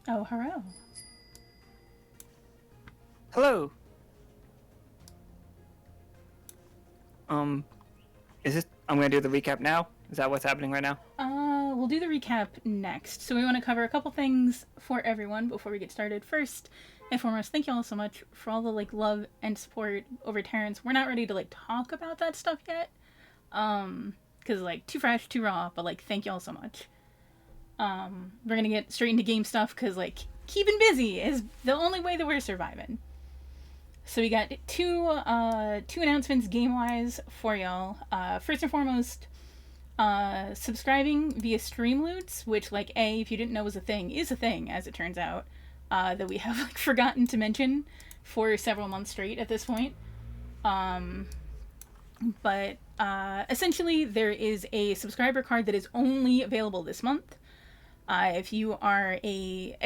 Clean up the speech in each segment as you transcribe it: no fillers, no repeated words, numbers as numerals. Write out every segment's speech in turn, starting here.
Oh, Arel. Hello. Is this? I'm gonna do the recap now. Is that what's happening right now? We'll do the recap next. So we want to cover a couple things for everyone before we get started. First and foremost, thank you all so much for all the love and support over Terrence. We're not ready to talk about that stuff yet, because too fresh, too raw. But thank you all so much. We're gonna get straight into game stuff because keeping busy is the only way that we're surviving. So we got two announcements game-wise for y'all. First and foremost, subscribing via Streamloots, which if you didn't know was a thing, is a thing as it turns out, that we have forgotten to mention for several months straight at this point. But essentially there is a subscriber card that is only available this month. If you are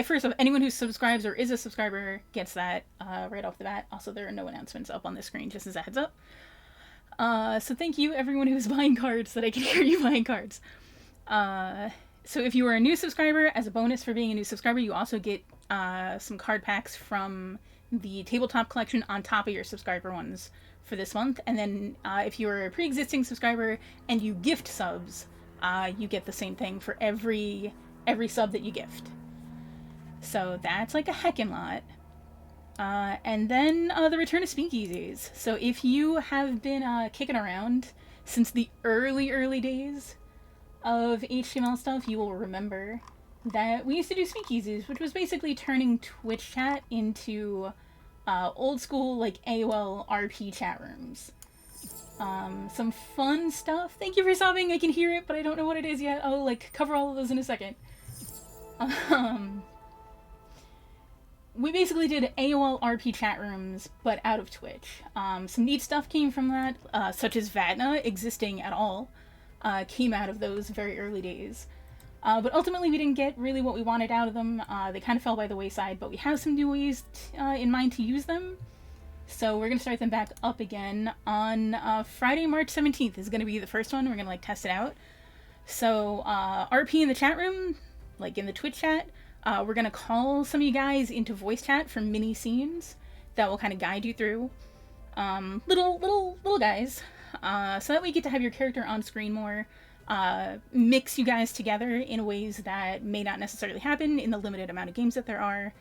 first of anyone who subscribes or is a subscriber gets that right off the bat. Also, there are no announcements up on the screen, just as a heads up. So thank you, everyone who's buying cards, that I can hear you buying cards. So if you are a new subscriber, as a bonus for being a new subscriber, you also get some card packs from the tabletop collection on top of your subscriber ones for this month. And then if you're a pre-existing subscriber and you gift subs, you get the same thing for every sub that you gift. So that's a heckin' lot. And then the return of speakeasies. So if you have been kicking around since the early days of HTML stuff, you will remember that we used to do speakeasies, which was basically turning Twitch chat into old school AOL RP chat rooms. Some fun stuff. Thank you for subbing. I can hear it, but I don't know what it is yet. I'll cover all of those in a second. We basically did AOL RP chat rooms, but out of Twitch. Some neat stuff came from that, such as Vatna existing at all, came out of those very early days. But ultimately we didn't get really what we wanted out of them. They kind of fell by the wayside, but we have some new ways in mind to use them. So we're going to start them back up again on Friday, March 17th is going to be the first one. We're going to test it out. So RP in the chat room, in the Twitch chat, we're going to call some of you guys into voice chat for mini scenes that will kind of guide you through. Little guys. So that way you get to have your character on screen more, mix you guys together in ways that may not necessarily happen in the limited amount of games that there are.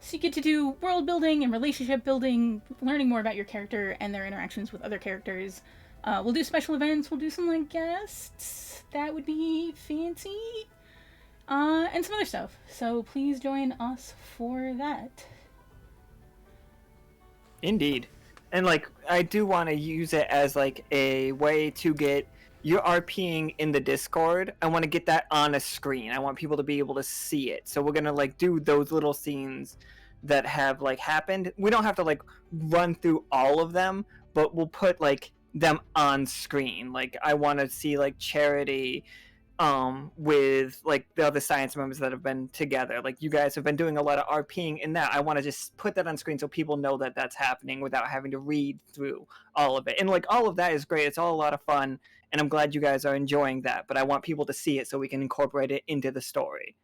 So you get to do world building and relationship building, learning more about your character and their interactions with other characters. We'll do special events, we'll do some guests. That would be fancy. And some other stuff. So please join us for that. Indeed. And I do want to use it as a way to get your RPing in the Discord. I want to get that on a screen. I want people to be able to see it. So we're going to do those little scenes that have happened. We don't have to run through all of them, but we'll put them on screen. I want to see Charity with the other science members that have been together. You guys have been doing a lot of RPing in that. I want to just put that on screen so people know that that's happening without having to read through all of it. And all of that is great. It's all a lot of fun, and I'm glad you guys are enjoying that, but I want people to see it so we can incorporate it into the story.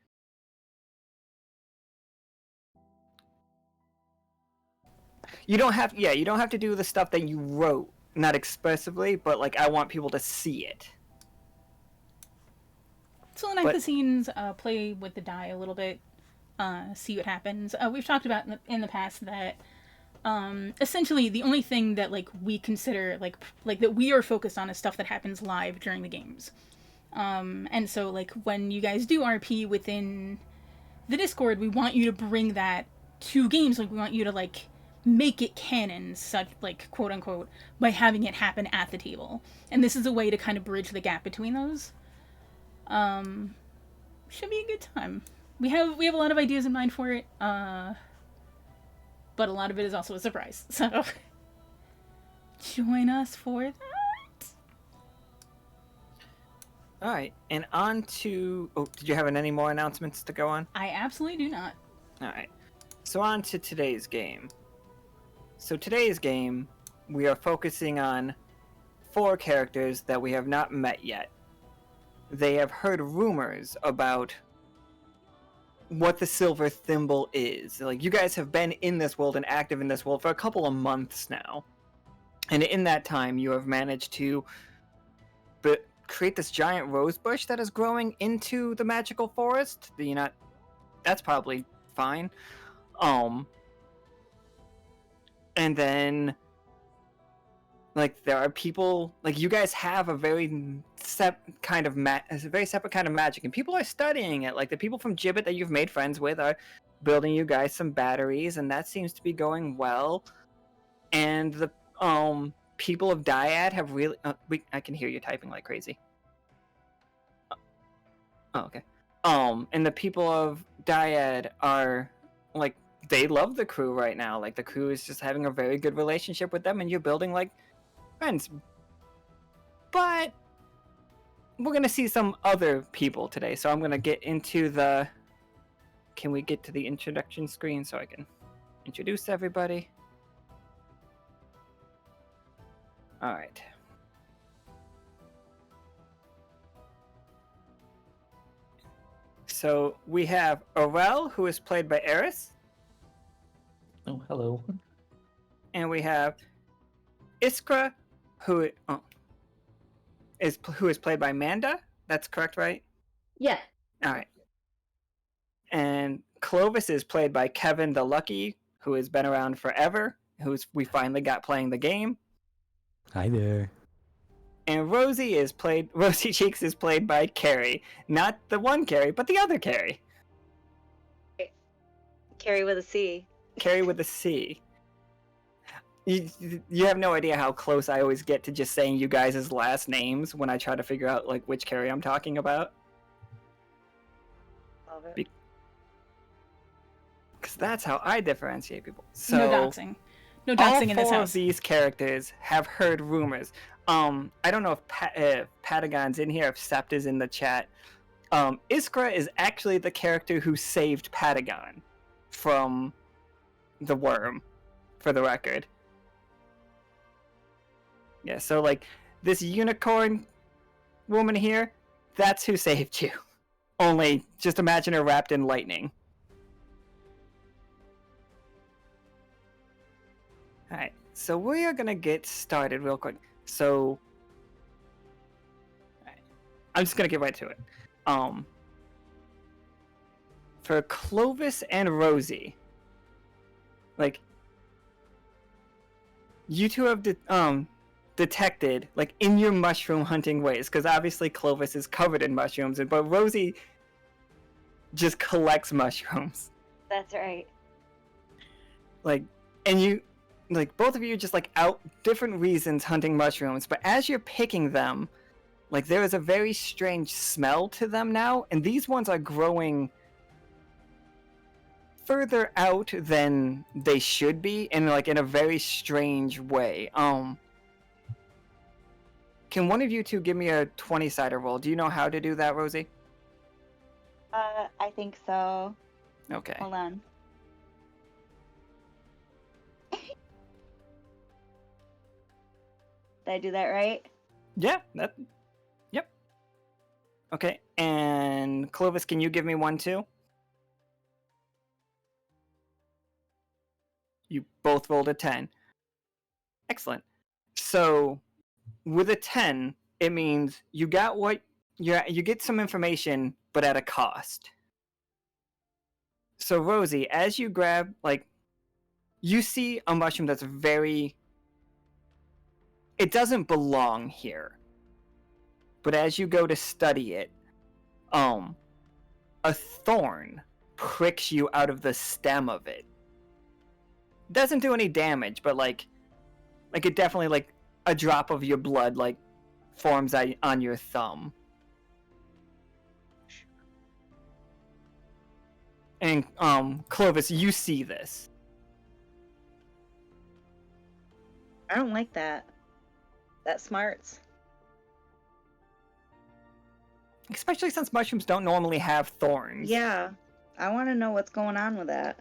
You don't have to do the stuff that you wrote, not expressively, but I want people to see it. So enact the scenes, play with the die a little bit, see what happens. We've talked about in the past that essentially the only thing that we consider that we are focused on is stuff that happens live during the games. And so when you guys do RP within the Discord, we want you to bring that to games. We want you to make it canon, such quote unquote, by having it happen at the table. And this is a way to kind of bridge the gap between those. Should be a good time. We have a lot of ideas in mind for it, but a lot of it is also a surprise. So join us for that. All right, and on to... Oh, did you have any more announcements to go on? I absolutely do not. All right, so on to today's game. So today's game, we are focusing on 4 characters that we have not met yet. They have heard rumors about what the silver thimble is. Like, you guys have been in this world and active in this world for a couple of months now. And in that time, you have managed to create this giant rose bush that is growing into the magical forest. That's probably fine. And then, like, there are people, like, you guys have a very separate kind of magic, and people are studying it. Like, the people from Gibbet that you've made friends with are building you guys some batteries, and that seems to be going well. And the people of Dyad have really I can hear you typing like crazy. Oh, okay. And the people of Dyad are, like, they love the crew right now. Like, the crew is just having a very good relationship with them, and you're building, like, friends. But we're gonna see some other people today, so I'm gonna get into the... Can we get to the introduction screen so I can introduce everybody? Alright. So we have Arel, who is played by Eris. Oh, hello. And we have Iskra, who is played by Manda. That's correct, right? Yeah. Alright. And Clovis is played by Kevin the Lucky, who has been around forever, we finally got playing the game. Hi there. And Rosie Cheeks is played by Carrie. Not the one Carrie, but the other Carrie. Carrie with a C. Carrie with a C. You have no idea how close I always get to just saying you guys' last names when I try to figure out, like, which Carrie I'm talking about. Love it. Because that's how I differentiate people. So, No doxing. No doxing in this all four house. of these characters have heard rumors. I don't know if Patagon's in here, if Sept is in the chat. Iskra is actually the character who saved Patagon from the worm, for the record. Yeah, so, like, this unicorn woman here, that's who saved you. Only, just imagine her wrapped in lightning. Alright, so we are gonna get started real quick. So, I'm just gonna get right to it. For Clovis and Rosie, like, you two have detected, like, in your mushroom hunting ways, because obviously Clovis is covered in mushrooms, but Rosie just collects mushrooms. That's right. Like, and you, like, both of you just, like, out different reasons hunting mushrooms, but as you're picking them, like, there is a very strange smell to them now, and these ones are growing further out than they should be, and, like, in a very strange way. Can one of you two give me a 20-sider roll? Do you know how to do that, Rosie? I think so. Okay. Hold on. Did I do that right? Yeah, yep. Okay, and Clovis, can you give me one too? You both rolled a 10. Excellent. So, with a 10, it means you got what you get some information, but at a cost. So, Rosie, as you grab, like, you see a mushroom that's it doesn't belong here. But as you go to study it, a thorn pricks you out of the stem of it. Doesn't do any damage, but like it definitely, like, a drop of your blood, like, forms on your thumb. And Clovis, you see this. I don't like that. That smarts. Especially since mushrooms don't normally have thorns. Yeah. I want to know what's going on with that.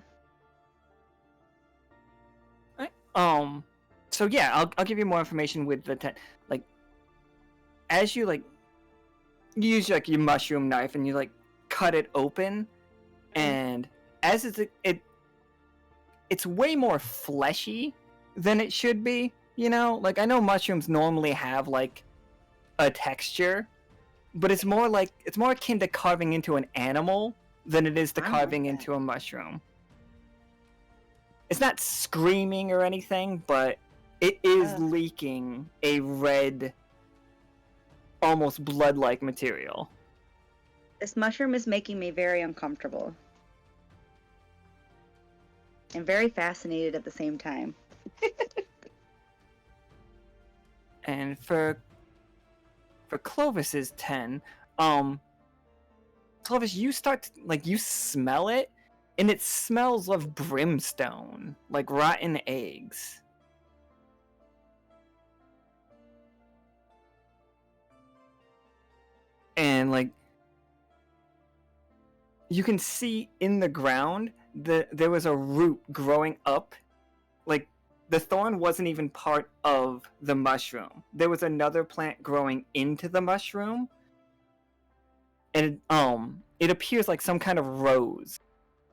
So yeah, I'll give you more information with the like, as you, like, you use, like, your mushroom knife and you, like, cut it open, And as it's way more fleshy than it should be, you know? Like, I know mushrooms normally have, like, a texture, but it's more akin to carving into an animal than it is to I like carving that. into a mushroom. It's not screaming or anything, but it is Ugh. leaking a red, almost blood-like material. This mushroom is making me very uncomfortable. And very fascinated at the same time. And for Clovis's 10, Clovis, you you smell it, and it smells of brimstone, like rotten eggs. And like, you can see in the ground there was a root growing up. Like, the thorn wasn't even part of the mushroom. There was another plant growing into the mushroom, and it appears like some kind of rose,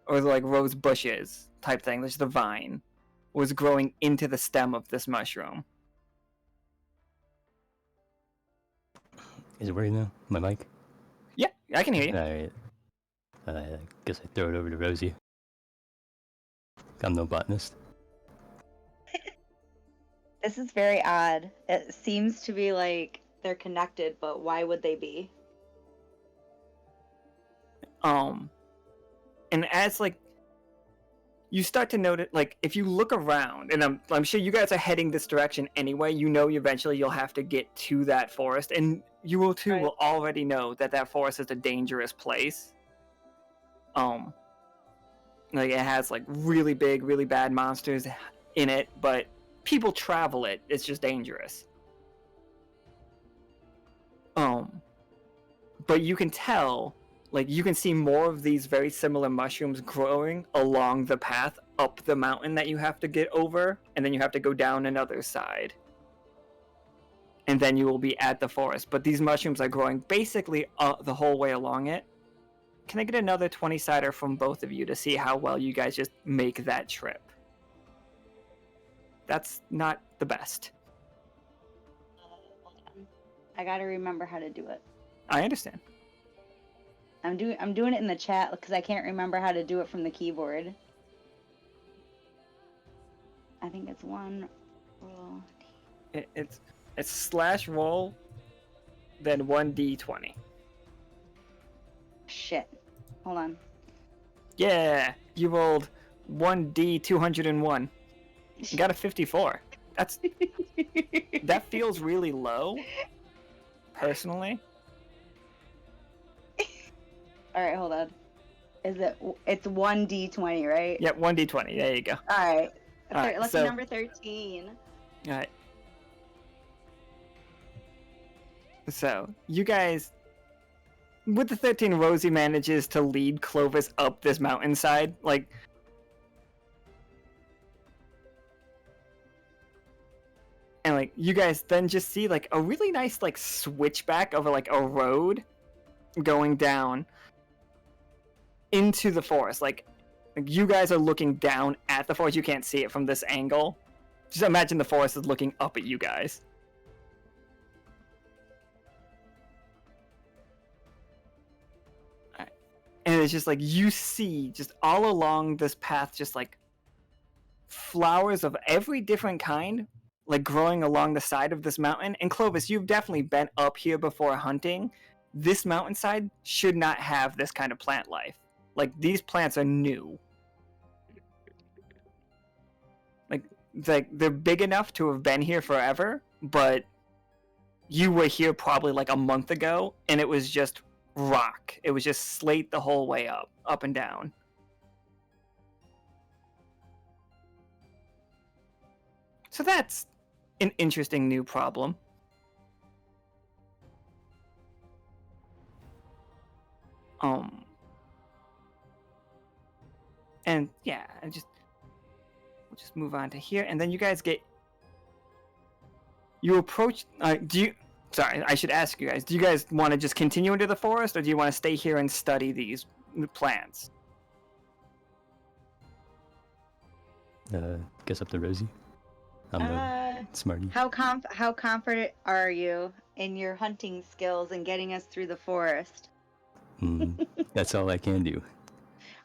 or like rose bushes type thing. There's the vine was growing into the stem of this mushroom. Is it working now? My mic? Yeah, I can hear you. Alright. I guess I throw it over to Rosie. I'm no botanist. This is very odd. It seems to be like they're connected, but why would they be? And as like you start to notice, like, if you look around, and I'm sure you guys are heading this direction anyway, you know eventually you'll have to get to that forest, and you will too will already know that forest is a dangerous place. Like, it has like really big, really bad monsters in it, but people travel it. It's just dangerous. But you can tell, like, you can see more of these very similar mushrooms growing along the path up the mountain that you have to get over, and then you have to go down another side. And then you will be at the forest. But these mushrooms are growing basically the whole way along it. Can I get another 20-sider from both of you to see how well you guys just make that trip? That's not the best. Hold on. I gotta remember how to do it. I understand. I'm doing it in the chat because I can't remember how to do it from the keyboard. I think it's one roll. It's /roll, then 1d20. Shit. Hold on. Yeah, you rolled 1d201. You got a 54. That feels really low, personally. Alright, hold on. It's 1d20, right? Yep, 1d20. There you go. Alright. Alright, Lucky so- number 13. Alright. So, you guys... With the 13, Rosie manages to lead Clovis up this mountainside. Like... And, like, you guys then just see, like, a really nice, like, switchback over, like, a road going down into the forest. Like, you guys are looking down at the forest. You can't see it from this angle. Just imagine the forest is looking up at you guys. Alright. And it's just like, you see just all along this path, just like flowers of every different kind, like growing along the side of this mountain. And Clovis, you've definitely been up here before hunting. This mountainside should not have this kind of plant life. Like, these plants are new. Like, they're big enough to have been here forever, but you were here probably like a month ago, and it was just rock. It was just slate the whole way up and down. So that's an interesting new problem. And yeah, we'll just move on to here, and then you guys you approach. Sorry, I should ask you guys. Do you guys want to just continue into the forest, or do you want to stay here and study these plants? Guess up to Rosie. I'm the smarty. How confident are you in your hunting skills and getting us through the forest? That's all I can do.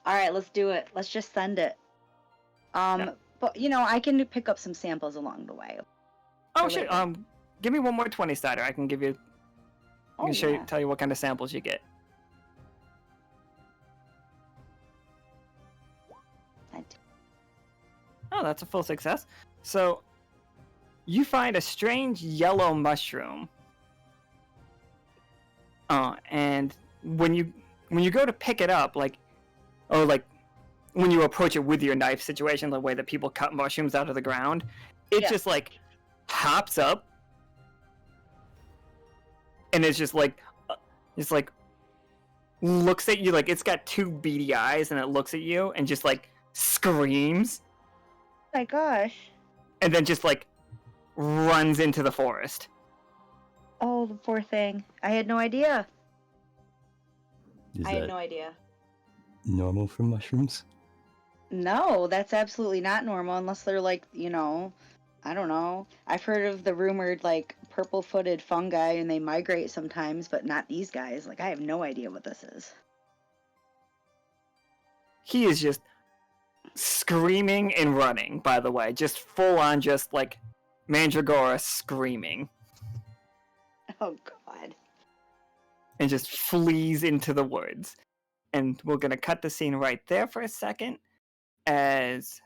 All right, let's do it. Let's just send it. Yeah. But I can pick up some samples along the way. Oh shit. Give me one more 20-sider. I can give you. I can yeah. tell you what kind of samples you get. Oh, that's a full success. So, you find a strange yellow mushroom. And when you go to pick it up, like when you approach it with your knife situation, the way that people cut mushrooms out of the ground, it just like hops up, and it's just like looks at you, like it's got two beady eyes, and it looks at you and just like screams. Oh my gosh. And then just like runs into the forest. Oh, the poor thing. I had no idea. Is I had that no idea. normal for mushrooms? No, that's absolutely not normal unless they're like, I don't know. I've heard of the rumored like purple-footed fungi and they migrate sometimes, but not these guys. Like, I have no idea what this is. He is just screaming and running, by the way. Just full on, just like Mandragora screaming. Oh, God. And just flees into the woods. And we're going to cut the scene right there for a second as...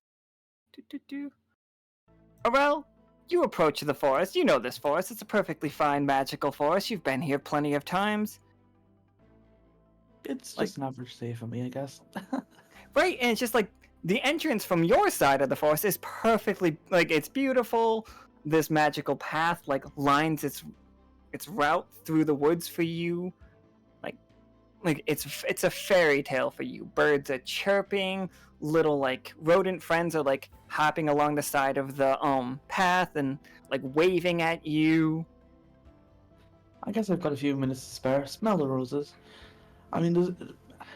Arel, you approach the forest. You know this forest. It's a perfectly fine magical forest. You've been here plenty of times. It's just an average day for me, I guess. Right, and it's just like the entrance from your side of the forest is perfectly, like, it's beautiful. This magical path like lines its route through the woods for you. Like it's a fairy tale for you. Birds are chirping, little like rodent friends are like hopping along the side of the path and like waving at you. I guess I've got a few minutes to spare. Smell the roses. I mean,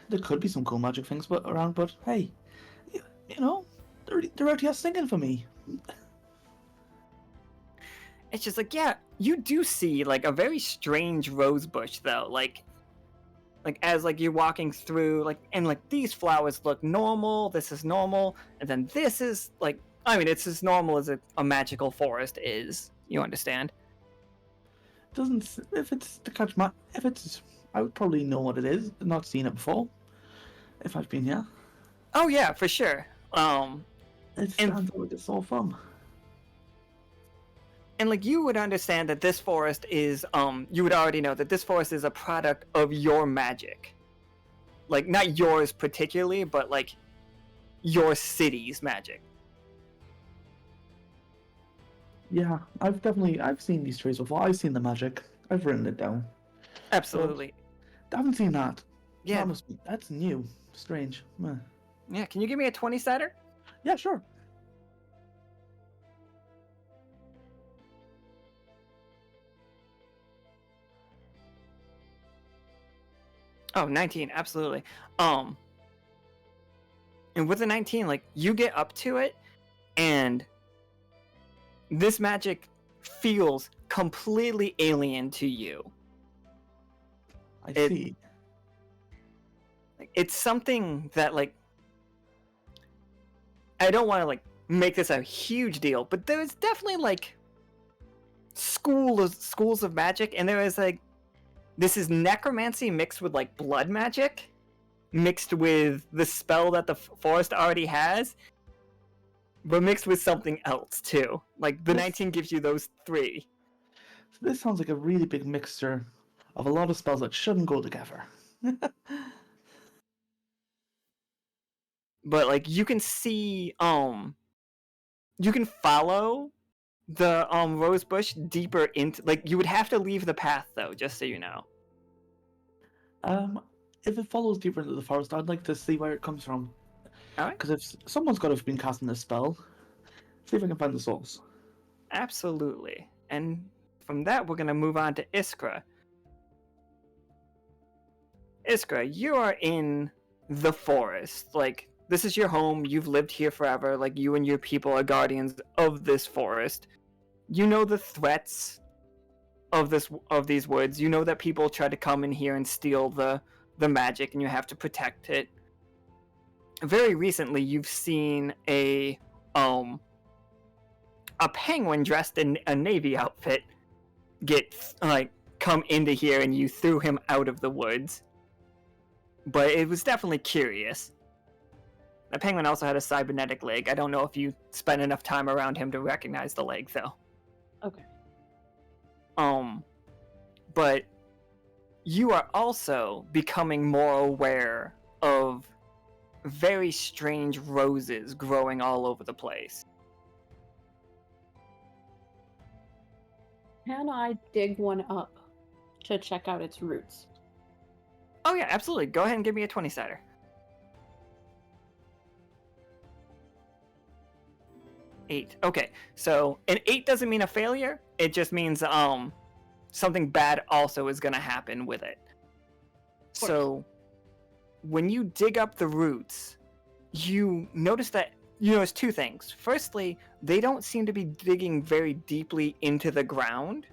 there could be some cool magic things around, but hey, they're out here singing for me. It's just like, yeah, you do see like a very strange rose bush though, like as like you're walking through, like, and like these flowers look normal, this is normal, and then this is like, I mean, it's as normal as a magical forest is, you understand? If it's to catch I would probably know what it is. I've not seen it before. If I've been here. Oh yeah, for sure. It stands out like it's so fun. And like you would understand that this forest is, you would already know that this forest is a product of your magic. Like, not yours particularly, but like your city's magic. Yeah, I've seen these trees before. I've seen the magic. I've written it down. Absolutely. I haven't seen that. Yeah. That's new. Strange. Yeah, can you give me a 20-sider? Yeah, sure. Oh, 19, absolutely. And with the 19, like, you get up to it, and this magic feels completely alien to you. I see. It's something that, like, I don't want to, like, make this a huge deal, but there is definitely, like, schools of magic, and there is, like, this is necromancy mixed with, like, blood magic, mixed with the spell that the forest already has, but mixed with something else, too. Like, the 19 gives you those three. So this sounds like a really big mixture of a lot of spells that shouldn't go together. But, like, you can see, you can follow the rose bush deeper into, like, you would have to leave the path though, just so you know. If it follows deeper into the forest, I'd like to see where it comes from. Alright. Because if someone's got to have been casting this spell, see if I can find the source. Absolutely. And from that, we're gonna move on to Iskra. Iskra, you are in the forest, like this is your home. You've lived here forever. Like, you and your people are guardians of this forest. You know the threats of these woods. You know that people try to come in here and steal the magic, and you have to protect it. Very recently, you've seen a penguin dressed in a navy outfit get come into here, and you threw him out of the woods. But it was definitely curious. The penguin also had a cybernetic leg. I don't know if you spent enough time around him to recognize the leg, though. Okay. But you are also becoming more aware of very strange roses growing all over the place. Can I dig one up to check out its roots? Oh yeah, absolutely. Go ahead and give me a 20-sider. 8. Okay, so an 8 doesn't mean a failure. It just means something bad also is going to happen with it. So when you dig up the roots, you notice two things. Firstly, they don't seem to be digging very deeply into the ground.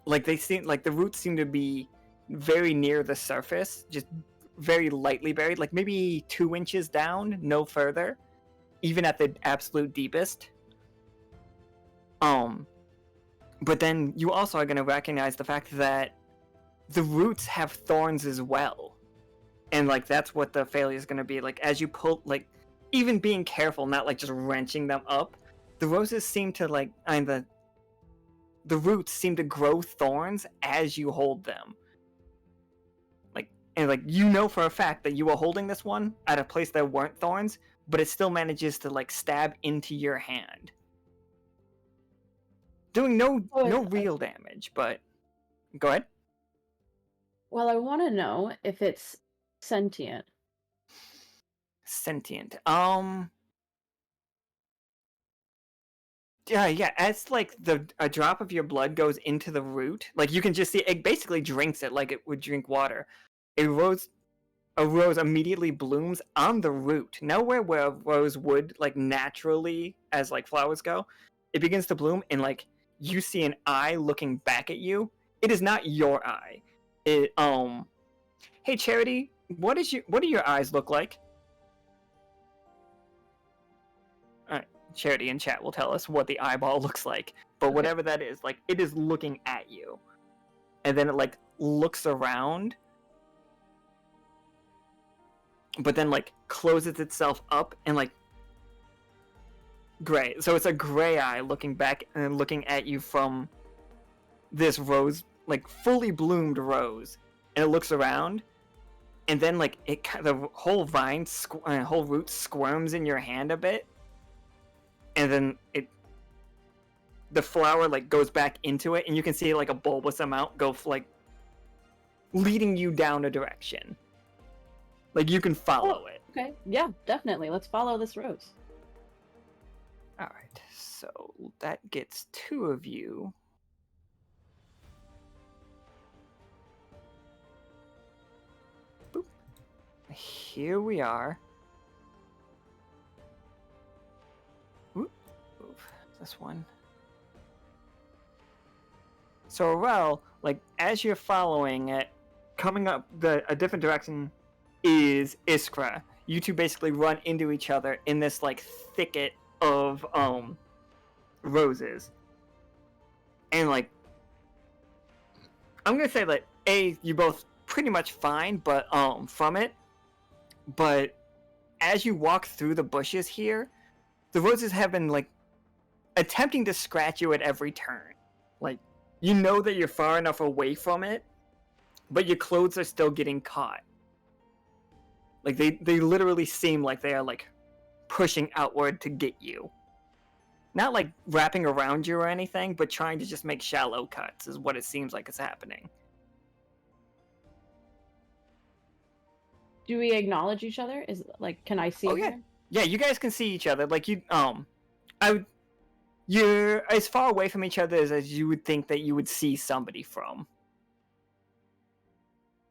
Like the roots seem to be very near the surface, just very lightly buried, like maybe 2 inches down, no further, even at the absolute deepest. But then you also are going to recognize the fact that the roots have thorns as well. And like that's what the failure is going to be. Like as you pull, like even being careful, not like just wrenching them up, the roses seem to the roots seem to grow thorns as you hold them. And you know for a fact that you were holding this one at a place that weren't thorns, but it still manages to stab into your hand. Doing no real damage, but go ahead. Well, I want to know if it's sentient. Sentient. Yeah, as a drop of your blood goes into the root, you can just see it basically drinks it like it would drink water. A rose immediately blooms on the root. Nowhere where a rose would naturally, as flowers go, it begins to bloom, and you see an eye looking back at you. It is not your eye. Hey Charity, what do your eyes look like? Alright, Charity in chat will tell us what the eyeball looks like. But whatever that is, it is looking at you. And then it looks around, but then closes itself up and gray. So it's a gray eye looking back and looking at you from this rose, fully bloomed rose, and it looks around, and then the whole vine, whole root squirms in your hand a bit, and then the flower goes back into it, and you can see a bulbous amount go leading you down a direction. You can follow it. Okay, yeah, definitely. Let's follow this rose. Alright, so that gets 2 of you. Boop. Here we are. Oop. This one. So Arel, as you're following it, coming up a different direction is Iskra. You two basically run into each other in this thicket of roses. And I'm gonna say you both pretty much fine, but from it. But as you walk through the bushes here, the roses have been attempting to scratch you at every turn. You know that you're far enough away from it, but your clothes are still getting caught. They literally seem like they are pushing outward to get you. Not wrapping around you or anything, but trying to just make shallow cuts is what it seems like is happening. Do we acknowledge each other? Is can I see her? Yeah, you guys can see each other. You're as far away from each other as you would think that you would see somebody from.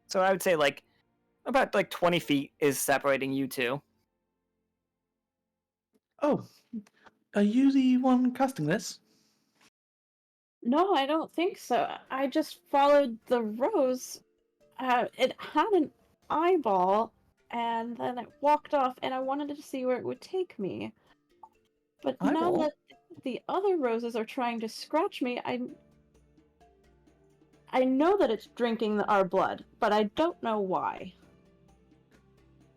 So I would say about 20 feet is separating you two. Oh, are you the one casting this? No, I don't think so. I just followed the rose. It had an eyeball, and then it walked off, and I wanted to see where it would take me. But now Eyeball? that the other roses are trying to scratch me, I know that it's drinking our blood, but I don't know why.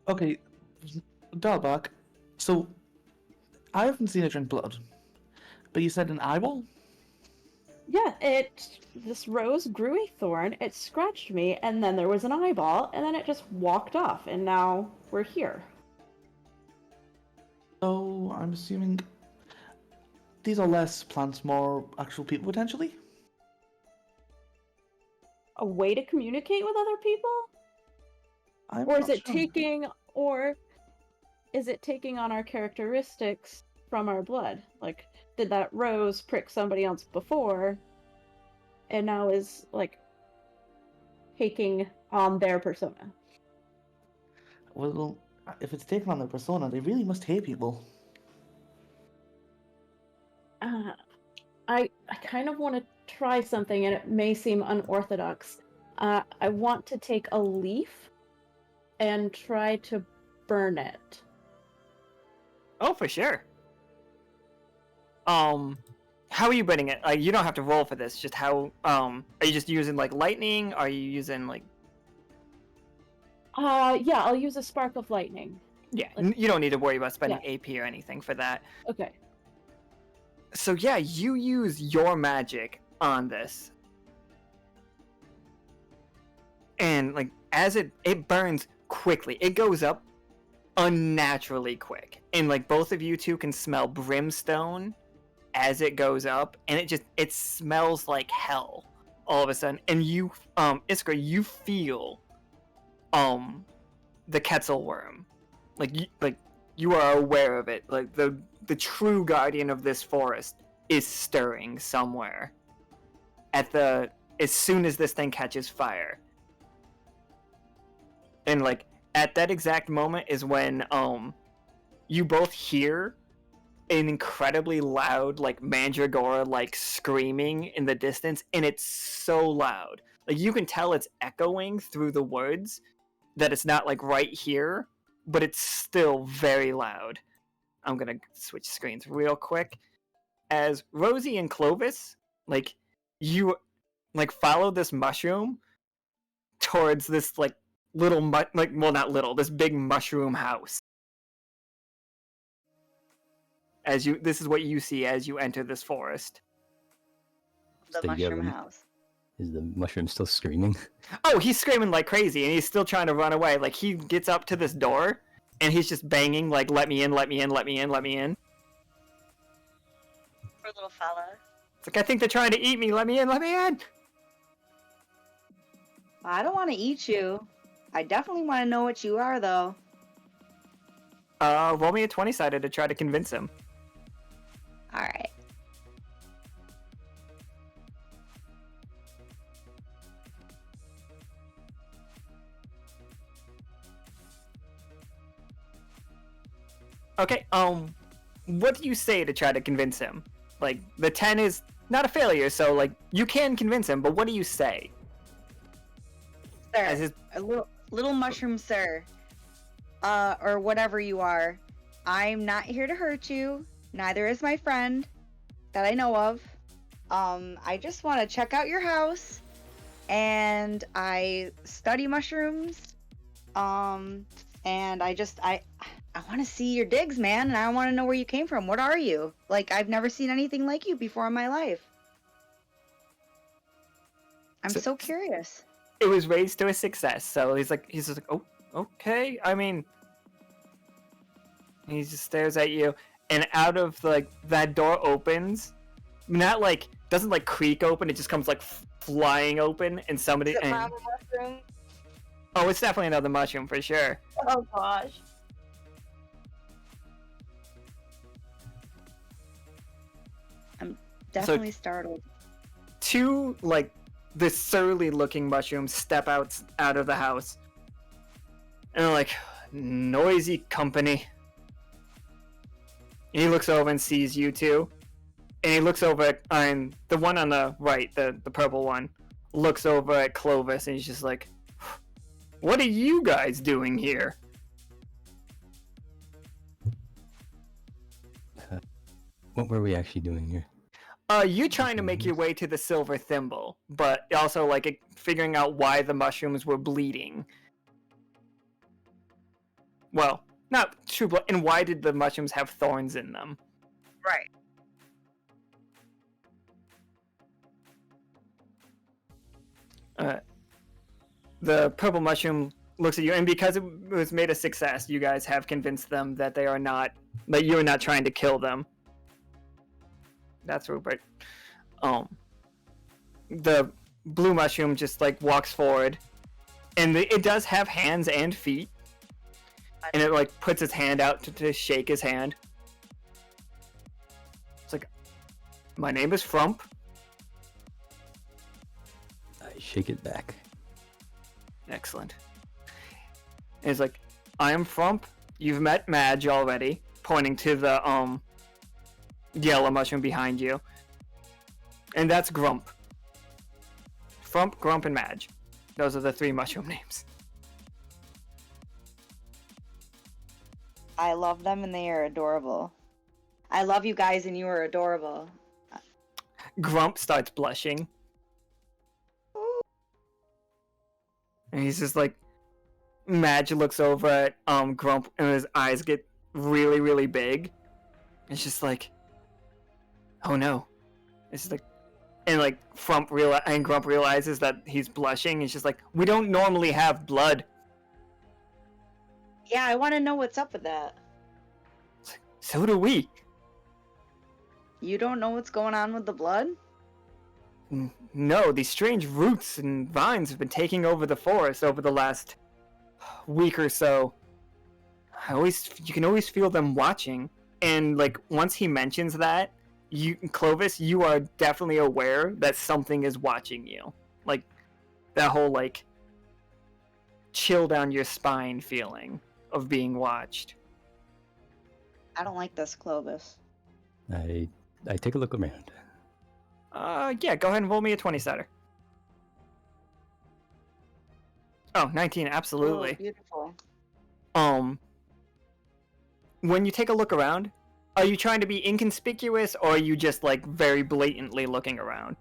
Okay, Dalbach. So, I haven't seen it drink blood, but you said an eyeball? Yeah, this rose grew a thorn, it scratched me, and then there was an eyeball, and then it just walked off, and now we're here. So, I'm assuming these are less plants, more actual people potentially? A way to communicate with other people? I'm Or is not it sure. taking on our characteristics from our blood? Like, did that rose prick somebody else before, and now is, like, taking on their persona? Well, if it's taken on their persona, they really must hate people. I kind of want to try something, and it may seem unorthodox. I want to take a leaf and try to burn it. Oh, for sure. How are you burning it? You don't have to roll for this. Just how? Are you just using like lightning? Are you using like? Yeah, I'll use a spark of lightning. Yeah, Like- you don't need to worry about spending Yeah. AP or anything for that. Okay. So yeah, you use your magic on this, and like as it burns quickly, it goes up unnaturally quick, and like both of you two can smell brimstone as it goes up, and it smells like hell all of a sudden. And you, Iskra, you feel the Quetzal worm, like you are aware of it. Like the true guardian of this forest is stirring somewhere as soon as this thing catches fire. And like at that exact moment is when you both hear an incredibly loud like mandragora like screaming in the distance, and it's so loud. Like you can tell it's echoing through the woods, that it's not like right here, but it's still very loud. I'm gonna switch screens real quick. As Rosie and Clovis, like you like follow this mushroom towards this like this big mushroom house. This is what you see as you enter this forest. The Stay mushroom going. house. Is the mushroom still screaming? Oh, he's screaming like crazy, and he's still trying to run away. Like he gets up to this door, and he's just banging like, "Let me in! Let me in! Let me in! Let me in!" Poor little fella. It's like, I think they're trying to eat me. Let me in! Let me in! I don't want to eat you. I definitely want to know what you are, though. Roll me a 20-sided to try to convince him. All right. Okay, what do you say to try to convince him? Like, the 10 is not a failure, so, like, you can convince him, but what do you say? Sir, As his... a little mushroom, sir. Or whatever you are. I'm not here to hurt you. Neither is my friend that I know of. I just want to check out your house. And I study mushrooms. And I want to see your digs, man, and I want to know where you came from. What are you? Like, I've never seen anything like you before in my life. I'm so curious. It was raised to a success, so he's just like, oh, okay. I mean, he just stares at you, and out of like that door opens, not like doesn't like creak open. It just comes like flying open, and somebody. Is it And, lava mushroom? oh, it's definitely another mushroom for sure. Oh gosh. I'm definitely startled. Two like the surly looking mushrooms step out of the house, and they're like, noisy company. He looks over and sees you two. And he looks over at the one on the right, the purple one, looks over at Clovis and he's just like, "What are you guys doing here?" What were we actually doing here? You're trying to make your way to the silver thimble, but also like figuring out why the mushrooms were bleeding. Well, not true blood, and why did the mushrooms have thorns in them? Right. The purple mushroom looks at you, and because it was made a success, you guys have convinced them that they are not, that you are not trying to kill them. That's Rupert. The blue mushroom just like walks forward, and it does have hands and feet, and it like puts its hand out to shake his hand. It's like, "My name is Frump." I shake it back. Excellent. And it's like, "I am Frump. You've met Madge already," pointing to the yellow mushroom behind you. "And that's Grump. Frump, Grump, and Madge. Those are the 3 mushroom names." I love them and they are adorable. I love you guys and you are adorable. Grump starts blushing. And he's just like, Madge looks over at Grump and his eyes get really, really big. It's just like, "Oh no." It's just like, and like Grump realizes that he's blushing. It's just like, "We don't normally have blood." Yeah, I want to know what's up with that. So do we. You don't know what's going on with the blood? No, these strange roots and vines have been taking over the forest over the last week or so. You can always feel them watching. And like once he mentions that, Clovis, you are definitely aware that something is watching you. Like that whole like chill down your spine feeling of being watched. I don't like this, Clovis. I take a look around. Yeah, go ahead and roll me a 20-sided. Oh, 19, absolutely. Oh, beautiful. When you take a look around, are you trying to be inconspicuous, or are you just like very blatantly looking around?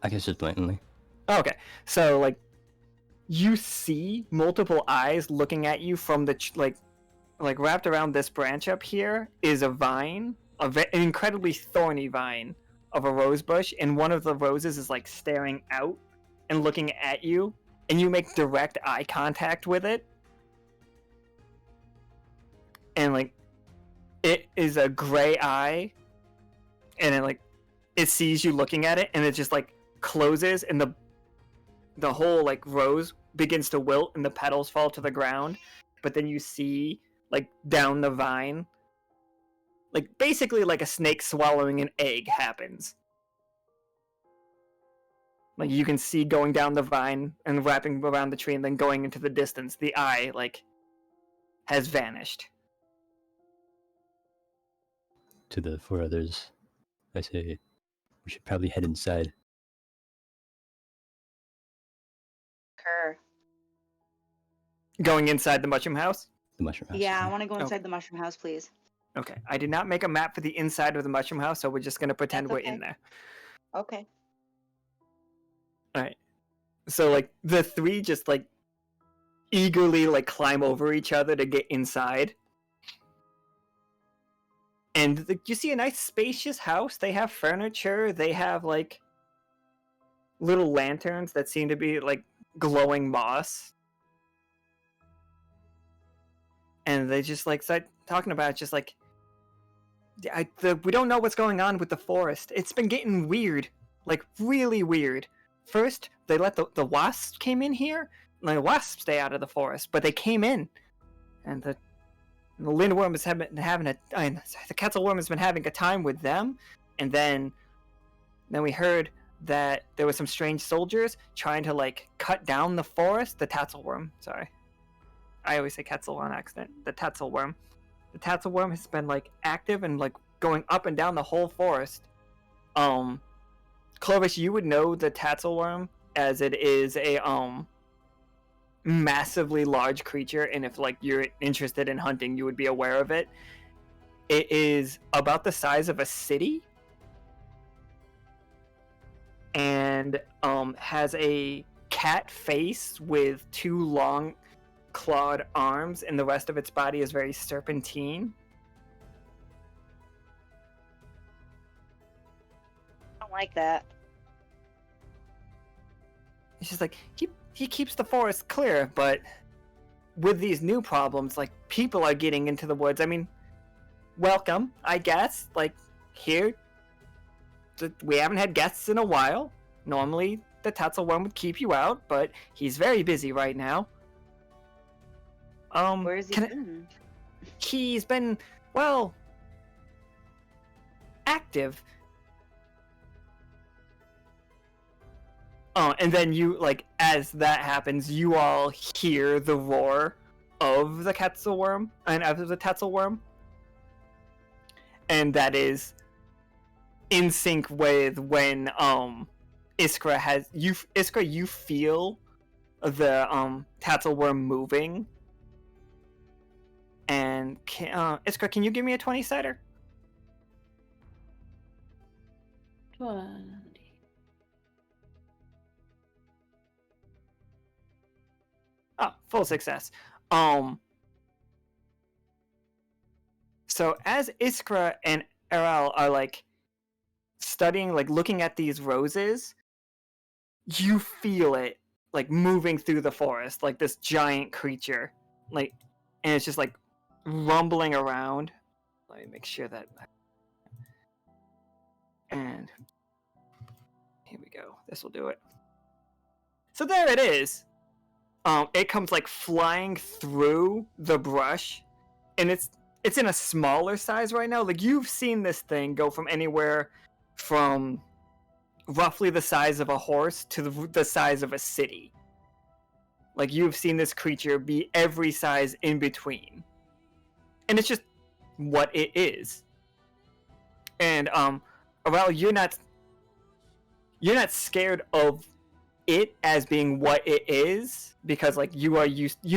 I guess just blatantly. Okay, so like you see multiple eyes looking at you from the like wrapped around this branch up here is a vine, an incredibly thorny vine of a rose bush, and one of the roses is like staring out and looking at you, and you make direct eye contact with it, and like it is a gray eye, and it sees you looking at it, and it just like closes, and the whole like rose begins to wilt and the petals fall to the ground. But then you see like down the vine, like basically like a snake swallowing an egg happens. Like you can see going down the vine and wrapping around the tree, and then going into the distance, the eye like has vanished. To the 4 others, I say we should probably head inside. Her. Going inside the mushroom house? The mushroom house. Yeah, I want to go inside the mushroom house, please. Okay, I did not make a map for the inside of the mushroom house, so we're just gonna pretend That's we're okay. in there. Okay. Alright. So like the 3 just like eagerly like climb over each other to get inside. And you see a nice spacious house. They have furniture. They have like little lanterns that seem to be like glowing moss. And they just like start talking about it, just like, we don't know what's going on with the forest. It's been getting weird, like really weird. First, they let the wasps came in here, and the wasps stay out of the forest, but they came in, and the lindworm has been having the Quetzalworm has been having a time with them, and then we heard that there were some strange soldiers trying to like cut down the forest. The Tatzelworm, sorry, I always say Quetzal on accident. The Tatzelworm the Tatzelworm has been like active and like going up and down the whole forest. Clovis, you would know the Tatzelworm as it is a massively large creature, and if like you're interested in hunting, you would be aware of it. It is about the size of a city, and has a cat face with 2 long clawed arms, and the rest of its body is very serpentine. I don't like that. It's just like he keeps the forest clear, but with these new problems, like people are getting into the woods. I mean, welcome, I guess. Like here, we haven't had guests in a while. Normally, the Tatzelworm would keep you out, but he's very busy right now. Where is he been? He's been, well, active. And then you, like, as that happens, you all hear the roar of the Tatzelworm, and of the Tatzelworm. And that is in sync with when, Iskra has, Iskra, you feel the, Tatzelworm moving. And, Iskra, can you give me a 20-sider? 20. Oh, full success. So as Iskra and Arel are like studying, like looking at these roses, you feel it like moving through the forest, like this giant creature, like, and it's just like rumbling around. Let me make sure that. And here we go. This will do it. So there it is. It comes like flying through the brush, and it's in a smaller size right now. Like you've seen this thing go from anywhere from roughly the size of a horse to the size of a city. Like you've seen this creature be every size in between, and it's just what it is. And Arel, you're not scared of it as being what it is, because like you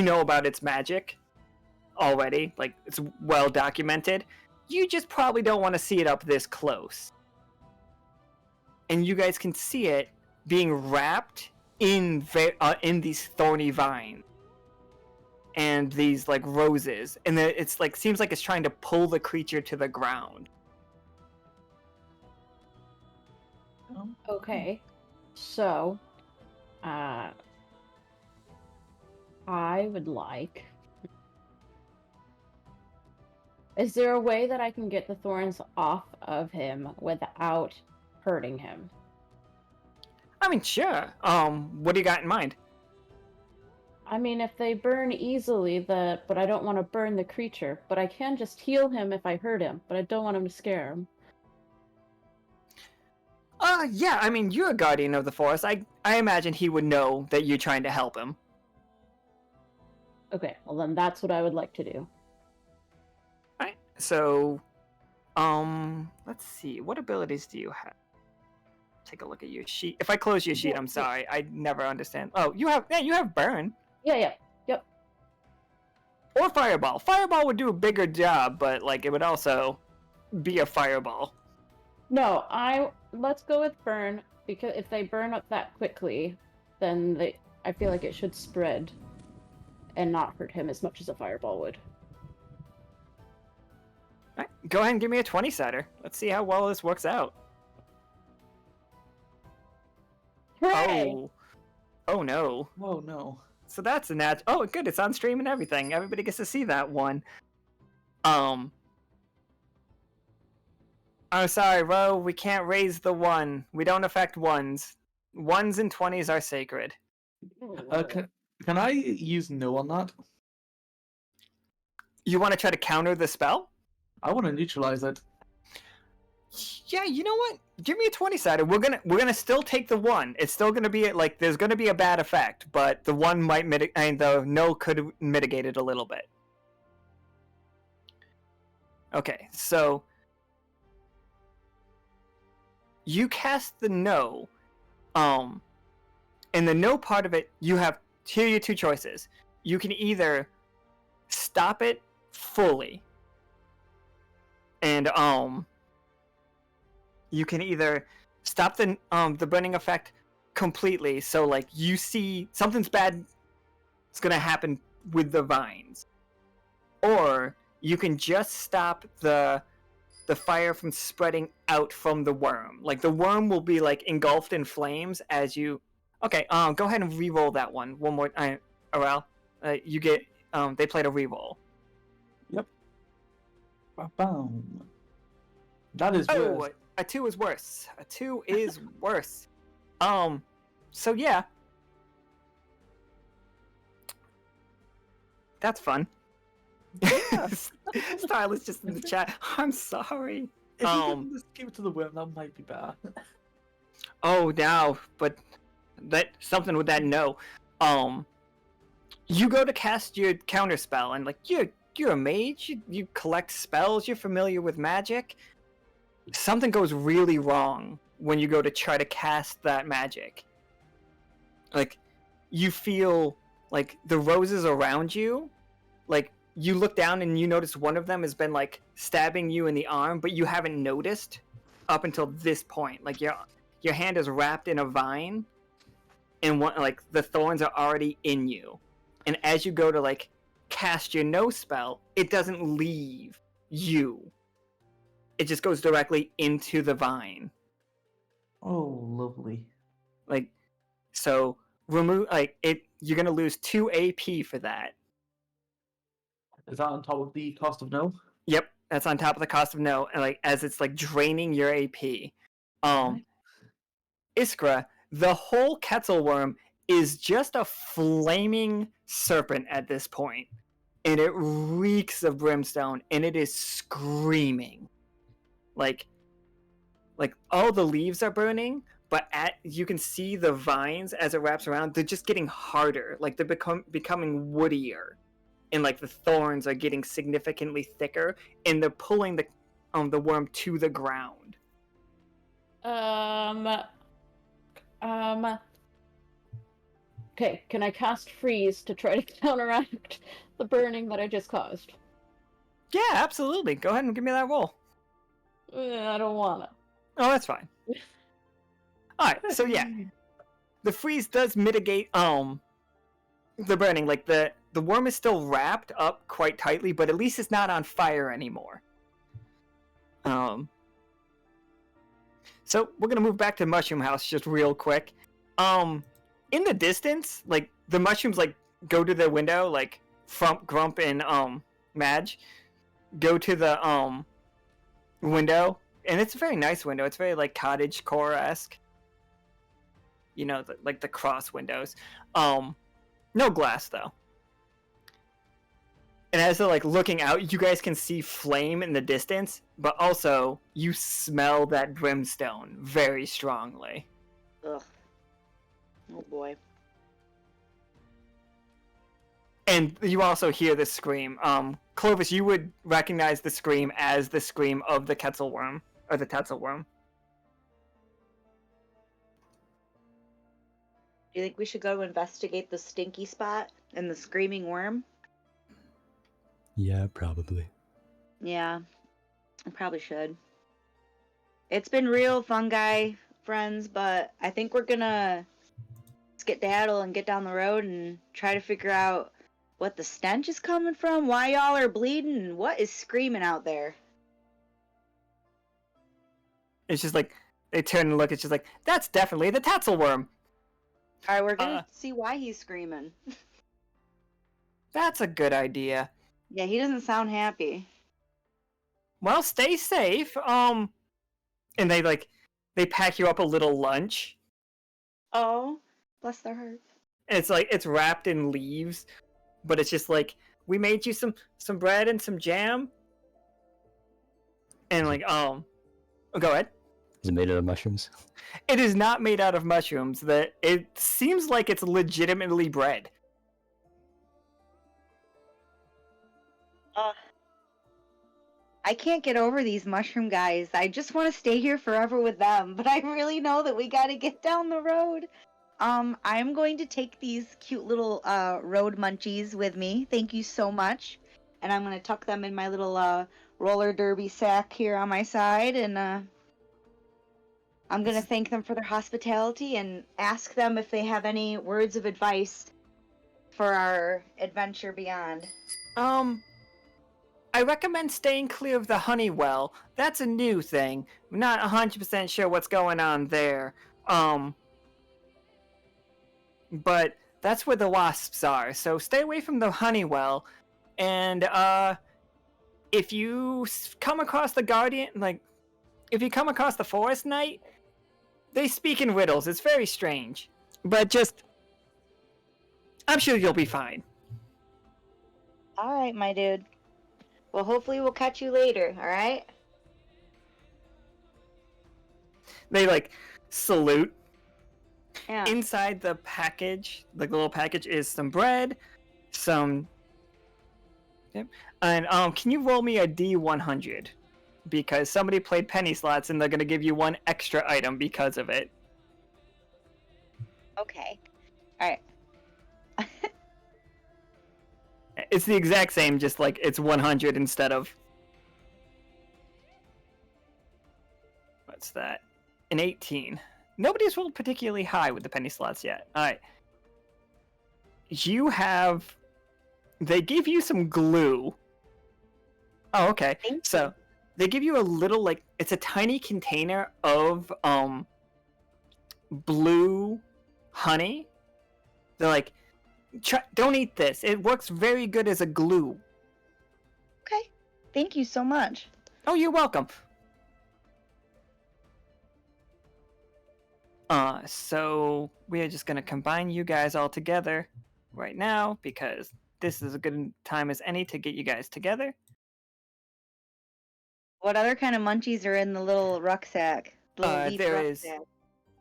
know about its magic already, like it's well documented. You just probably don't want to see it up this close. And you guys can see it being wrapped in these thorny vines and these like roses, and it's like seems like it's trying to pull the creature to the ground. Okay, so I would like. Is there a way that I can get the thorns off of him without hurting him? I mean, sure. What do you got in mind? I mean, if they burn easily, but I don't want to burn the creature. But I can just heal him if I hurt him, but I don't want him to scare him. Yeah, I mean, you're a guardian of the forest. I imagine he would know that you're trying to help him. Okay, well then that's what I would like to do. Alright, so, let's see. What abilities do you have? Take a look at your sheet. If I close your sheet, I'm sorry. I never understand. Oh, you have burn. Yeah, yep. Or fireball. Fireball would do a bigger job, but like it would also be a fireball. No, let's go with burn, because if they burn up that quickly, then I feel like it should spread and not hurt him as much as a fireball would. Alright, go ahead and give me a 20-sider. Let's see how well this works out. Hooray! Oh no. Oh no. So that's a oh, good, it's on stream and everything. Everybody gets to see that one. I'm sorry, Ro, we can't raise the 1. We don't affect 1s. 1s and 20s are sacred. Can I use no on that? You want to try to counter the spell? I want to neutralize it. Yeah, you know what? Give me a 20-sider. We're gonna still take the 1. It's still gonna be like there's gonna be a bad effect, but the 1 might mitigate, and the no could mitigate it a little bit. Okay, so you cast the no. In the no part of it, here are your two choices. You can either stop it fully, and you can either stop the burning effect completely. So like you see something's bad is gonna happen with the vines, or you can just stop the fire from spreading out from the worm. Like the worm will be like engulfed in flames as you. Okay, go ahead and re-roll that one more. Arel, you get. They played a re-roll. Yep. Boom. That is Oh, worse. a 2 is worse. A 2 is worse. So yeah. That's fun. Style is just in the chat. I'm sorry. If you can just give it to the worm, that might be better. Oh, now, but that something with that no. You go to cast your counter spell, and like you're a mage. You collect spells. You're familiar with magic. Something goes really wrong when you go to try to cast that magic. Like you feel like the roses around you, like you look down and you notice one of them has been like stabbing you in the arm, but you haven't noticed up until this point. Like your hand is wrapped in a vine, and like the thorns are already in you. And as you go to like cast your no spell, it doesn't leave you. It just goes directly into the vine. Oh, lovely. Like, so remove it. You're gonna lose 2 AP for that. Is that on top of the cost of no? Yep, that's on top of the cost of no, and like as it's like draining your AP. Iskra, the whole Ketzelworm is just a flaming serpent at this point, and it reeks of brimstone, and it is screaming. Like all the leaves are burning, but you can see the vines as it wraps around. They're just getting harder, like they're becoming woodier, and like the thorns are getting significantly thicker, and they're pulling the worm to the ground. Okay, can I cast freeze to try to counteract the burning that I just caused? Yeah, absolutely. Go ahead and give me that roll. I don't wanna. Oh, that's fine. Alright, so yeah. The freeze does mitigate the burning. Like the worm is still wrapped up quite tightly, but at least it's not on fire anymore. So we're gonna move back to Mushroom House just real quick. In the distance, like the mushrooms like go to the window, like Frump, Grump, and Madge go to the window, and it's a very nice window. It's very like cottage core-esque. You know, like the cross windows. No glass though. And as they're like looking out, you guys can see flame in the distance, but also you smell that brimstone very strongly. Ugh. Oh boy. And you also hear the scream. Clovis, you would recognize the scream as the scream of the Ketzelworm, or the Tetzelworm. Do you think we should go investigate the stinky spot and the screaming worm? Yeah, probably. Yeah, I probably should. It's been real, fungi friends, but I think we're gonna skedaddle and get down the road and try to figure out what the stench is coming from, why y'all are bleeding, and what is screaming out there. It's just like, they turn and look, it's just like, that's definitely the Tetzelworm! Alright, we're gonna see why he's screaming. That's a good idea. Yeah, he doesn't sound happy. Well, stay safe. And they pack you up a little lunch. Oh, bless their hearts. And it's wrapped in leaves, but it's just like, we made you some bread and some jam. And go ahead. Is it made out of mushrooms? It is not made out of mushrooms. It seems like it's legitimately bread. I can't get over these mushroom guys. I just want to stay here forever with them, but I really know that we got to get down the road. I'm going to take these cute little road munchies with me. Thank you so much. And I'm going to tuck them in my little roller derby sack here on my side, and I'm going to thank them for their hospitality and ask them if they have any words of advice for our adventure beyond. I recommend staying clear of the Honeywell. That's a new thing. I'm not 100% sure what's going on there. But that's where the wasps are, so stay away from the Honeywell. And, if you come across the Guardian, if you come across the Forest Knight, they speak in riddles. It's very strange. But I'm sure you'll be fine. Alright, my dude. Well, hopefully we'll catch you later, alright? They, salute. Yeah. Inside the package, the little package, is some bread, Yep. And, can you roll me a D100? Because somebody played penny slots and they're gonna give you one extra item because of it. Okay. Alright. It's the exact same, just it's 100 instead of... What's that? An 18. Nobody's rolled particularly high with the penny slots yet. Alright. They give you some glue. Oh, okay. So, they give you a little, it's a tiny container of, blue honey. They're don't eat this. It works very good as a glue. Okay. Thank you so much. Oh, you're welcome. So we are just gonna combine you guys all together right now because this is a good time as any to get you guys together. What other kind of munchies are in the little rucksack? There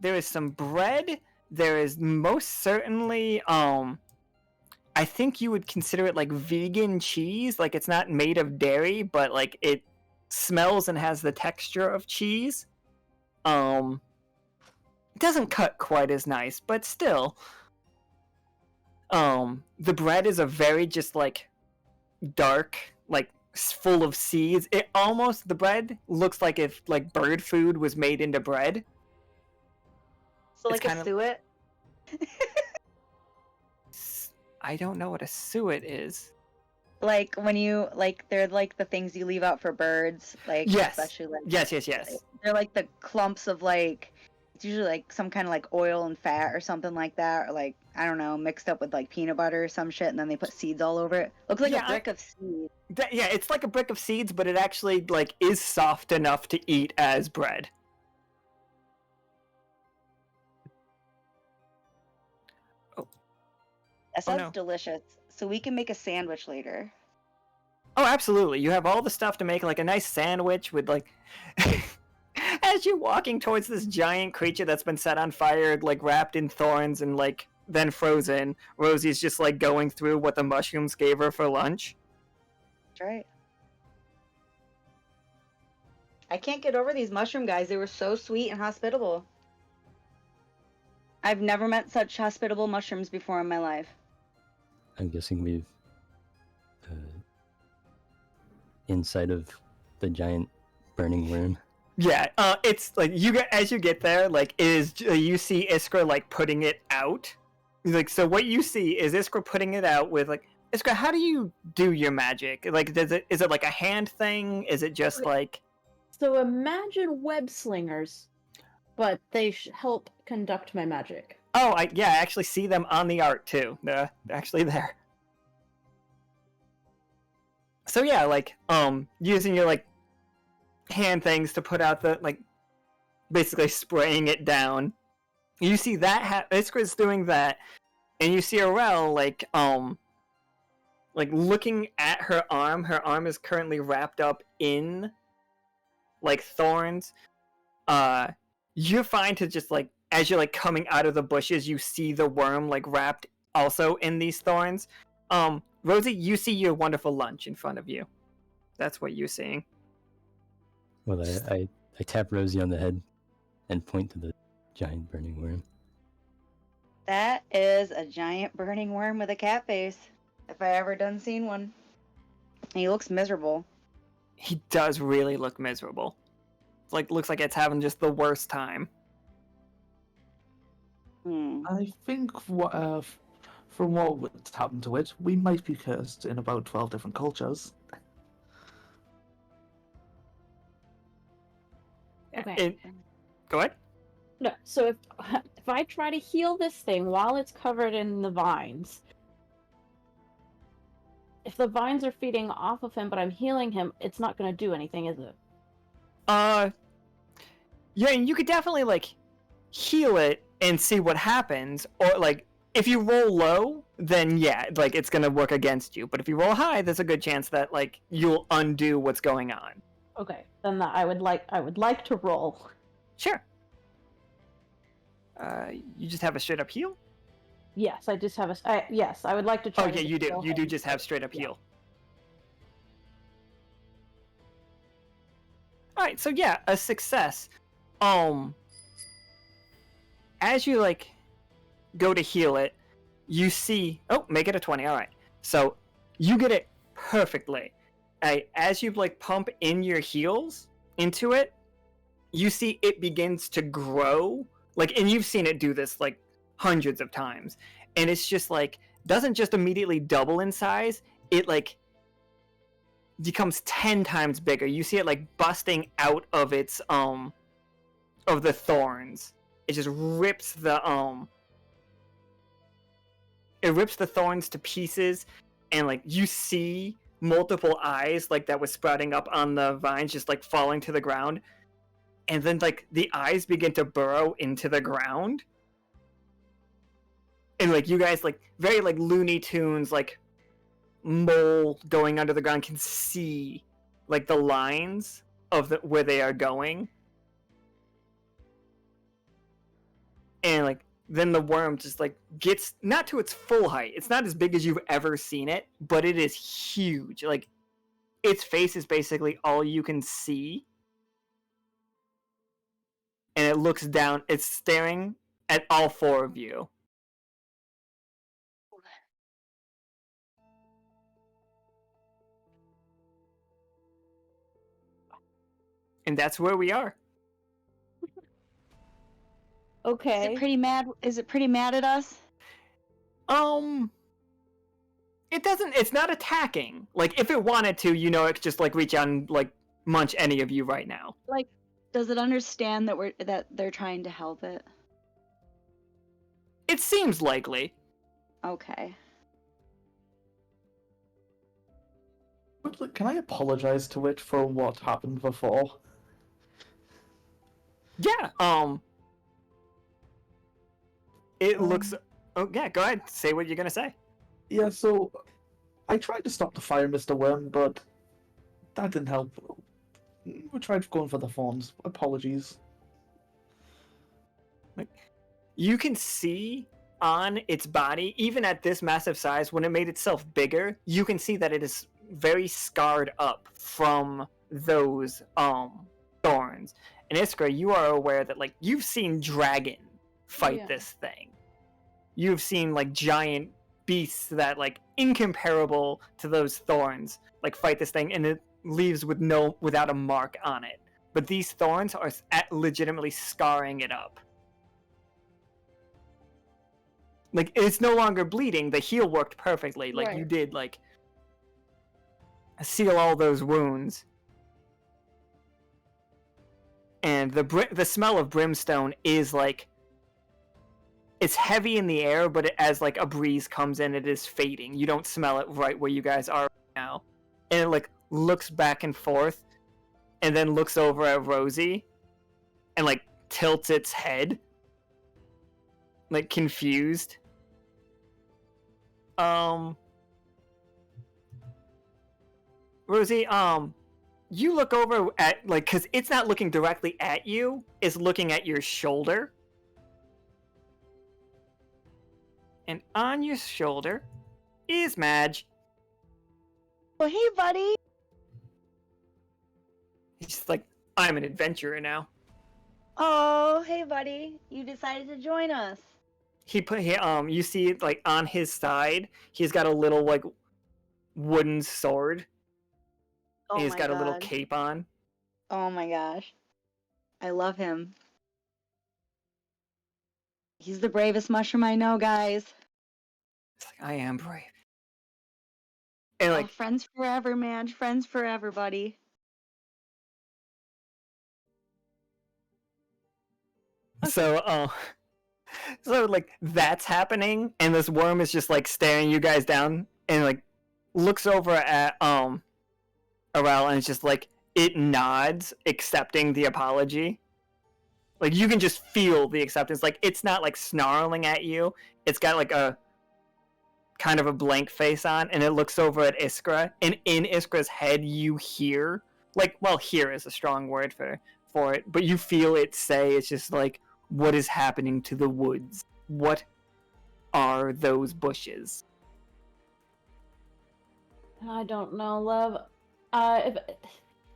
is some bread. There is most certainly I think you would consider it vegan cheese. It's not made of dairy, but it smells and has the texture of cheese. It doesn't cut quite as nice, but still. The bread is a very just dark, full of seeds. The bread looks like if bird food was made into bread. So a suet? I don't know what a suet is. When you they're the things you leave out for birds, yes. Especially yes. They're the clumps of it's usually some kind of oil and fat or something like that, or I don't know, mixed up with peanut butter or some shit, and then they put seeds all over it. Looks like a brick of seeds. Yeah, it's like a brick of seeds, but it actually is soft enough to eat as bread. Oh. That sounds delicious. So we can make a sandwich later. Oh, absolutely. You have all the stuff to make a nice sandwich with as you're walking towards this giant creature that's been set on fire, wrapped in thorns and then frozen, Rosie's just going through what the mushrooms gave her for lunch. That's right. I can't get over these mushroom guys. They were so sweet and hospitable. I've never met such hospitable mushrooms before in my life. I'm guessing we've inside of the giant burning worm. Yeah, it's as you get there, you see Iskra putting it out. So what you see is Iskra putting it out with Iskra, how do you do your magic? Is it a hand thing? Is it just So imagine web slingers, but they help conduct my magic. Oh, I actually see them on the art too. They're actually there. So yeah, using your hand things to put out the basically spraying it down. You see that Iskra's doing that, and you see Arel looking at her arm. Her arm is currently wrapped up in thorns. You're fine to just as you're coming out of the bushes, you see the worm wrapped also in these thorns. Rosie, you see your wonderful lunch in front of you. That's what you're seeing. Well, I tap Rosie on the head and point to the giant burning worm. That is a giant burning worm with a cat face. If I ever done seen one. He looks miserable. He does really look miserable. It's like looks like it's having just the worst time. I think from what's happened to it, we might be cursed in about 12 different cultures. Okay. Go ahead. No, so if I try to heal this thing while it's covered in the vines, if the vines are feeding off of him but I'm healing him, it's not going to do anything, is it? Yeah, and you could definitely like heal it and see what happens, or like if you roll low, then yeah, like it's gonna work against you. But if you roll high, there's a good chance that like you'll undo what's going on. Okay, then I would like to roll. Sure. You just have a straight up heal? Yes, I just have yes, I would like to try. Oh to yeah, you do. heal You do him. just have straight up Yeah. heal. Alright, so yeah, a success. As you like go to heal it, you see make it a 20, alright. So you get it perfectly. As you like pump in your heals into it, you see it begins to grow. Like, and you've seen it do this like hundreds of times. And it's just like doesn't just immediately double in size, it like becomes 10 times bigger. You see it like busting out of its of the thorns. It just rips the thorns to pieces, and like you see multiple eyes like that was sprouting up on the vines just like falling to the ground, and then like the eyes begin to burrow into the ground, and like you guys like very like Looney Tunes like mole going under the ground can see like the lines of where they are going, and like then the worm just like gets not to its full height. It's not as big as you've ever seen it, but it is huge. Like its face is basically all you can see, and it looks down. It's staring at all four of you. And that's where we are. Okay. Is it pretty mad? Is it pretty mad at us? It's not attacking. Like if it wanted to, you know, it could just like reach out and like munch any of you right now. Like, does it understand that they're trying to help it? It seems likely. Okay. But look, can I apologize to it for what happened before? Yeah, it looks... Oh, yeah, go ahead. Say what you're gonna say. Yeah, so I tried to stop the fire, Mr. Worm, but that didn't help. We tried going for the thorns. Apologies. You can see on its body, even at this massive size, when it made itself bigger, you can see that it is very scarred up from those thorns. And Iskra, you are aware that like you've seen dragon fight this thing. You've seen like giant beasts that like incomparable to those thorns like fight this thing, and it leaves without a mark on it. But these thorns are legitimately scarring it up. Like it's no longer bleeding. The heal worked perfectly. Like you did like seal all those wounds. And the smell of brimstone is like it's heavy in the air, but as like a breeze comes in, it is fading. You don't smell it right where you guys are right now. And it like looks back and forth, and then looks over at Rosie, and like tilts its head, like confused. Rosie, you look over at, like, because it's not looking directly at you, it's looking at your shoulder. And on your shoulder is Madge. Well, hey, buddy. He just, like, I'm an adventurer now. Oh, hey, buddy. You decided to join us. You see like on his side, he's got a little like wooden sword. Oh He's my got a little God. cape on. Oh my gosh. I love him. He's the bravest mushroom I know, guys. It's like, I am brave. And Oh, like, friends forever, man. Friends forever, buddy. so like that's happening, and this worm is just like staring you guys down, and like looks over at Arel, and it's just like it nods, accepting the apology. Like you can just feel the acceptance. Like it's not like snarling at you. It's got like a kind of a blank face on, and it looks over at Iskra, and in Iskra's head you hear, like, well, hear is a strong word for it, but you feel it say, it's just like, what is happening to the woods? What are those bushes? I don't know, love.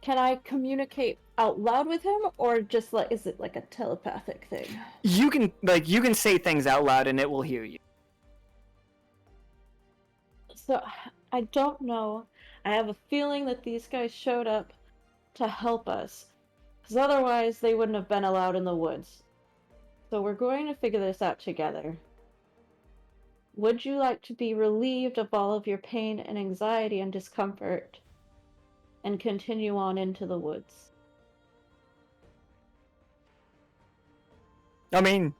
Can I communicate out loud with him, or just like, is it like a telepathic thing? You can say things out loud and it will hear you. So, I don't know. I have a feeling that these guys showed up to help us, because otherwise they wouldn't have been allowed in the woods. So we're going to figure this out together. Would you like to be relieved of all of your pain and anxiety and discomfort and continue on into the woods? I mean,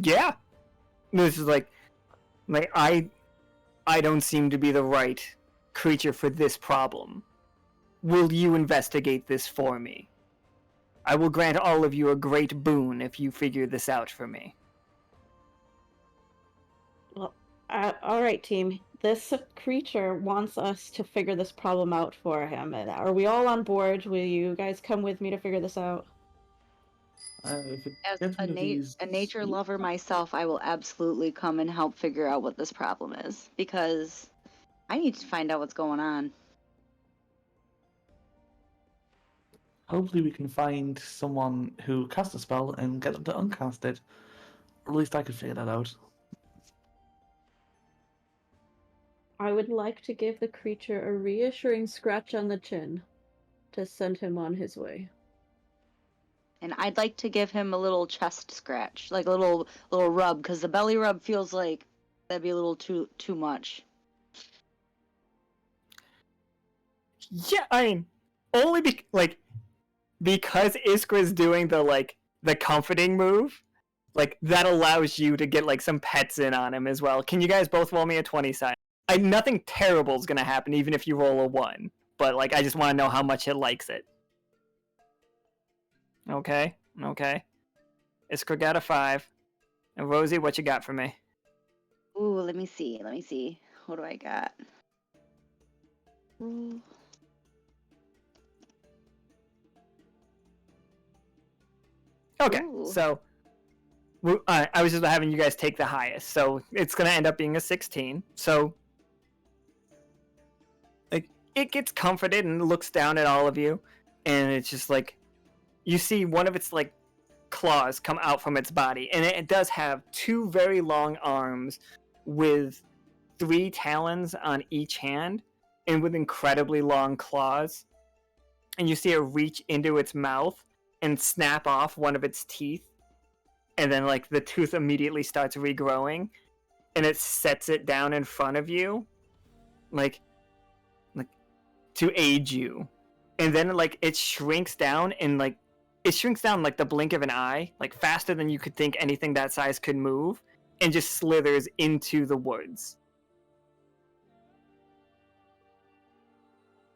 yeah. This is like I don't seem to be the right creature for this problem. Will you investigate this for me? I will grant all of you a great boon if you figure this out for me. Well, alright, team. This creature wants us to figure this problem out for him. Are we all on board? Will you guys come with me to figure this out? If it As gets a, rid of these a nature sweet- lover myself, I will absolutely come and help figure out what this problem is, because I need to find out what's going on. Hopefully we can find someone who cast a spell and get them to uncast it. Or at least I could figure that out. I would like to give the creature a reassuring scratch on the chin to send him on his way. And I'd like to give him a little chest scratch, like a little rub, because the belly rub feels like that'd be a little too much. Yeah, I mean, only because Iskra's doing the comforting move, like that allows you to get like some pets in on him as well. Can you guys both roll me a 20 side? Nothing terrible is gonna happen even if you roll a 1, but like I just want to know how much it likes it. Okay. Iskra got a 5, and Rosie, what you got for me? Ooh, let me see. What do I got? Ooh. Okay, Ooh. so I was just having you guys take the highest, so it's gonna end up being a 16. So like it gets comforted and looks down at all of you, and it's just like you see one of its like claws come out from its body, and it does have 2 very long arms with 3 talons on each hand, and with incredibly long claws. And you see it reach into its mouth and snap off one of its teeth, and then like the tooth immediately starts regrowing, and it sets it down in front of you, like to aid you. And then like it shrinks down, and like it shrinks down like the blink of an eye, like faster than you could think anything that size could move, and just slithers into the woods.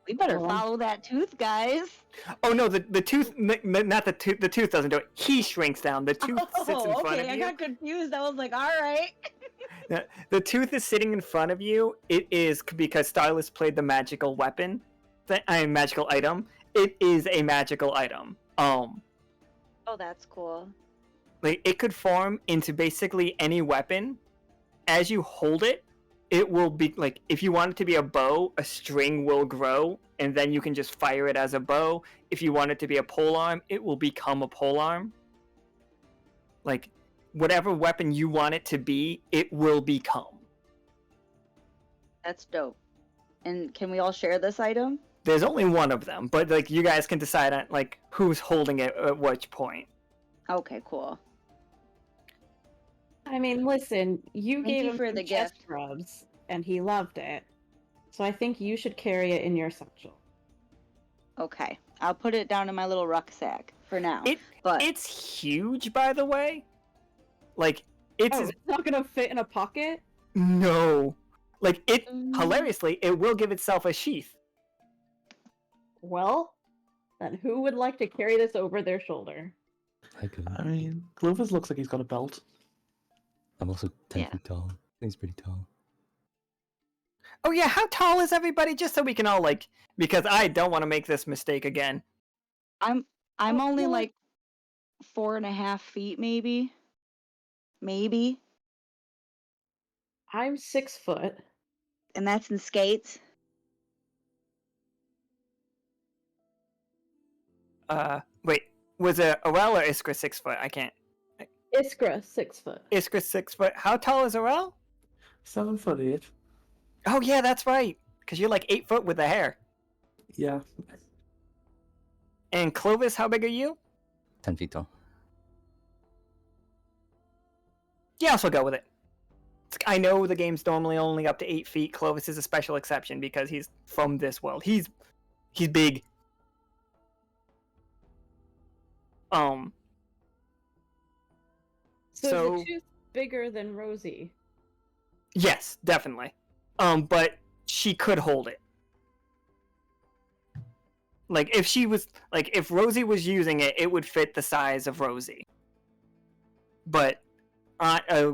We better follow that tooth, guys. Oh no, the tooth, not the tooth. The tooth doesn't do it. He shrinks down. The tooth sits in front of you. I got confused. I was like, all right. The tooth is sitting in front of you. It is because Starless played the magical weapon, magical item. It is a magical item. Oh, that's cool. Like it could form into basically any weapon. As you hold it, it will be like, if you want it to be a bow, a string will grow, and then you can just fire it as a bow. If you want it to be a polearm, it will become a polearm. Like, whatever weapon you want it to be, it will become. That's dope. And can we all share this item? There's only one of them, but like you guys can decide on like who's holding it at which point. Okay, cool. I mean, listen, you Thank gave you him for some the chest gift. rubs, and he loved it. So I think you should carry it in your satchel. Okay, I'll put it down in my little rucksack for now. But It's huge, by the way. Like it's It's not gonna fit in a pocket? no, like it. Mm. Hilariously, it will give itself a sheath. Well, then who would like to carry this over their shoulder? I could. I mean, Clovis looks like he's got a belt. I'm also 10 Yeah. feet tall. I think he's pretty tall. Oh yeah, how tall is everybody? Just so we can all like, because I don't want to make this mistake again. I'm Oh, only yeah. like 4.5 feet, maybe. Maybe. I'm 6 foot. And that's in skates. Wait, was it Arel or Iskra 6 foot? I can't. Iskra, 6 foot. Iskra 6 foot. How tall is Arel? 7'8". Oh yeah, that's right. Because you're like 8 foot with the hair. Yeah. And Clovis, how big are you? 10 feet tall. Yeah, I'll still go with it. It's like, I know the game's normally only up to 8 feet. Clovis is a special exception because he's from this world. He's big. So So- is the tooth bigger than Rosie? Yes, definitely. But she could hold it. Like if she was like if Rosie was using it, it would fit the size of Rosie. But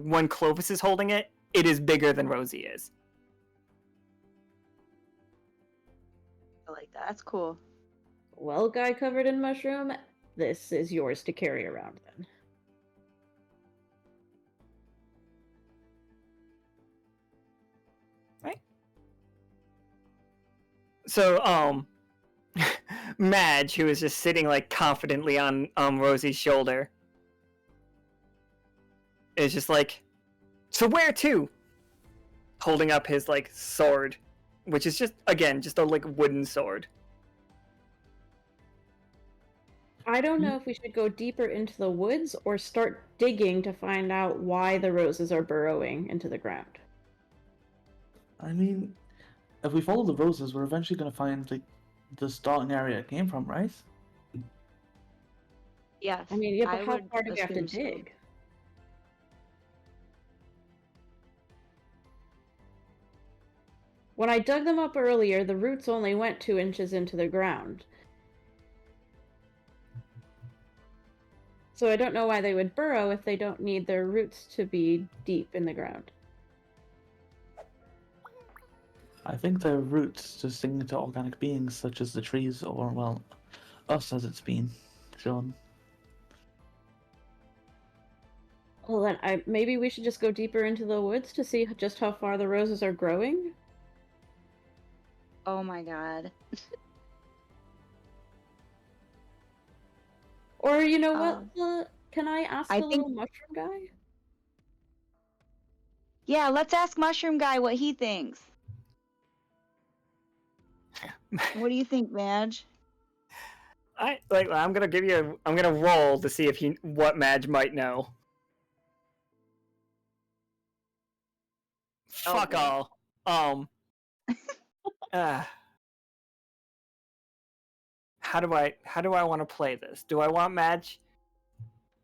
when Clovis is holding it, it is bigger than Rosie is. I like that. That's cool. Well, guy covered in mushroom, this is yours to carry around then. So Madge, who is just sitting like confidently on Rosie's shoulder, is just like, so where to? Holding up his like sword, which is just again just a like wooden sword. I don't know if we should go deeper into the woods or start digging to find out why the roses are burrowing into the ground. I mean, if we follow the roses, we're eventually going to find like the starting area it came from, right? Yes. I mean, yeah, but I how would far do we have to assume so. dig? When I dug them up earlier, the roots only went 2 inches into the ground. So I don't know why they would burrow if they don't need their roots to be deep in the ground. I think their roots just sing to organic beings such as the trees, or, well, us as it's been shown. Well, then maybe we should just go deeper into the woods to see just how far the roses are growing? Oh my god. Or, you know what? Can I ask I the think- little mushroom guy? Yeah, let's ask Mushroom Guy what he thinks. What do you think, Madge? I'm gonna roll to see if what Madge might know. Fuck Okay. all. How do I want to play this? Do I want Madge?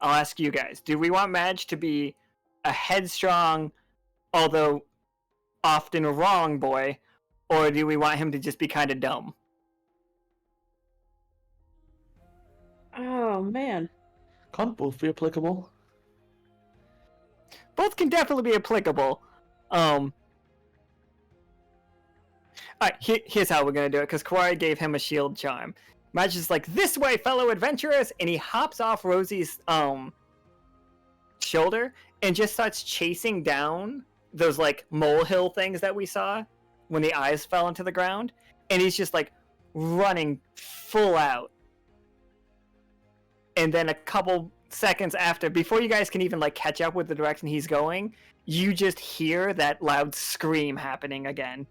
I'll ask you guys. Do we want Madge to be a headstrong, although often wrong boy, or do we want him to just be kind of dumb? Oh, man. Can't both be applicable. Both can definitely be applicable. Alright, here's how we're gonna do it, because Kawaii gave him a shield charm. Madge is like, this way, fellow adventurers! And he hops off Rosie's shoulder and just starts chasing down those like molehill things that we saw when the eyes fell into the ground, and he's just like running full out. And then a couple seconds after, before you guys can even like catch up with the direction he's going, you just hear that loud scream happening again.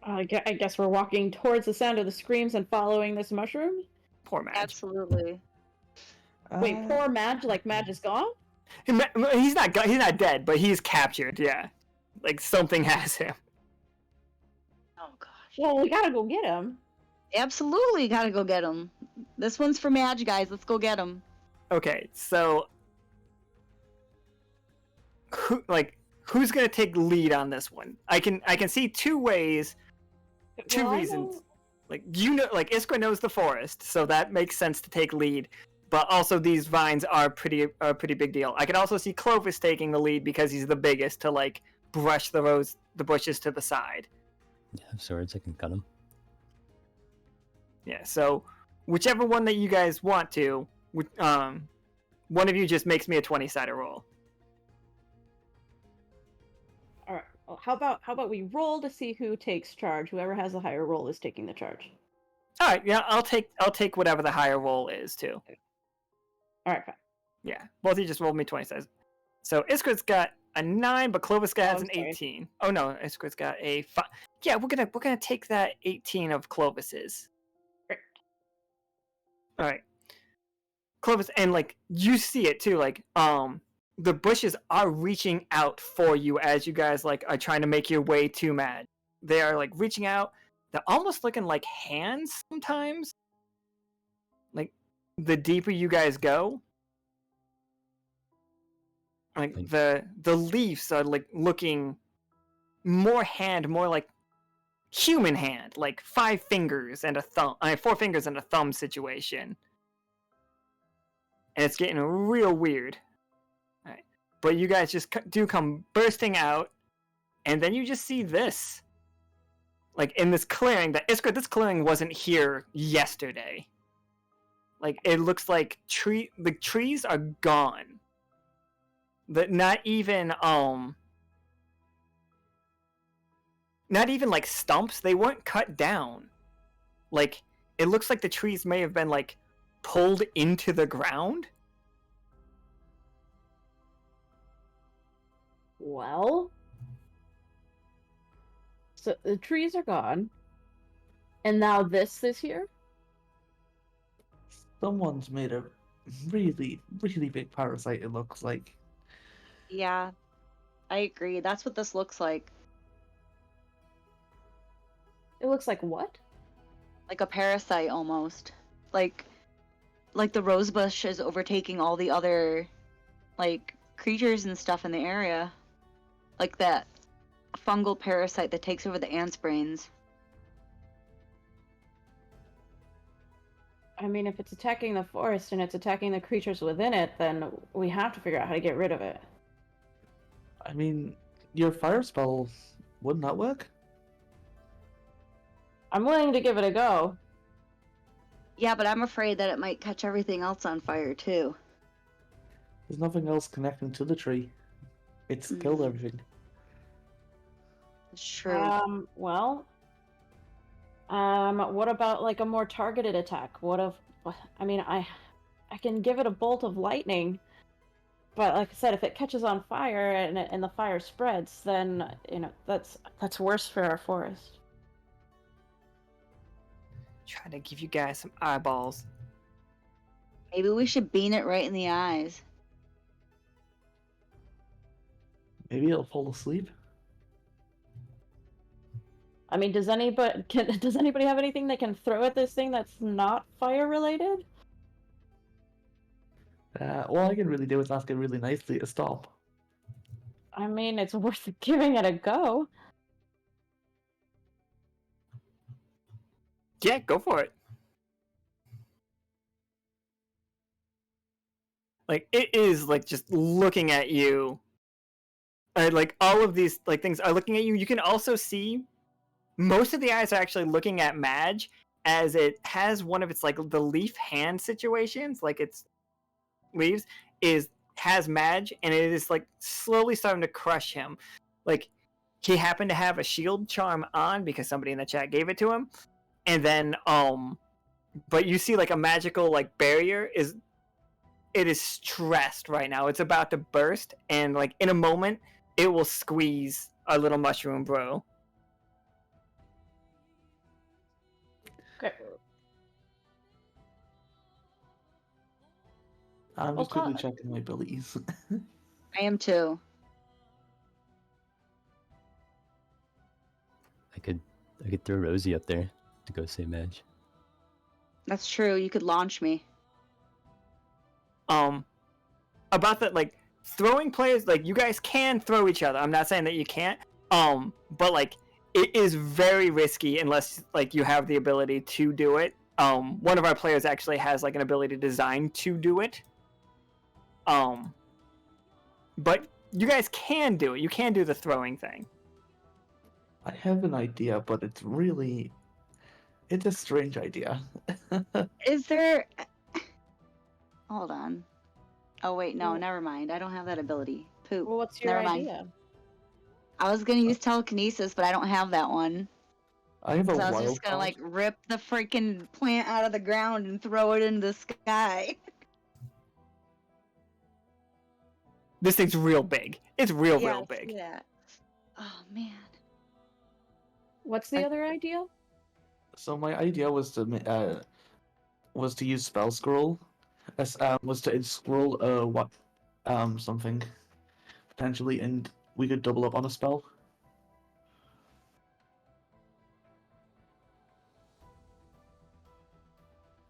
I guess we're walking towards the sound of the screams and following this mushroom. Poor Madge. Absolutely. Wait, poor Madge? Like Madge is gone? He's not dead, but he's captured. Yeah, like something has him. Oh gosh. Well, we gotta go get him. Absolutely gotta go get him. This one's for Madge, guys. Let's go get him. Okay, so who's gonna take lead on this one? I can see two ways, two reasons. Like like Iskra knows the forest, so that makes sense to take lead. But also these vines are pretty big deal. I could also see Clovis taking the lead because he's the biggest to like brush the bushes to the side. Yeah, I have swords, I can cut them. Yeah, so whichever one that you guys want to, one of you just makes me a 20-sided roll. All right. Well, how about we roll to see who takes charge? Whoever has the higher roll is taking the charge. All right, yeah, I'll take whatever the higher roll is too. All right, fine. Yeah, both of you just rolled me 20 sides. So Iskra's got a 9, but Clovis has an 18. Oh no, Iskra's got a 5. Yeah, we're gonna take that 18 of Clovis's. Great. All right, Clovis, and like you see it too. Like the bushes are reaching out for you as you guys like are trying to make your way to Madge. They are like reaching out. They're almost looking like hands sometimes. Like the deeper you guys go, like the leaves are like looking more like human hand, like 5 fingers and a thumb, 4 fingers and a thumb situation. And it's getting real weird. All right. But you guys just do come bursting out, and then you just see this. Like in this clearing, this clearing wasn't here yesterday. Like it looks like the trees are gone. Not even like stumps, they weren't cut down. Like it looks like the trees may have been like pulled into the ground. Well, so the trees are gone, and now this is here? Someone's made a really, really big parasite, it looks like. Yeah, I agree. That's what this looks like. It looks like what? Like a parasite almost. Like the rosebush is overtaking all the other like creatures and stuff in the area. Like that fungal parasite that takes over the ants' brains. I mean, if it's attacking the forest and it's attacking the creatures within it, then we have to figure out how to get rid of it. I mean, your fire spell, wouldn't that work? I'm willing to give it a go. Yeah, but I'm afraid that it might catch everything else on fire too. There's nothing else connecting to the tree. It's killed everything. It's true. What about like a more targeted attack? I mean, I can give it a bolt of lightning, but like I said, if it catches on fire and the fire spreads, then that's worse for our forest. Trying to give you guys some eyeballs. Maybe we should beam it right in the eyes. Maybe it'll fall asleep. I mean, does anybody have anything they can throw at this thing that's not fire related? All I can really do is ask it really nicely to stop. I mean, it's worth giving it a go. Yeah, go for it. Like it is like just looking at you. Like all of these like things are looking at you. You can also see most of the eyes are actually looking at Madge as it has one of its like the leaf hand situations, like its leaves is has Madge, and it is like slowly starting to crush him. Like he happened to have a shield charm on because somebody in the chat gave it to him, and then but you see like a magical like barrier is stressed right now. It's about to burst, and like in a moment it will squeeze our little mushroom bro. Okay. I'm Well, just quickly Todd- checking my abilities. I am too. I could throw Rosie up there to go save Madge. That's true. You could launch me. About that, like throwing players, like you guys can throw each other. I'm not saying that you can't. But like it is very risky unless like you have the ability to do it. One of our players actually has like an ability designed to do it. But you guys can do it. You can do the throwing thing. I have an idea, but it's a strange idea. Is there? Hold on. Oh wait, no, never mind. I don't have that ability. Poop. Well, what's your Never mind. idea? I was gonna use telekinesis, but I don't have that one. I have a So I was wild just gonna card. like rip the freaking plant out of the ground and throw it into the sky. This thing's real big. It's real I big. see that. Oh man. What's the other idea? So my idea was to use spell scroll, was to scroll something potentially, and we could double up on a spell.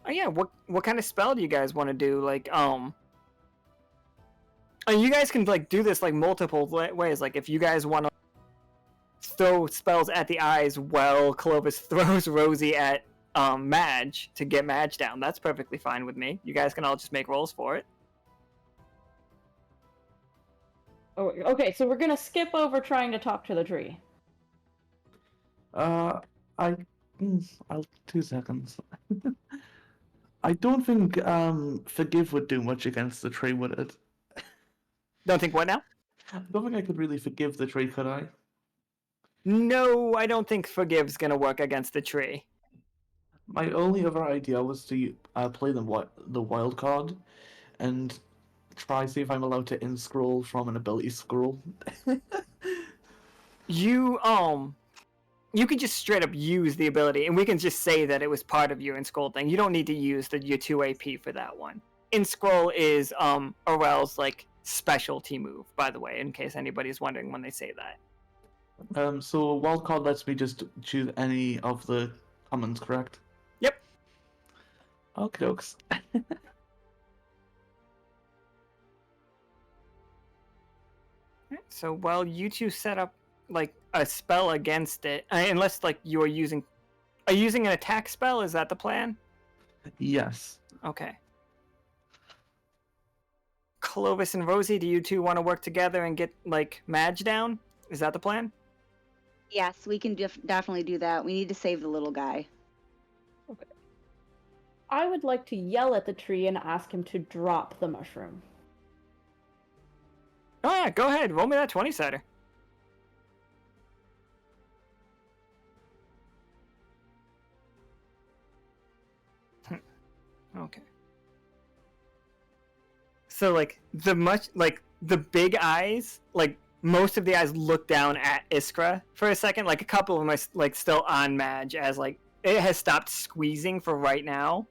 Oh yeah, what kind of spell do you guys want to do? Like and you guys can like do this like multiple ways. Like if you guys want to throw spells at the eyes while Clovis throws Rosie at Madge to get Madge down, that's perfectly fine with me. You guys can all just make rolls for it. Oh, okay, so we're gonna skip over trying to talk to the tree. I'll 2 seconds. I don't think forgive would do much against the tree, would it? Don't think what now? I don't think I could really forgive the tree, could I? No, I don't think forgive's gonna work against the tree. My only other idea was to play the wild card and try see if I'm allowed to in-scroll from an ability scroll. You could just straight up use the ability, and we can just say that it was part of your in-scroll thing. You don't need to use your 2 AP for that one. In-scroll is Arel's like specialty move, by the way, in case anybody's wondering when they say that. So wildcard lets me just choose any of the commons, correct? Yep. Okay, dokes. So while you two set up like a spell against it, unless like are you using an attack spell? Is that the plan? Yes. Okay. Clovis and Rosie, do you two want to work together and get like Madge down? Is that the plan? Yes, we can definitely do that. We need to save the little guy. I would like to yell at the tree and ask him to drop the mushroom. Oh yeah, go ahead. Roll me that 20-sider. Okay. So like the big eyes, like most of the eyes look down at Iskra for a second. Like a couple of them are like still on Madge as like it has stopped squeezing for right now.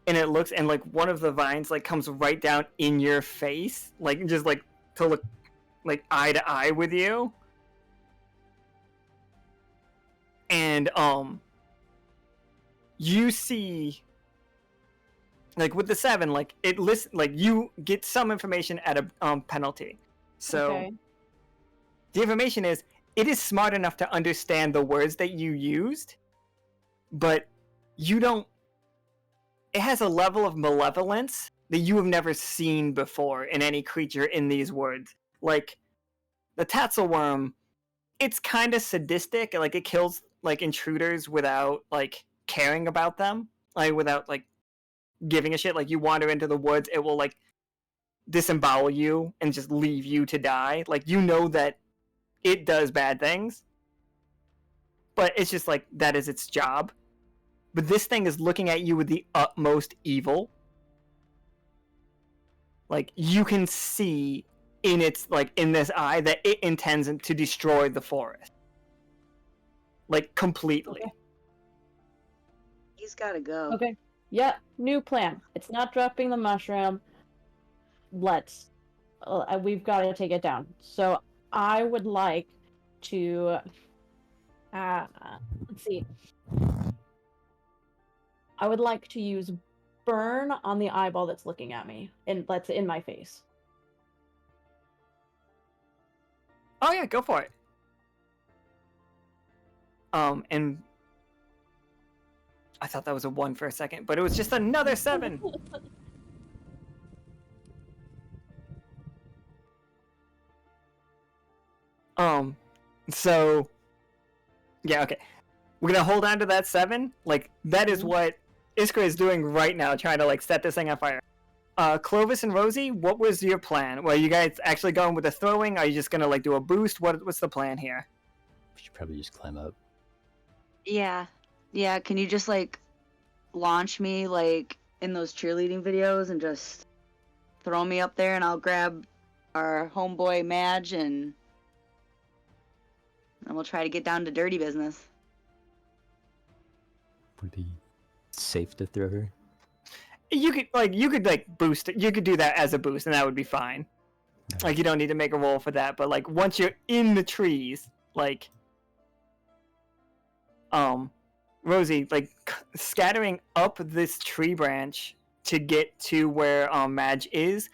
And it looks, and like one of the vines like comes right down in your face, like just like to look like eye to eye with you. And you see like with the 7, like it lists like you get some information at a penalty. So Okay. the information is it is smart enough to understand the words that you used, but you don't. It has a level of malevolence that you have never seen before in any creature in these words. Like the Tatzelworm, it's kind of sadistic. Like it kills like intruders without like caring about them, like without like giving a shit. Like you wander into the woods, it will like disembowel you and just leave you to die. Like, you know that it does bad things, but it's just like that is its job. But this thing is looking at you with the utmost evil. Like, you can see in its, like, in this eye that it intends to destroy the forest. Like, completely. Okay. He's gotta go. Okay. Yeah, new plan. It's not dropping the mushroom. Let's. We've got to take it down. So I would like to. Let's see. I would like to use burn on the eyeball that's looking at me, and that's in my face. Oh yeah, go for it. And I thought that was a 1 for a second, but it was just another 7. So yeah, okay. We're gonna hold on to that 7. Like, that is what Iskra is doing right now, trying to like set this thing on fire. Clovis and Rosie, what was your plan? Well, you guys actually going with the throwing? Are you just gonna like do a boost? What's the plan here? We should probably just climb up. Yeah. Yeah, can you just like launch me like in those cheerleading videos and just throw me up there and I'll grab our homeboy Madge and we'll try to get down to dirty business. Would it be safe to throw her? You could boost it. You could do that as a boost and that would be fine. Like, you don't need to make a roll for that, but like once you're in the trees, like Rosie, like scattering up this tree branch to get to where Madge is.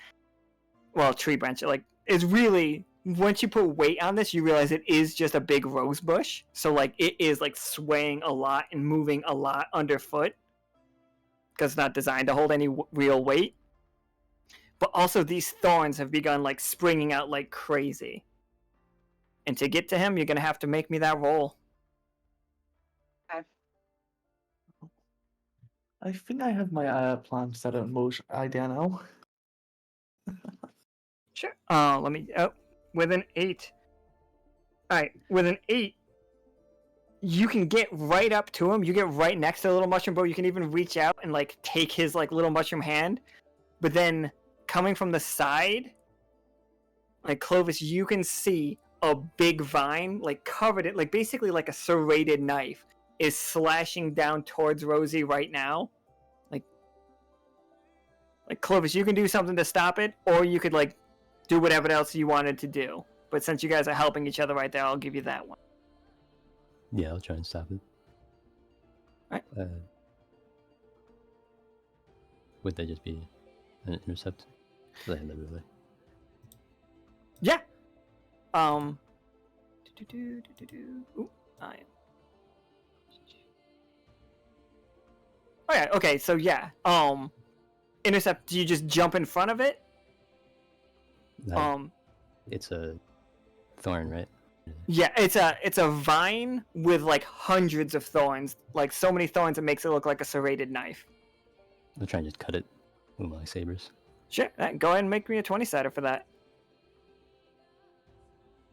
Well, tree branch like is really, once you put weight on this, you realize it is just a big rose bush. So like it is like swaying a lot and moving a lot underfoot because it's not designed to hold any real weight. But also these thorns have begun like springing out like crazy. And to get to him, you're gonna have to make me that roll. I think I have my plan set in motion idea now. Sure. Let me. Oh, with an 8. All right, with an 8, you can get right up to him. You get right next to the little mushroom bow. You can even reach out and like take his like little mushroom hand. But then coming from the side, like Clovis, you can see a big vine like covered it, like basically like a serrated knife is slashing down towards Rosie right now. Like Clovis, you can do something to stop it, or you could like do whatever else you wanted to do. But since you guys are helping each other right there, I'll give you that one. Yeah, I'll try and stop it. Alright. Would that just be an intercept? Really. Yeah. Ooh, I am. Oh yeah. Okay. So yeah. Intercept. Do you just jump in front of it? No, it's a thorn, right? Yeah, it's a vine with like hundreds of thorns, like so many thorns it makes it look like a serrated knife. I'll try and just cut it with my sabers. Sure, go ahead and make me a 20-sider for that.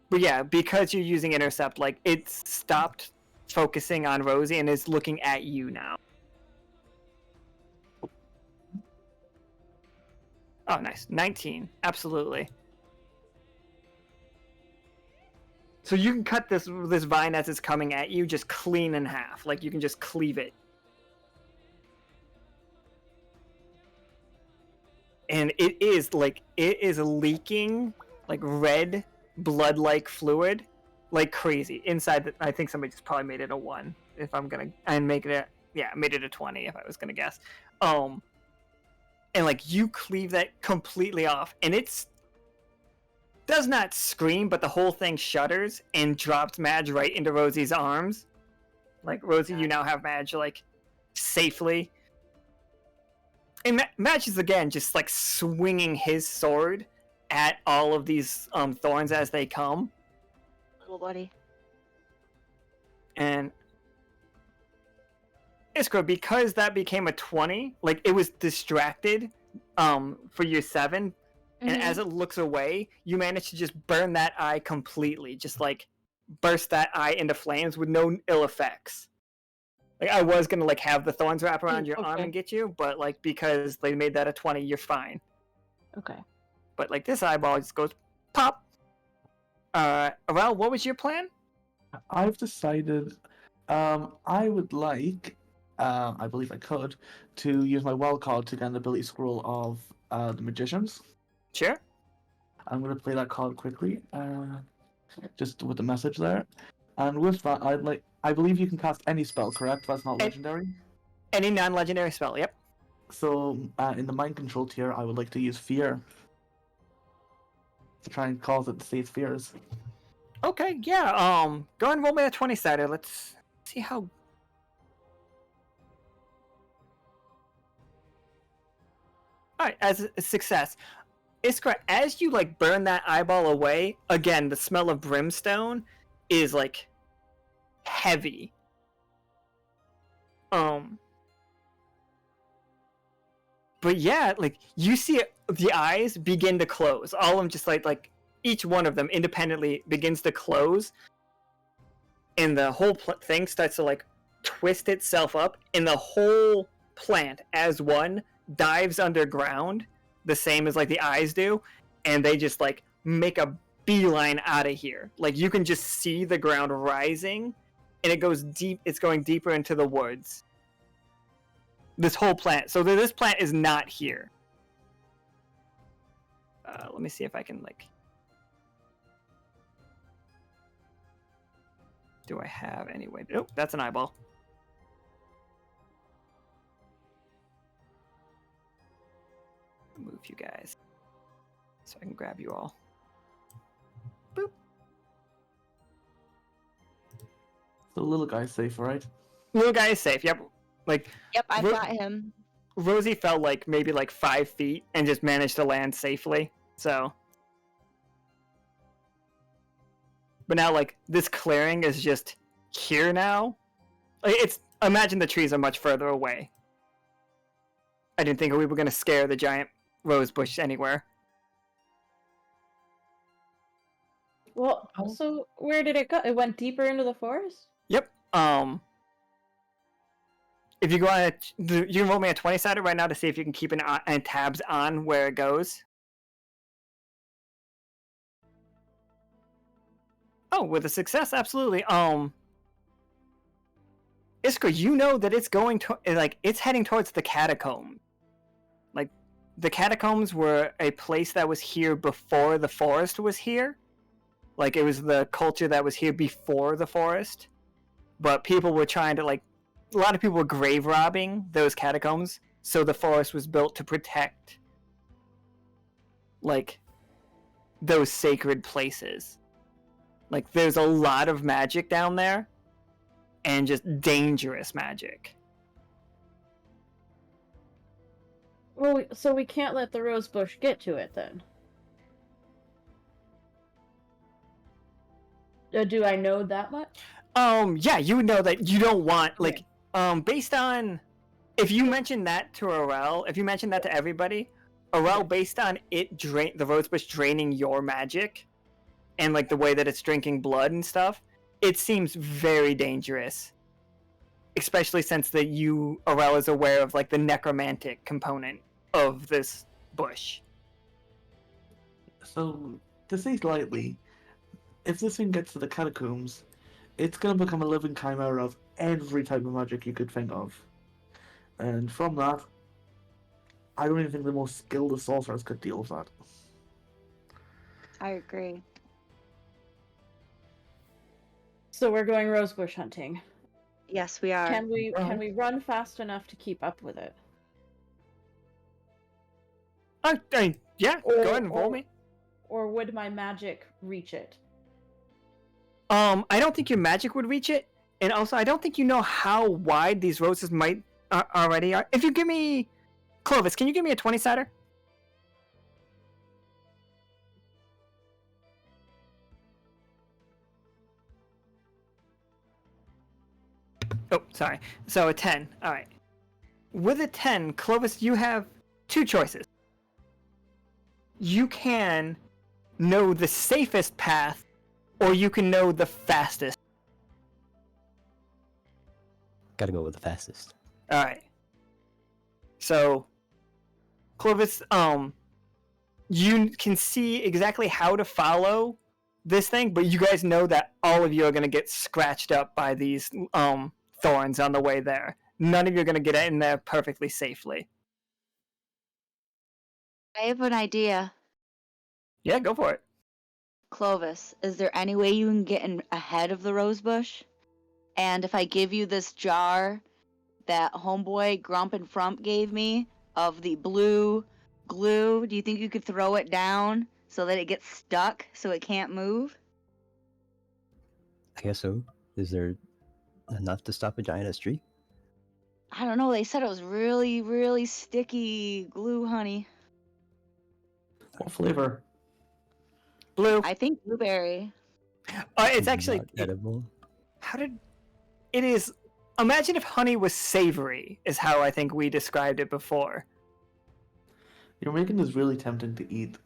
But yeah, because you're using intercept, like it's stopped focusing on Rosie and is looking at you now. Oh, nice. 19. Absolutely. So you can cut this vine as it's coming at you just clean in half. Like, you can just cleave it. And it is leaking, like, red, blood-like fluid, like crazy. Inside, I think somebody just probably made it a 1, if I'm gonna... And make it made it a 20, if I was gonna guess. And like you cleave that completely off, and it's does not scream, but the whole thing shudders and drops Madge right into Rosie's arms. Like, Rosie, you now have Madge like safely. And Madge is again just like swinging his sword at all of these thorns as they come. Little buddy. And Iskra, because that became a 20, like it was distracted for your 7, and as it looks away, you manage to just burn that eye completely, just like burst that eye into flames with no ill effects. Like I was gonna like have the thorns wrap around your arm and get you, but like because they made that a 20, you're fine. Okay. But like this eyeball just goes pop. Arel, what was your plan? I've decided I would like, I believe I could, to use my wild card to get an ability scroll of the magicians. Sure. I'm going to play that card quickly, just with the message there. And with that, I believe you can cast any spell, correct? That's not legendary? Any non-legendary spell, yep. So, in the mind control tier, I would like to use Fear. To try and cause it to say its fears. Okay, yeah, go ahead and roll me a 20-sider. Let's see how... Alright, as a success. Iskra, as you, like, burn that eyeball away, again, the smell of brimstone is, like, heavy. But yeah, like, you see the eyes begin to close. All of them just, like, each one of them independently begins to close. And the whole thing starts to, like, twist itself up. And the whole plant, as one, dives underground, the same as, like, the eyes do. And they just, like, make a beeline out of here. Like, you can just see the ground rising. And it goes deep. It's going deeper into the woods. This whole plant. So this plant is not here. Let me see if I can, like... Do I have any way? Nope, that's an eyeball. Move you guys. So I can grab you all. Boop. The little guy's safe, right? Little guy is safe, yep. Like, Yep, I got him. Rosie fell like maybe like 5 feet and just managed to land safely. So, but now like this clearing is just here now. Like, imagine the trees are much further away. I didn't think we were gonna scare the giant rose bush anywhere. Well, so where did it go? It went deeper into the forest? Yep. If you go on, you can roll me a 20-sider right now to see if you can keep an tabs on where it goes. Oh, with a success, absolutely. Iskra, you know that it's going to it's heading towards the catacomb. Like, the catacombs were a place that was here before the forest was here. Like, it was the culture that was here before the forest. But people were trying to, like, a lot of people were grave robbing those catacombs, so the forest was built to protect, like, those sacred places. Like, there's a lot of magic down there, and just dangerous magic. Well, so we can't let the rose bush get to it, then? Do I know that much? Yeah, you would know that you don't want, like, based on, if you mention that to Arel, if you mention that to everybody, Arel, based on the rosebush draining your magic, and, like, the way that it's drinking blood and stuff, it seems very dangerous. Especially since Arel is aware of, like, the necromantic component of this bush. So, to say it lightly, if this thing gets to the catacombs, it's going to become a living chimera of every type of magic you could think of. And from that, I don't even think the most skilled of sorcerers could deal with that. I agree. So we're going rosebush hunting. Yes, we are. Can we run fast enough to keep up with it? Yeah, go ahead and roll me. Or would my magic reach it? I don't think your magic would reach it, and also I don't think you know how wide these roses might already are. If you give me, Clovis, can you give me a 20-sider? Oh, sorry. So a 10. All right. With a 10, Clovis, you have two choices. you can know the safest path, or you can know the fastest. Gotta go with the fastest. All right. So, Clovis, you can see exactly how to follow this thing, but you guys know that all of you are gonna get scratched up by these thorns on the way there. None of you are gonna get in there perfectly safely. I have an idea. Yeah, go for it. Clovis, is there any way you can get in ahead of the rose bush? And if I give you this jar that homeboy Grump and Frump gave me of the blue glue, do you think you could throw it down so that it gets stuck so it can't move? I guess so. Is there enough to stop a giant tree? I don't know. They said it was really, really sticky glue, honey. What flavor? Blue. I think blueberry. It's actually Not edible. how did it is. Imagine if honey was savory, is how I think we described it before. You're making this really tempting to eat.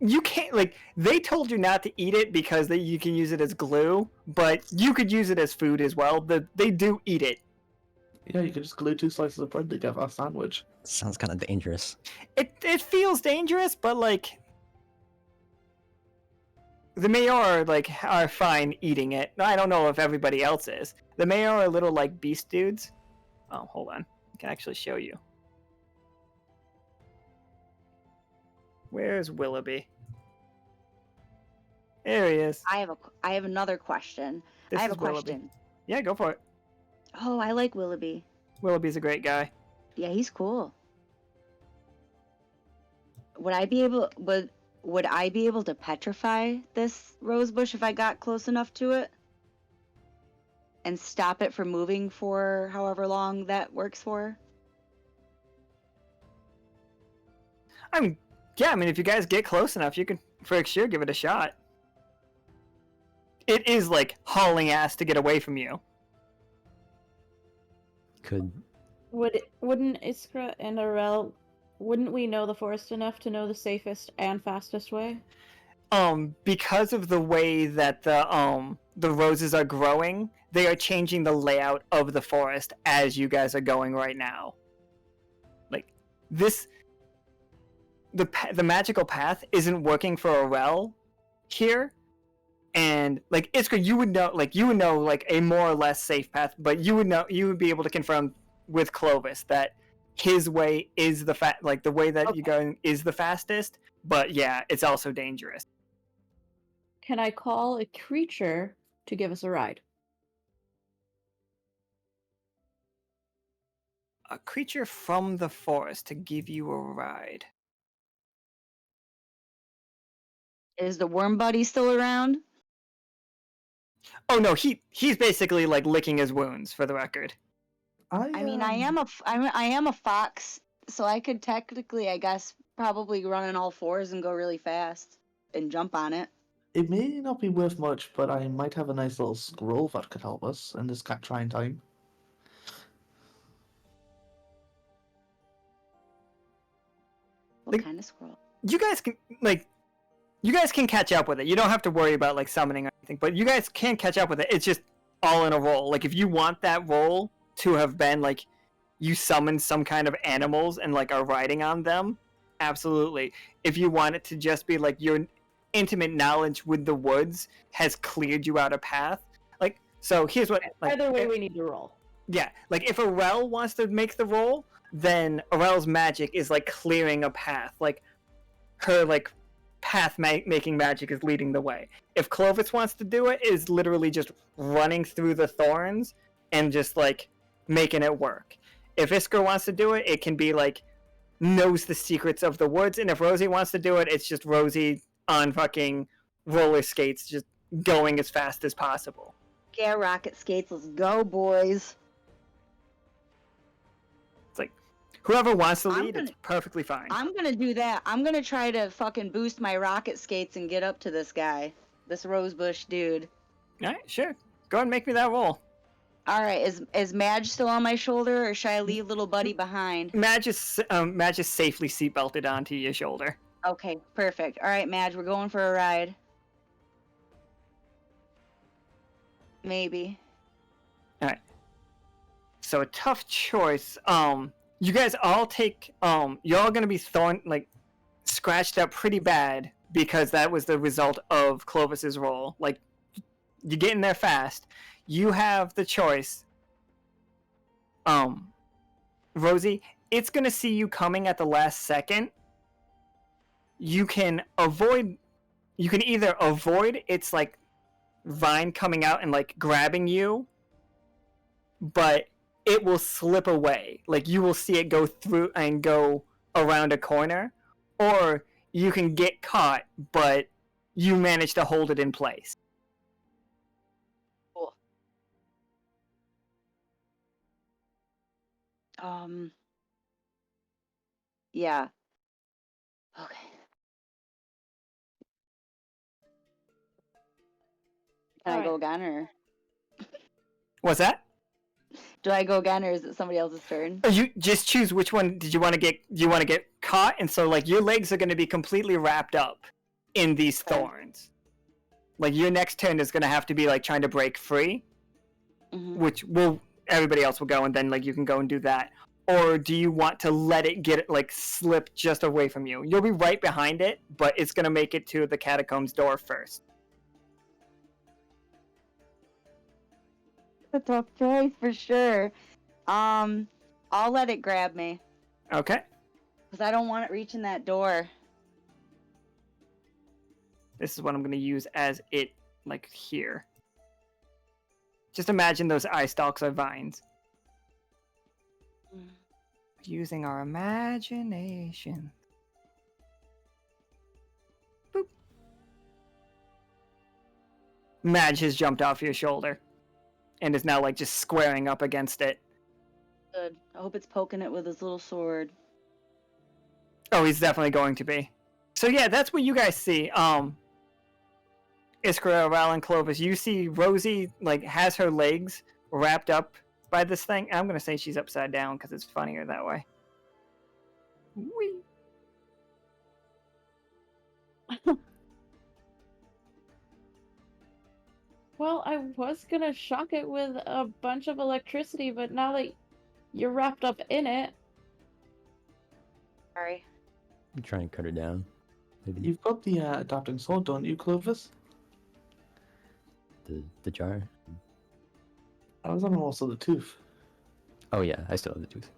You can't, like, they told you not to eat it because you can use it as glue, but you could use it as food as well. They do eat it. Yeah, you can just glue 2 slices of bread together a sandwich. Sounds kind of dangerous. It feels dangerous, but like the mayor are fine eating it. I don't know if everybody else is. The mayor are little like beast dudes. Oh, hold on. I can actually show you. Where's Willoughby? There he is. I have another question. This I have is a Willoughby. question. Yeah, go for it. Oh, I like Willoughby. Willoughby's a great guy. Yeah, he's cool. Would I be able to petrify this rose bush if I got close enough to it? And stop it from moving for however long that works for? I mean, if you guys get close enough, you can for sure give it a shot. It is like hauling ass to get away from you. Wouldn't Iskra and Arel, wouldn't we know the forest enough to know the safest and fastest way? Because of the way that the roses are growing, they are changing the layout of the forest as you guys are going right now. Like this, the magical path isn't working for Arel here, and like Iskra, you would know like a more or less safe path, but you would be able to confirm with Clovis that his way is the way that you're going is the fastest, but yeah, it's also dangerous. Can I call a creature to give us a ride? A creature from the forest to give you a ride. Is the worm buddy still around? Oh no, he's basically like licking his wounds, for the record. I mean, I am a fox, so I could technically, I guess, probably run on all fours and go really fast and jump on it. It may not be worth much, but I might have a nice little scroll that could help us in this trying time. What kind of scroll? You guys can catch up with it. You don't have to worry about like summoning or anything, but you guys can catch up with it. It's just all in a roll. Like if you want that roll to have been like you summoned some kind of animals and like are riding on them, absolutely. If you want it to just be like your intimate knowledge with the woods has cleared you out a path, like so here's what like, Either way, we need to roll. yeah, like if Arel wants to make the roll, then Arel's magic is like clearing a path, like her like path making magic is leading the way. If Clovis wants to do it, is literally just running through the thorns and just like making it work. If Iskra wants to do it, it can be like knows the secrets of the woods, and if Rosie wants to do it, it's just Rosie on fucking roller skates just going as fast as possible. Yeah, rocket skates, let's go, boys. It's like whoever wants to lead, it's perfectly fine. I'm gonna do that. I'm gonna try to fucking boost my rocket skates and get up to this guy. This rosebush dude. Alright, sure. Go ahead and make me that roll. All right, is Madge still on my shoulder, or should I leave little buddy behind? Madge is safely seatbelted onto your shoulder. Okay, perfect. All right, Madge, we're going for a ride. Maybe. All right. So a tough choice. You guys all take. You're all gonna be scratched up pretty bad because that was the result of Clovis's roll. Like, you get in there fast. You have the choice. Rosie, it's gonna see you coming at the last second. You can either avoid its like vine coming out and like grabbing you, but it will slip away. Like, you will see it go through and go around a corner, or you can get caught, but you manage to hold it in place. Cool. Yeah. Okay. Can I go again, or What's that? do I go again, or is it somebody else's turn? You just choose which one did you want to get. Do you want to get caught? And so, like, your legs are going to be completely wrapped up in these thorns. Like, your next turn is going to have to be like trying to break free, which everybody else will go, and then like you can go and do that. Or do you want to let it slip just away from you? You'll be right behind it, but it's going to make it to the catacombs door first. A tough choice for sure. I'll let it grab me. Okay. Because I don't want it reaching that door. This is what I'm going to use as it, like, here. Just imagine those eye stalks are vines. Using our imagination. Boop. Madge has jumped off your shoulder and is now, like, just squaring up against it. Good. I hope it's poking it with his little sword. Oh, he's definitely going to be. So yeah, that's what you guys see. Iskra, Arel, and Clovis. You see Rosie, like, has her legs wrapped up by this thing. I'm gonna say she's upside down because it's funnier that way. Whee. Well, I was gonna shock it with a bunch of electricity, but now that you're wrapped up in it... Sorry. I'm trying to cut her down. Maybe You've got the adapting sword, don't you, Clovis? the jar. I was on also the tooth. Oh yeah, I still have the tooth.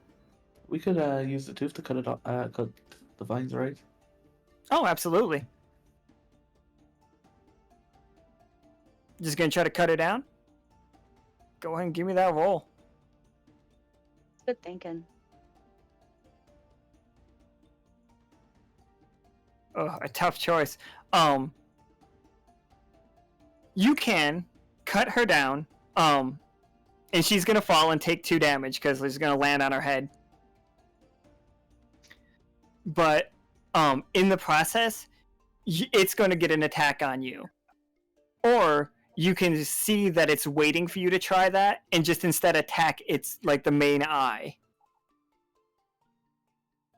We could use the tooth to cut it off, cut the vines, right? Oh, absolutely. Just gonna try to cut it down? Go ahead and give me that roll. Good thinking. Oh, a tough choice. You can cut her down, and she's gonna fall and take 2 damage because it's gonna land on her head. But in the process, it's gonna get an attack on you. Or you can see that it's waiting for you to try that, and just instead attack its, like, the main eye.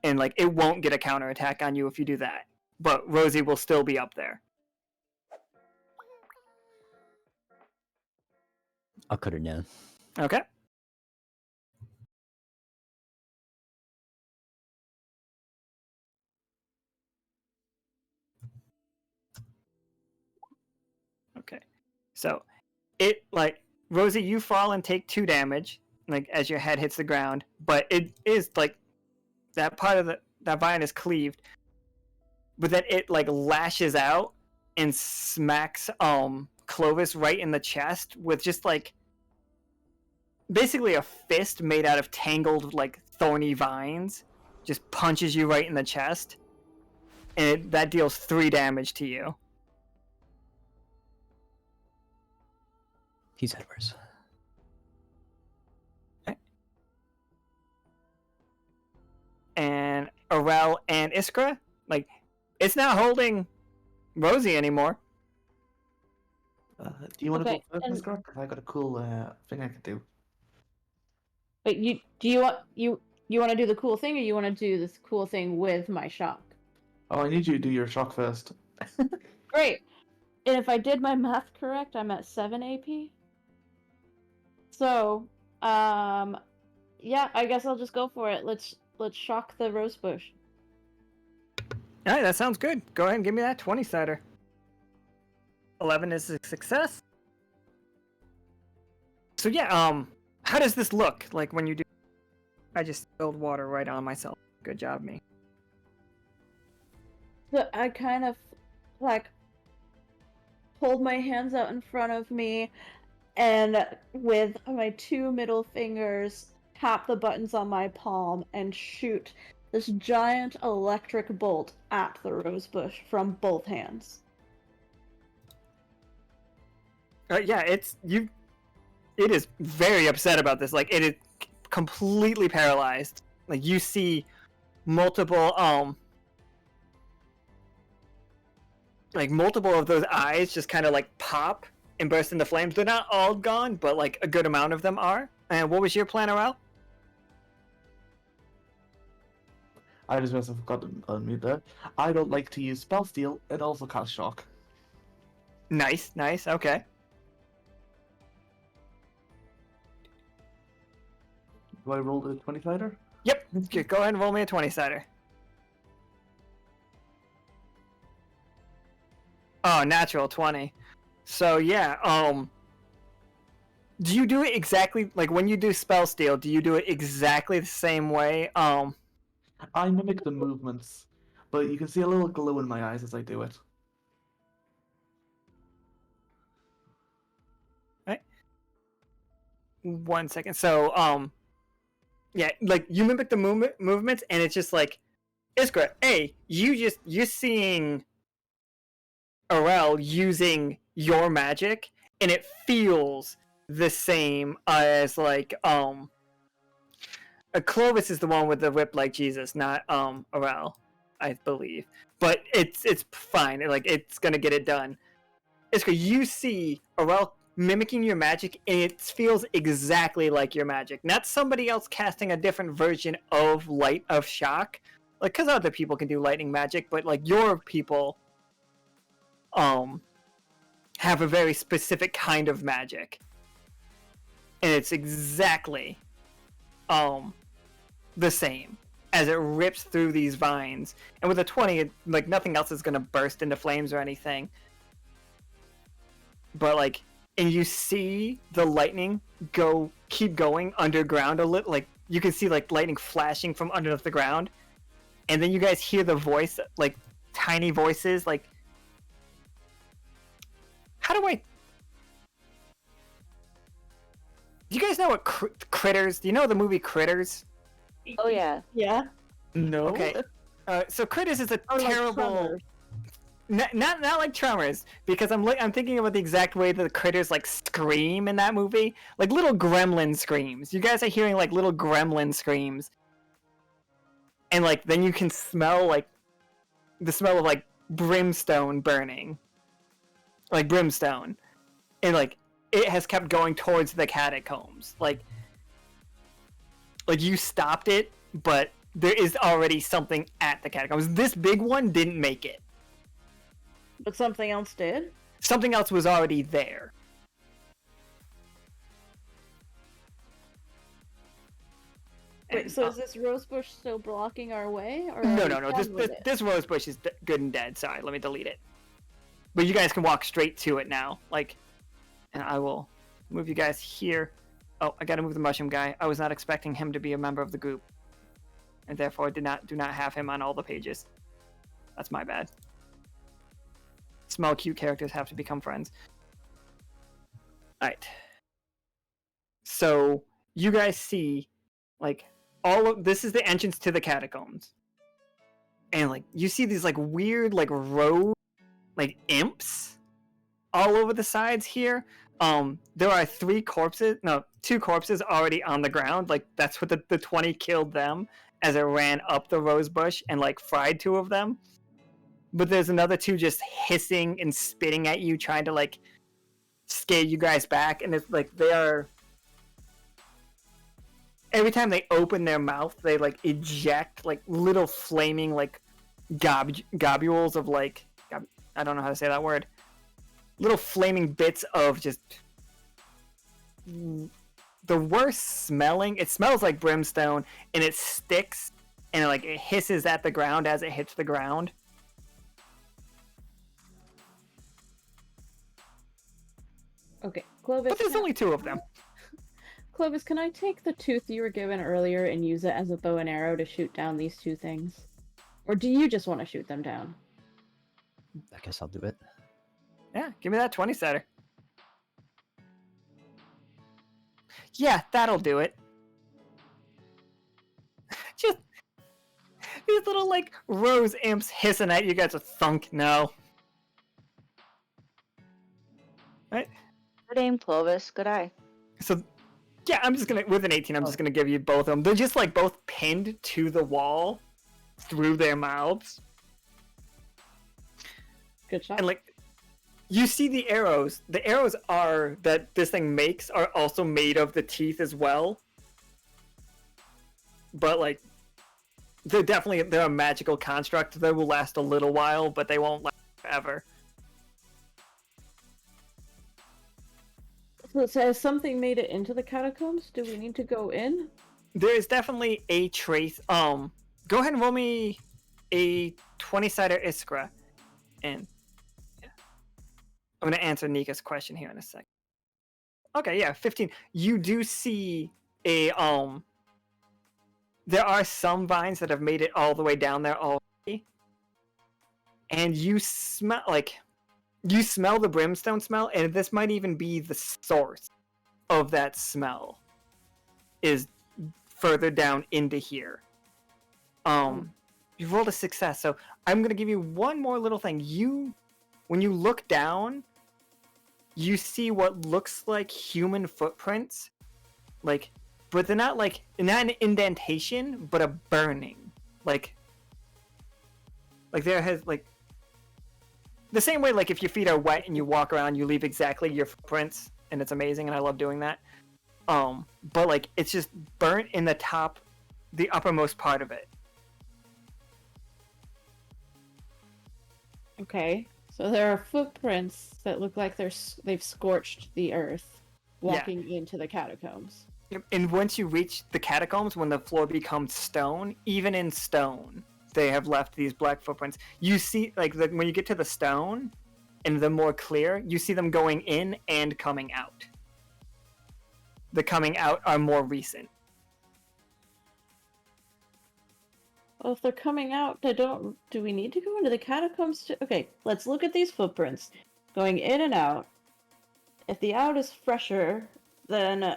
And, like, it won't get a counterattack on you if you do that. But Rosie will still be up there. I'll cut her down. Okay. Okay. So, it, like, Rosie, you fall and take 2 damage, like, as your head hits the ground, but it is, like, that part of that vine is cleaved, but then it, like, lashes out and smacks Clovis right in the chest with just, like, basically a fist made out of tangled, like, thorny vines. Just punches you right in the chest, and that deals 3 damage to you. He's had worse. Okay. And Arel and Iskra, like, it's not holding Rosie anymore. Do you want to Okay, go first, and- Iskra? 'Cause I got a cool thing I can do. But you want to do the cool thing, or you want to do this cool thing with my shock? Oh, I need you to do your shock first. Great. And if I did my math correct, I'm at 7 AP. So, yeah, I guess I'll just go for it. Let's shock the rose bush. All right, that sounds good. Go ahead and give me that 20-sider. 11 is a success. So yeah, how does this look like when you do? I just spilled water right on myself. Good job, me. So I kind of like hold my hands out in front of me, and with my 2 middle fingers tap the buttons on my palm and shoot this giant electric bolt at the rose bush from both hands. Yeah, it is very upset about this. Like, it is completely paralyzed. Like, you see multiple of those eyes just kind of like pop and burst into flames. They're not all gone, but like a good amount of them are. And what was your plan, Arel? I just must have forgot to unmute there. I don't like to use spell steal and also cast shock. Nice, okay. Do I roll the 20-sider? Yep, go ahead and roll me a 20-sider. Oh, natural 20. So yeah, do you do it exactly like when you do spell steal? Do you do it exactly the same way? I mimic the movements, but you can see a little glow in my eyes as I do it. Right. 1 second. So yeah, like you mimic the movements, and it's just like, Iskra, hey, you're seeing Arel using your magic, and it feels the same as like Clovis is the one with the whip like Jesus, not Arel, I believe. But it's fine. Like, it's gonna get it done. Iskra, you see Arel mimicking your magic, and it feels exactly like your magic. Not somebody else casting a different version of light of shock. Like, because other people can do lightning magic, but like your people have a very specific kind of magic. And it's exactly the same as it rips through these vines. And with a 20, like, nothing else is gonna burst into flames or anything. But like, and you see the lightning keep going underground a little. Like, you can see like lightning flashing from underneath the ground, and then you guys hear the voice, like tiny voices, like, how do you guys know what Critters? Do you know the movie Critters? Oh yeah. Yeah. No. Okay. So Critters is a Or like terrible. Tremors. Not like Tremors, because I'm thinking about the exact way that the critters like scream in that movie, like little gremlin screams. You guys are hearing like little gremlin screams, and like then you can smell like the smell of like brimstone burning, like brimstone, and like it has kept going towards the catacombs. Like you stopped it, but there is already something at the catacombs. This big one didn't make it. But something else did? Something else was already there. Wait, so is this rosebush still blocking our way? Or No. are we done with it? This rosebush is good and dead. Sorry, let me delete it. But you guys can walk straight to it now. Like, and I will move you guys here. Oh, I gotta move the mushroom guy. I was not expecting him to be a member of the group, and therefore do not have him on all the pages. That's my bad. Small, cute characters have to become friends. Alright. So, you guys see, like, this is the entrance to the catacombs. And, like, you see these, like, weird, like, road, like, imps all over the sides here. There are 2 corpses already on the ground. Like, that's what the 20 killed them as it ran up the rose bush and, like, fried 2 of them. But there's another 2 just hissing and spitting at you, trying to, like, scare you guys back. And it's like, they are... every time they open their mouth, they like eject like little flaming like globules of like I don't know how to say that word. Little flaming bits of just the worst smelling. It smells like brimstone, and it sticks, and it hisses at the ground as it hits the ground. Okay, Clovis. But there's only 2 of them. Clovis, can I take the tooth you were given earlier and use it as a bow and arrow to shoot down these 2 things? Or do you just want to shoot them down? I guess I'll do it. Yeah, give me that 20-sider. Yeah, that'll do it. Just these little like rose imps hissing at you guys with thunk. No. Right? Good aim, Clovis. Good eye. So, yeah, I'm just gonna with an 18. I'm just gonna give you both of them. They're just like both pinned to the wall through their mouths, Good shot. and like you see the arrows. The arrows are that this thing makes are also made of the teeth as well. But like, they're a magical construct. They will last a little while, but they won't last forever. So has something made it into the catacombs? Do we need to go in? There is definitely a trace. Go ahead and roll me a 20-sider Iskra, and yeah. I'm gonna answer Nika's question here in a sec. Okay, yeah, 15. You do see a there are some vines that have made it all the way down there already, and you smell the brimstone smell, and this might even be the source of that smell. Is further down into here. You rolled a success, so I'm gonna give you one more little thing. When you look down, you see what looks like human footprints, but they're not an indentation, but a burning, like there has the same way if your feet are wet and you walk around, you leave exactly your footprints, and it's amazing, and I love doing that. But it's just burnt in the uppermost part of it. Okay, so there are footprints that look like they've scorched the earth walking into the catacombs. And once you reach the catacombs, when the floor becomes stone, even in stone, they have left these black footprints. You see, when you get to the stone, and the more clear, you see them going in and coming out. The coming out are more recent. Well, if they're coming out, do we need to go into the catacombs? Okay, let's look at these footprints. Going in and out. If the out is fresher, then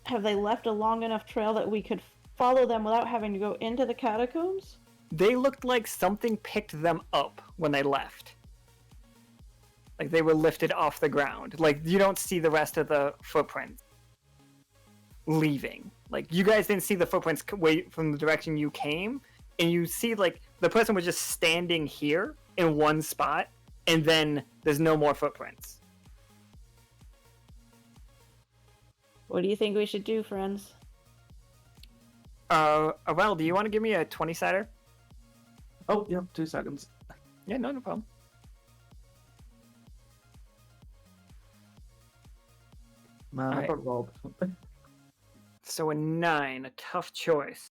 have they left a long enough trail that we could follow them without having to go into the catacombs? They looked like something picked them up when they left. Like they were lifted off the ground. You don't see the rest of the footprints leaving. You guys didn't see the footprints from the direction you came, and you see the person was just standing here in one spot, and then there's no more footprints. What do you think we should do, friends? Arel, do you want to give me a 20-sider? Oh, yeah, 2 seconds. Yeah, no problem. Man, I got robbed. So a 9, a tough choice.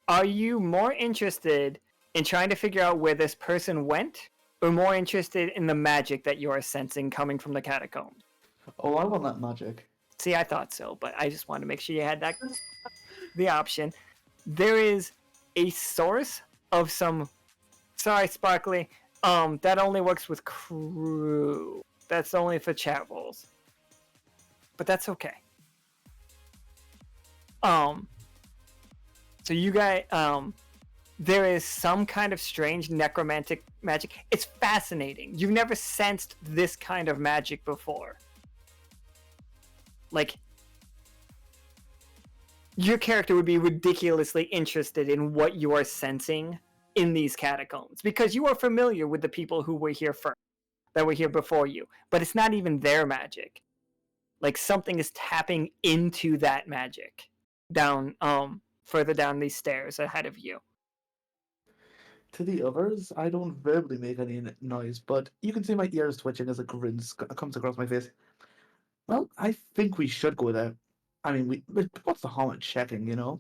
Are you more interested in trying to figure out where this person went, or more interested in the magic that you are sensing coming from the catacombs? Oh, I want that magic. See, I thought so, but I just wanted to make sure you had the option. There is a source of some... Sorry, Sparkly. That only works with crew. That's only for chat roles. But that's okay. So you guys, there is some kind of strange necromantic magic. It's fascinating. You've never sensed this kind of magic before. Your character would be ridiculously interested in what you are sensing in these catacombs, because you are familiar with the people who were here first. that were here before you, but it's not even their magic. Like something is tapping into that magic down further down these stairs ahead of you. To the others, I don't verbally make any noise, but you can see my ears twitching as a grin comes across my face. Well, I think we should go there. I mean, what's the harm in checking, you know?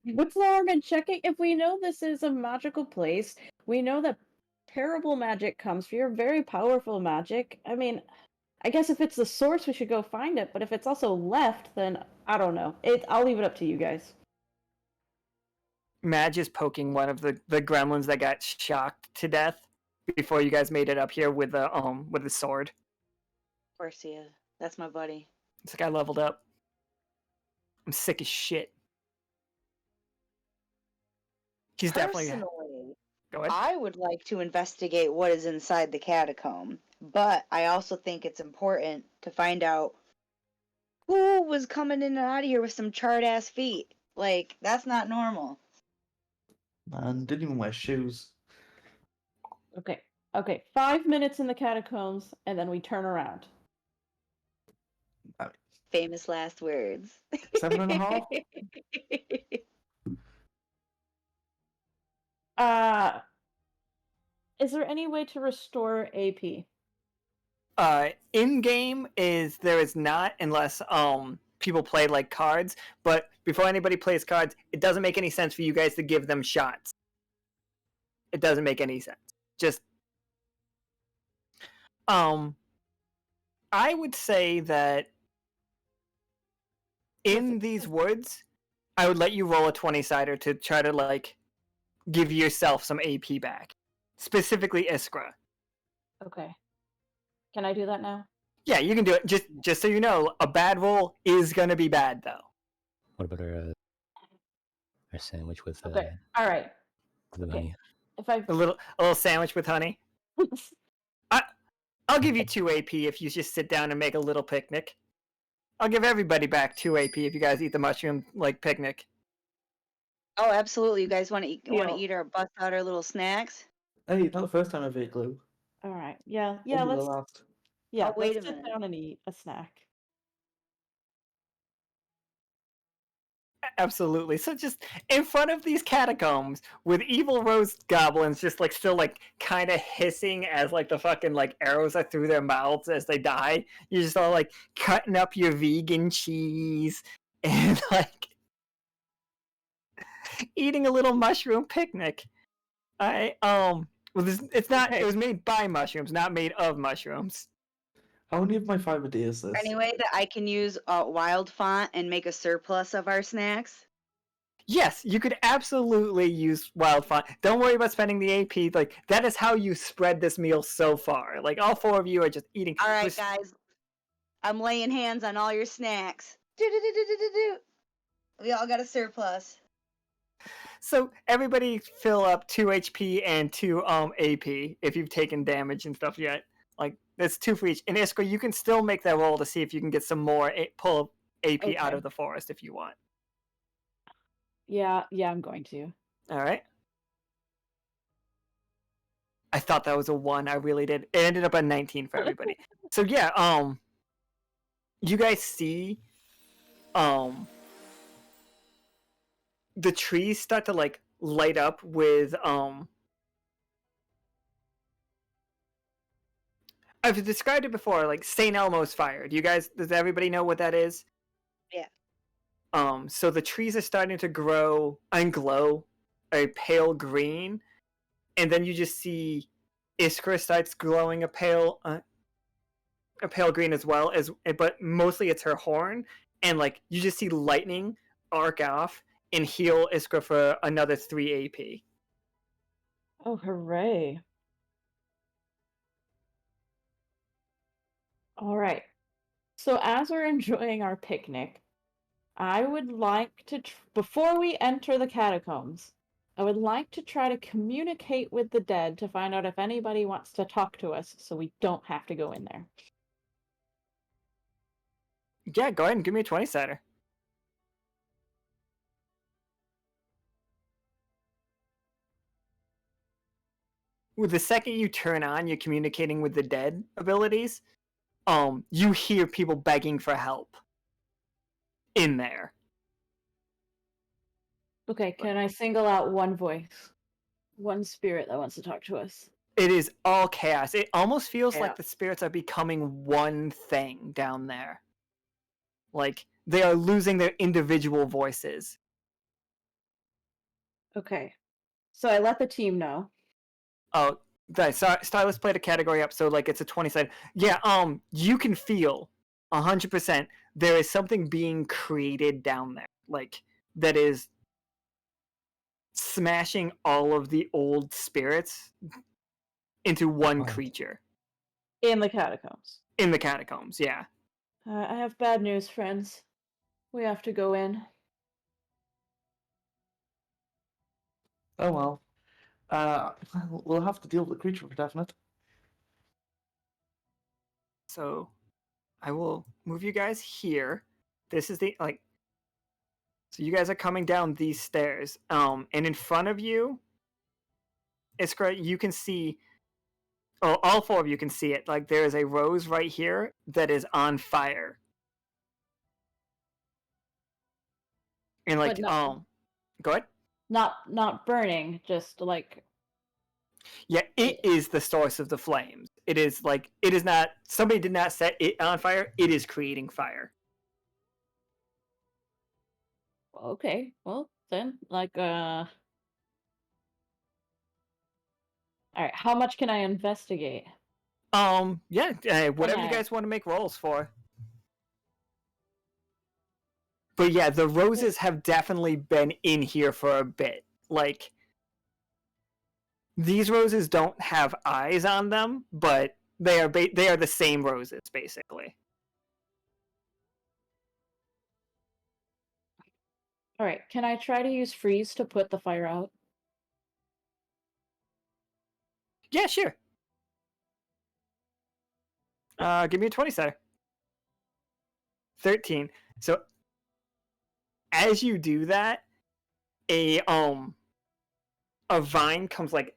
What's the harm in checking? If we know this is a magical place, we know that terrible magic comes from your very powerful magic. I mean, I guess if it's the source, we should go find it. But if it's also left, then I don't know. I'll leave it up to you guys. Madge is poking one of the gremlins that got shocked to death before you guys made it up here with the sword. Of course he is. That's my buddy. This guy leveled up. I'm sick as shit. He's definitely. Personally, Go ahead. I would like to investigate what is inside the catacomb, but I also think it's important to find out who was coming in and out of here with some charred ass feet. Like, that's not normal. Man, didn't even wear shoes. Okay. 5 minutes in the catacombs, and then we turn around. Famous last words. 7.5? Is there any way to restore AP? In game there is not, unless people play like cards. But before anybody plays cards, it doesn't make any sense for you guys to give them shots. It doesn't make any sense. Just I would say that in these woods, I would let you roll a 20-sider to try to like give yourself some AP back. Specifically Iskra. Okay. Can I do that now? Yeah, you can do it. Just so you know, a bad roll is gonna be bad though. What about our sandwich with Okay. All right. the Okay. honey? If I A little sandwich with honey. I'll give you 2 AP if you just sit down and make a little picnic. I'll give everybody back 2 AP if you guys eat the mushroom like picnic. Oh, absolutely. You guys want to eat? Want to Deal. eat our bust out our little snacks? Hey, not the first time I've ate glue. All right. Yeah. Won't be the Let's. last. Yeah. Oh, wait let's a sit minute. down and eat a snack. Absolutely. So just in front of these catacombs with evil rose goblins just like still like kind of hissing as like the fucking like arrows are through their mouths as they die. You're just all like cutting up your vegan cheese and like eating a little mushroom picnic. Well, it's not. It was made by mushrooms, not made of mushrooms. How many of my 5 a day is this? Any way that I can use wild font and make a surplus of our snacks? Yes, you could absolutely use wild font. Don't worry about spending the AP. Like that is how you spread this meal so far. Like all 4 of you are just eating. All right, guys. I'm laying hands on all your snacks. Do. We all got a surplus. So everybody fill up 2 HP and 2 AP if you've taken damage and stuff yet. Like that's 2 for each. And Iskra, you can still make that roll to see if you can get some more pull AP out of the forest if you want. Yeah, I'm going to. All right. I thought that was a 1. I really did. It ended up at 19 for everybody. So yeah, you guys see the trees start to like light up with I've described it before, like St. Elmo's fire. Does everybody know what that is? Yeah. So the trees are starting to grow and glow a pale green, and then you just see Iskra starts glowing a pale green as well, but mostly it's her horn, and like you just see lightning arc off and heal Iskra for another 3 AP. Oh, hooray. All right. So as we're enjoying our picnic, I would like to, before we enter the catacombs, I would like to try to communicate with the dead to find out if anybody wants to talk to us so we don't have to go in there. Yeah, go ahead and give me a 20-sider. with the second you turn on your communicating with the dead abilities, you hear people begging for help in there. Okay, can I single out one voice? One spirit that wants to talk to us. It is all chaos. It almost feels Yeah. like the spirits are becoming one thing down there. Like, they are losing their individual voices. Okay. So I let the team know. Oh, Stylus played a category up, so like it's a 20-sided. Yeah, you can feel 100% there is something being created down there, like that is smashing all of the old spirits into one creature In the catacombs. in the catacombs. Yeah. I have bad news, friends. We have to go in. Oh well. We'll have to deal with the creature for definite. So, I will move you guys here. This is the like. So you guys are coming down these stairs, and in front of you, Iskra, you can see. Oh, all four of you can see it. Like there is a rose right here that is on fire, and like But no, go ahead. not burning, just like Yeah, it is the source of the flames. It is like it is not. Somebody did not set it on fire. It is creating fire. okay. Well, then all right, how much can I investigate? Yeah, whatever you I- guys want to make rolls for. But yeah, the roses have definitely been in here for a bit. Like these roses don't have eyes on them, but they are the same roses basically. All right, can I try to use freeze to put the fire out? Yeah, sure. Give me a 20 sider. 13. So as you do that, a vine comes like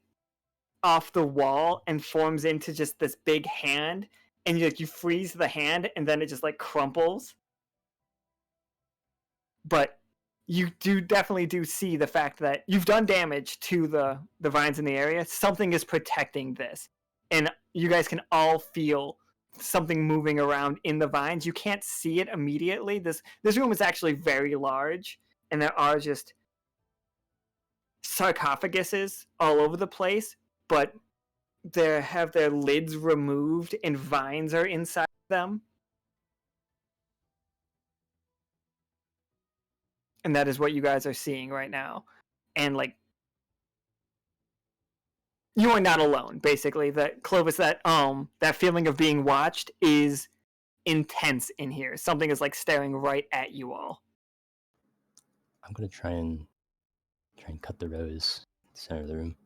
off the wall and forms into just this big hand, and you freeze the hand and then it just like crumples. But you definitely see the fact that you've done damage to the vines in the area. Something is protecting this, and you guys can all feel something moving around in the vines. You can't see it immediately. This room is actually very large, and there are just sarcophaguses all over the place, but they have their lids removed and vines are inside them. And that is what you guys are seeing right now. And like you are not alone, basically. That Clovis, that feeling of being watched is intense in here. Something is like staring right at you all. I'm gonna try and cut the rose in the center of the room.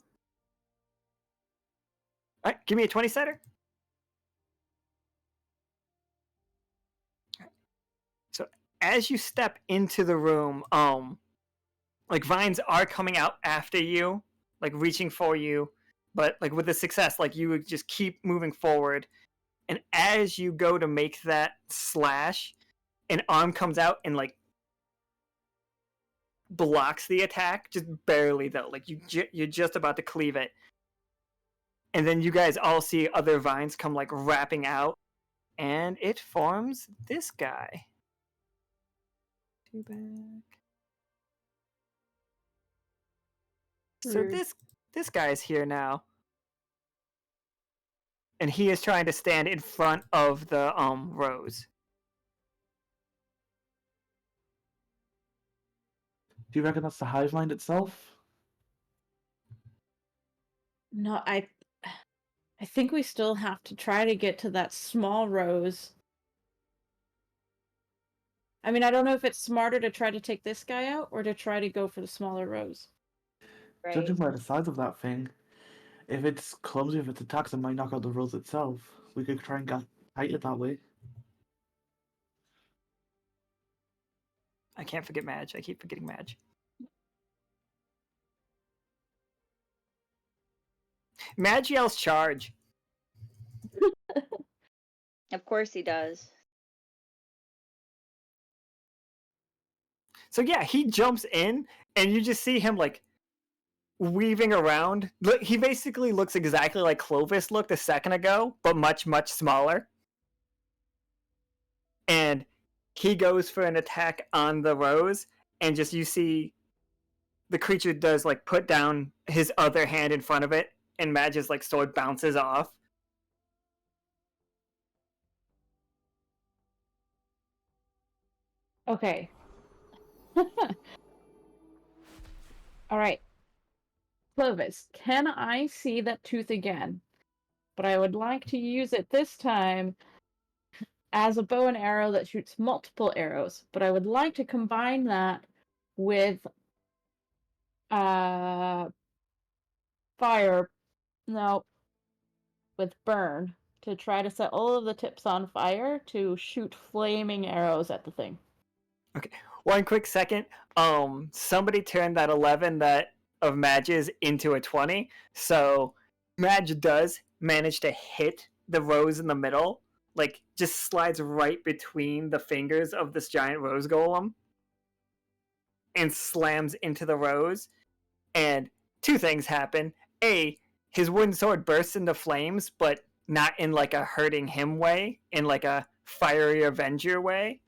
All right, give me a 20 sider. So as you step into the room, like vines are coming out after you, like reaching for you, but like with the success, like you would just keep moving forward. And as you go to make that slash, an arm comes out and like blocks the attack, just barely though. Like you're just about to cleave it, and then you guys all see other vines come like wrapping out, and it forms this guy. Two back. So this guy's here now, and he is trying to stand in front of the rose. Do you reckon that's the hive mind itself? No, I think we still have to try to get to that small rose. I mean, I don't know if it's smarter to try to take this guy out or to try to go for the smaller rose. Right. Judging by the size of that thing, if it's clumsy, if its attacks, it might knock out the rose itself. We could try and fight it that way. I can't forget Madge. I keep forgetting Madge. Magiel's charge. Of course he does. So yeah, he jumps in, and you just see him like weaving around. Look, he basically looks exactly like Clovis looked a second ago, but much, much smaller. And he goes for an attack on the Rose, and just you see the creature does like put down his other hand in front of it, and Madge's like sword bounces off. Okay. All right. Clovis, can I see that tooth again? But I would like to use it this time as a bow and arrow that shoots multiple arrows. But I would like to combine that with fire. No, with burn to try to set all of the tips on fire to shoot flaming arrows at the thing. Okay, one quick second. Somebody turned that 11 that of Madge's into a 20. So Madge does manage to hit the Rose in the middle, like just slides right between the fingers of this giant Rose Golem and slams into the Rose. And two things happen. A, his wooden sword bursts into flames, but not in like a hurting him way, in like a fiery Avenger way.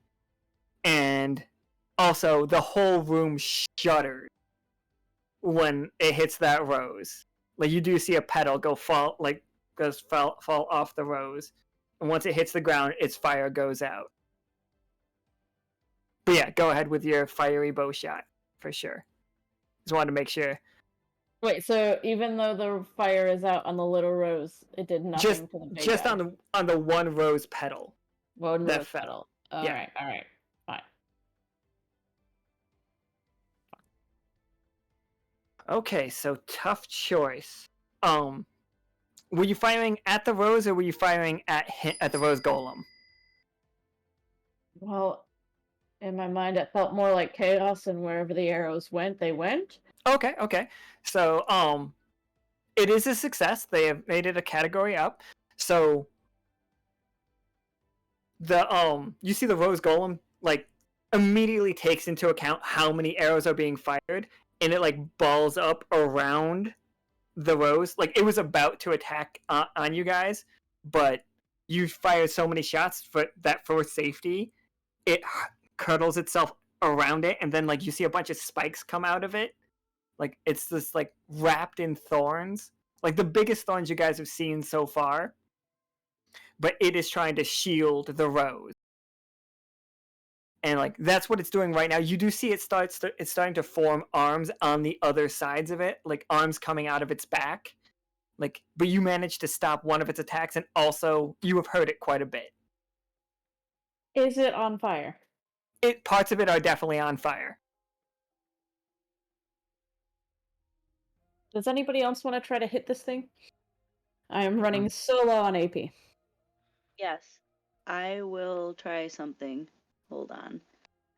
And also, the whole room shudders when it hits that Rose. Like you do see a petal fall off the Rose, and once it hits the ground, its fire goes out. But yeah, go ahead with your fiery bow shot for sure. Just wanted to make sure. Wait, so even though the fire is out on the little Rose, it did nothing to the big Just guy? on the one Rose petal. One that Rose fell. petal. All Yeah. right, fine. Okay, so tough choice. Were you firing at the Rose or were you firing at the Rose Golem? Well, in my mind, it felt more like chaos, and wherever the arrows went, they went. Okay. So, it is a success. They have made it a category up. So, you see the Rose Golem, like, immediately takes into account how many arrows are being fired, and it, like, balls up around the Rose. Like, it was about to attack on you guys, but you fired so many shots for safety, it curdles itself around it, and then, like, you see a bunch of spikes come out of it. Like, it's this, like, wrapped in thorns. Like, the biggest thorns you guys have seen so far. But it is trying to shield the Rose. And, like, that's what it's doing right now. You do see it's starting to form arms on the other sides of it. Like, arms coming out of its back. Like, but you managed to stop one of its attacks, and also, you have hurt it quite a bit. Is it on fire? Parts of it are definitely on fire. Does anybody else want to try to hit this thing? I am running so low on AP. Yes. I will try something. Hold on.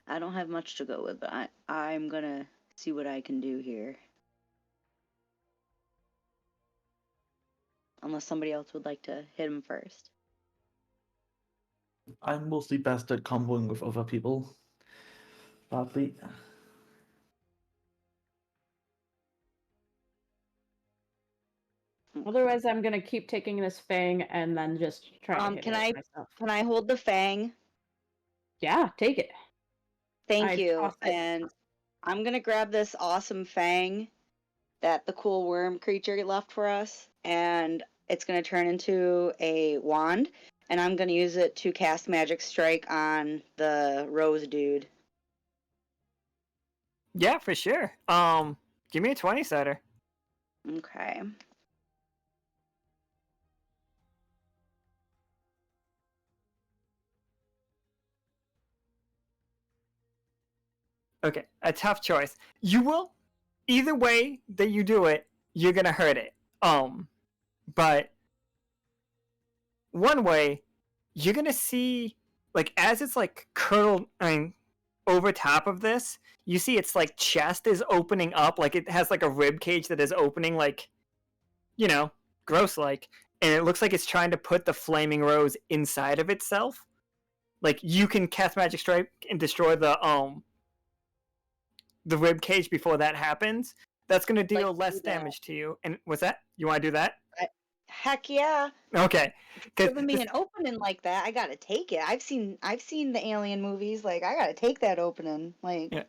I don't have much to go with, but I'm gonna see what I can do here. Unless somebody else would like to hit him first. I'm mostly best at comboing with other people. Badly. Otherwise, I'm gonna keep taking this fang and then just try to hit it myself. Can I hold the fang? Yeah, take it. Thank you. And I'm gonna grab this awesome fang that the cool worm creature left for us, and it's gonna turn into a wand, and I'm gonna use it to cast Magic Strike on the Rose dude. Yeah, for sure. Give me a 20-sider. Okay. Okay, a tough choice. You will, either way that you do it, you're gonna hurt it. But one way, you're gonna see, like, as it's like curled, over top of this, you see its like chest is opening up, like it has like a rib cage that is opening, like, you know, gross-like, and it looks like it's trying to put the flaming rose inside of itself. Like, you can cast Magic Strike and destroy the rib cage before that happens. That's going to deal Like, less do that. damage to you. And what's that? You want to do that? Heck yeah. Okay. Giving me an opening like that, I gotta take it. I've seen the Alien movies. Like, I gotta take that opening. Like, Yeah.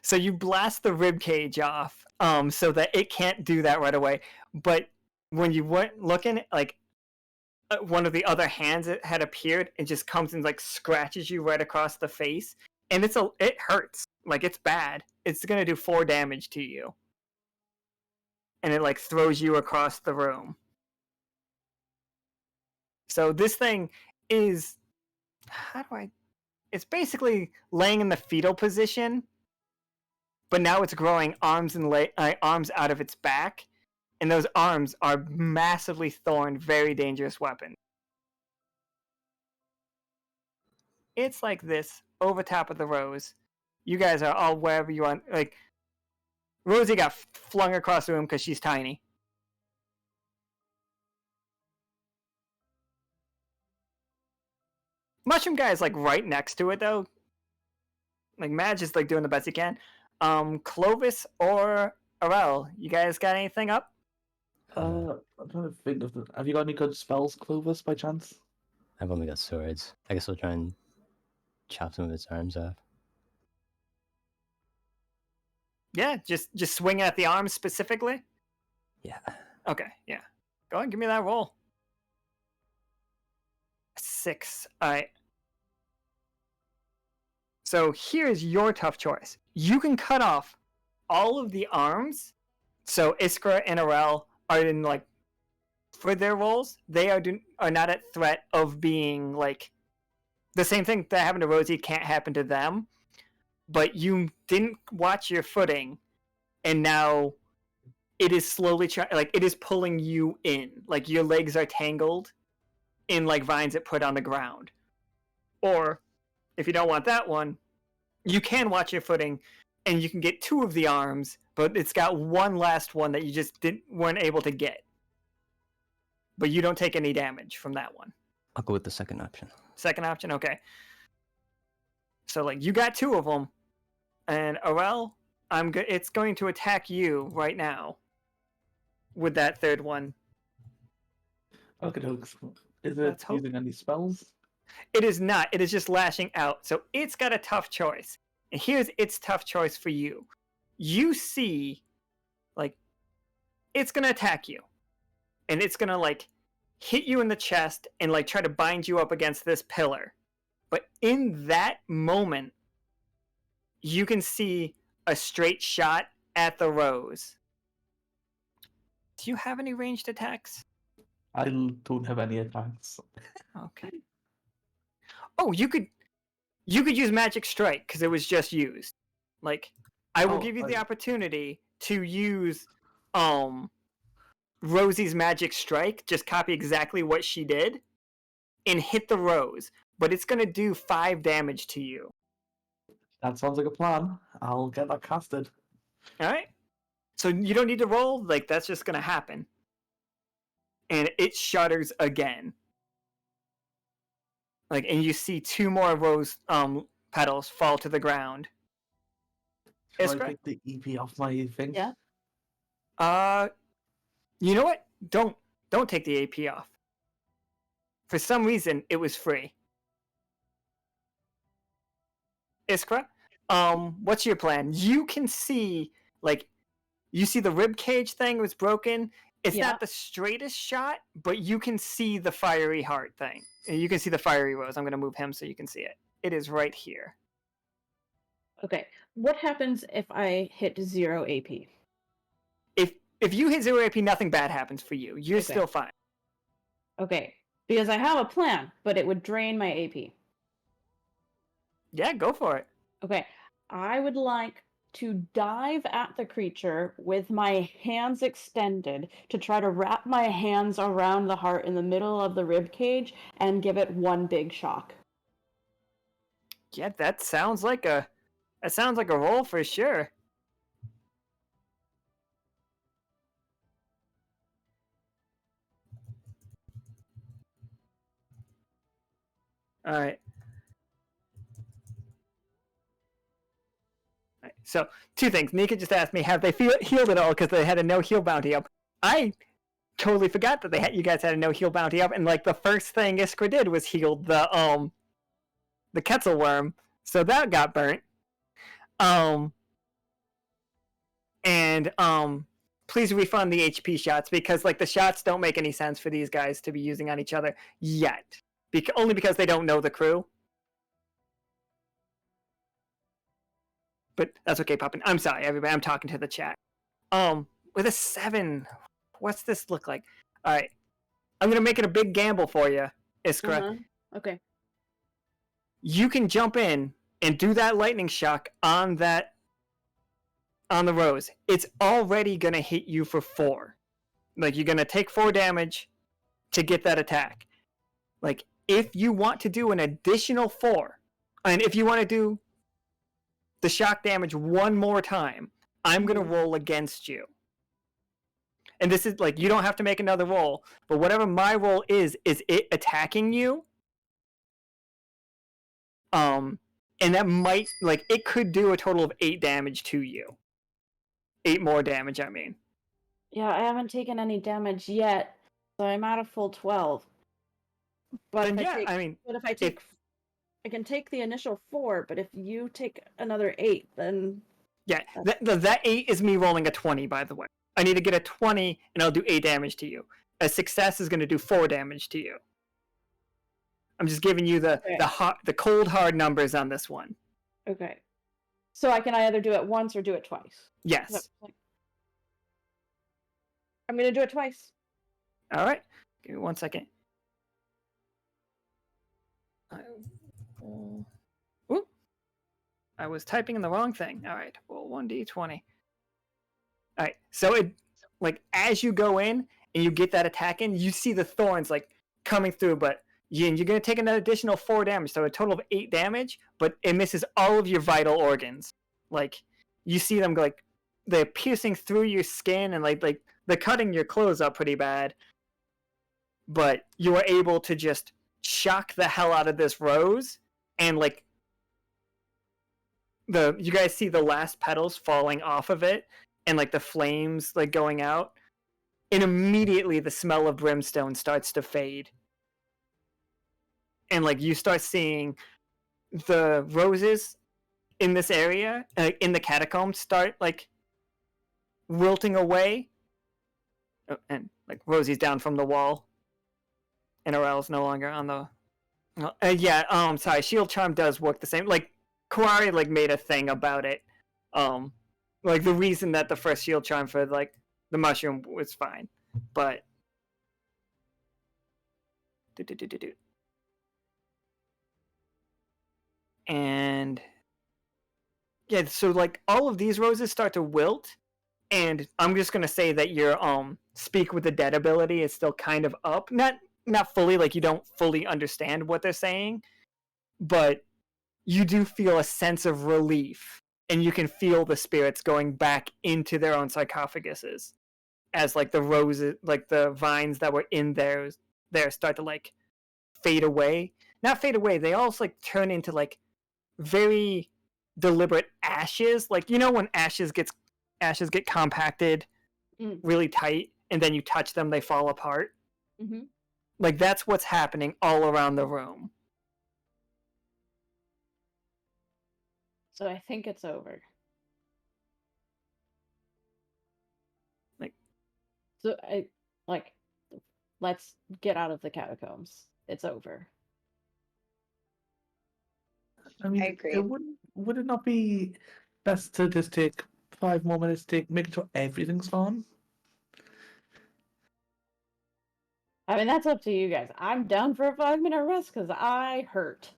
So you blast the rib cage off, so that it can't do that right away. But when you weren't looking, like, one of the other hands that had appeared, and just comes and like scratches you right across the face, and it hurts. Like, it's bad. It's gonna do 4 damage to you, and it like throws you across the room. So this thing is, it's basically laying in the fetal position, but now it's growing arms arms out of its back, and those arms are massively thorned, very dangerous weapons. It's like this, over top of the Rose. You guys are all wherever you want. Like, Rosie got flung across the room because she's tiny. Mushroom guy is like right next to it though. Like, Madge is like doing the best he can. Clovis or Arel, you guys got anything up? I'm trying to think of have you got any good spells, Clovis, by chance? I've only got swords. I guess I'll try and chop some of its arms off. Yeah, just swing at the arms specifically? Yeah. Okay, yeah. Go ahead, give me that roll. 6. Alright. So here's your tough choice. You can cut off all of the arms. So Iskra and Arel are in, like, for their roles, they are not at threat of being, like, the same thing that happened to Rosie can't happen to them. But you didn't watch your footing, and now it is slowly it is pulling you in. Like, your legs are tangled in, like, vines it put on the ground. Or, if you don't want that one, you can watch your footing, and you can get 2 of the arms, but it's got one last one that you just weren't able to get. But you don't take any damage from that one. I'll go with the second option. Second option, okay. So, like, you got 2 of them, and Arel, it's going to attack you right now with that third one. Okay, is Let's it hope. using any spells? It is not. It is just lashing out. So it's got a tough choice. And here's its tough choice for you. You see, like, it's going to attack you. And it's going to, like, hit you in the chest and, like, try to bind you up against this pillar. But in that moment, you can see a straight shot at the Rose. Do you have any ranged attacks? I don't have any attacks. Okay. Oh, you could use Magic Strike because it was just used. Like, I will give you the opportunity to use Rosie's Magic Strike, just copy exactly what she did, and hit the Rose. But it's gonna do 5 damage to you. That sounds like a plan. I'll get that casted. Alright? So you don't need to roll, like, that's just gonna happen. And it shudders again. Like, and you see 2 more rose petals fall to the ground. Should I take the EP off my thing? Yeah. You know what? Don't take the AP off. For some reason, it was free. Iskra, what's your plan? You can see, like, you see the rib cage thing was broken. It's not the straightest shot, but you can see the fiery heart thing. You can see the fiery rose. I'm going to move him so you can see it. It is right here. Okay. What happens if I hit 0 AP? If you hit 0 AP, nothing bad happens for you. You're still fine. Okay. Because I have a plan, but it would drain my AP. Yeah, go for it. Okay. I would like to dive at the creature with my hands extended to try to wrap my hands around the heart in the middle of the rib cage and give it one big shock. Yeah, that sounds like a roll for sure. All right. So, two things. Nika just asked me, have they healed at all because they had a no-heal bounty up. I totally forgot that you guys had a no-heal bounty up, and like the first thing Iskra did was heal the Quetzal worm, so that got burnt. And please refund the HP shots because like the shots don't make any sense for these guys to be using on each other yet, only because they don't know the crew. But that's okay, Poppin. I'm sorry, everybody. I'm talking to the chat. With a 7, what's this look like? All right, I'm gonna make it a big gamble for you, Iskra. Okay. You can jump in and do that lightning shock on the Rose. It's already gonna hit you for 4. Like you're gonna take 4 damage to get that attack. Like if you want to do an additional 4, and if you want to do the shock damage one more time, I'm going to roll against you. And this is like, you don't have to make another roll, but whatever my roll is it attacking you? And that might, like, it could do a total of 8 damage to you. 8 more damage, I mean. Yeah, I haven't taken any damage yet, so I'm at a full 12. But And if I take I can take the initial 4, but if you take another 8, then... Yeah, that 8 is me rolling a 20, by the way. I need to get a 20, and I'll do 8 damage to you. A success is going to do 4 damage to you. I'm just giving you the cold, hard numbers on this one. Okay. So I can either do it once or do it twice. Yes. I'm going to do it twice. All right. Give me 1 second. Ooh. I was typing in the wrong thing. All right. Roll 1d20. All right. So it, like, as you go in and you get that attack in, you see the thorns like coming through, but you're going to take an additional 4 damage, so a total of 8 damage, but it misses all of your vital organs. Like, you see them like they're piercing through your skin and like they're cutting your clothes up pretty bad. But you are able to just shock the hell out of this rose, and like you guys see the last petals falling off of it and like the flames like going out, and immediately the smell of brimstone starts to fade, and like you start seeing the roses in this area in the catacombs start like wilting away, and like Rosie's down from the wall and Arel's no longer on the sorry, shield charm does work the same. Like Kawari like made a thing about it. Like the reason that the first shield charm for like the mushroom was fine. But and yeah, so like all of these roses start to wilt, and I'm just gonna say that your speak with the dead ability is still kind of up. Not fully, like you don't fully understand what they're saying, but you do feel a sense of relief, and you can feel the spirits going back into their own sarcophaguses as like the roses, like the vines that were in there start to like fade away. Not fade away, they all like turn into like very deliberate ashes. Like, you know when ashes get compacted really tight, and then you touch them, they fall apart. Mm-hmm. Like, that's what's happening all around the room. So I think it's over. Let's get out of the catacombs. It's over. I mean, I agree. Would it not be best to just take 5 more minutes to make sure everything's gone? I mean, that's up to you guys. I'm down for a 5-minute rest because I hurt.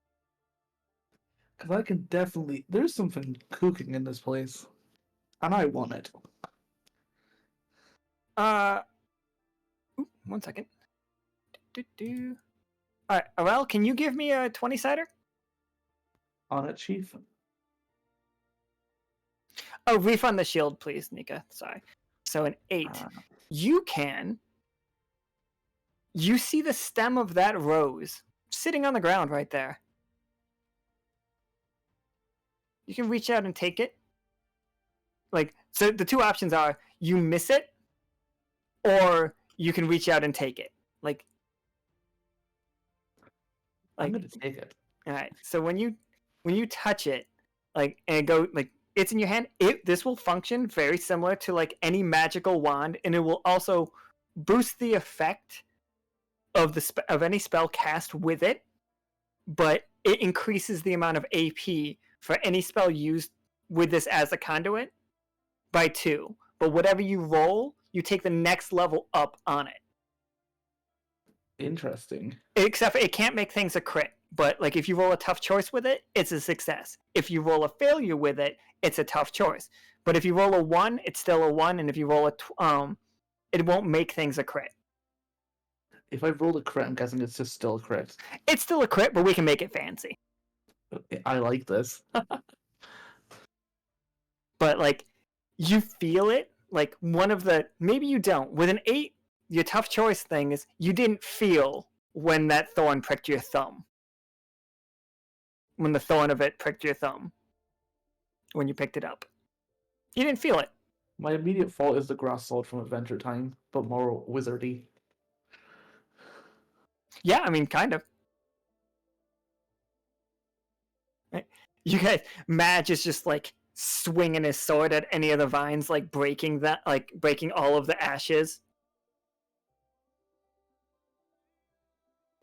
Because I can definitely... There's something cooking in this place. And I want it. 1 second. Alright, Arel, can you give me a 20-sider? On it, Chief. Oh, refund the shield, please, Nika. Sorry. So an 8. You see the stem of that rose sitting on the ground right there. You can reach out and take it. Like, so the two options are you miss it, or you can reach out and take it. Like I'm gonna take it. all right. So when you touch it, like, and it go like it's in your hand, this will function very similar to like any magical wand, and it will also boost the effect of of any spell cast with it, but it increases the amount of AP for any spell used with this as a conduit by 2. But whatever you roll, you take the next level up on it. Interesting. Except for it can't make things a crit. But like if you roll a tough choice with it, it's a success. If you roll a failure with it, it's a tough choice. But if you roll a 1, it's still a 1, and if you roll it won't make things a crit. If I rolled a crit, I'm guessing it's just still a crit. It's still a crit, but we can make it fancy. I like this. But like you feel it, like one of the maybe you don't. With an 8, your tough choice thing is you didn't feel when that thorn pricked your thumb. When the thorn of it pricked your thumb. When you picked it up. You didn't feel it. My immediate fault is the grass sword from Adventure Time, but more wizardy. Yeah, I mean, kind of. You guys, Madge is just like swinging his sword at any of the vines, like breaking all of the ashes.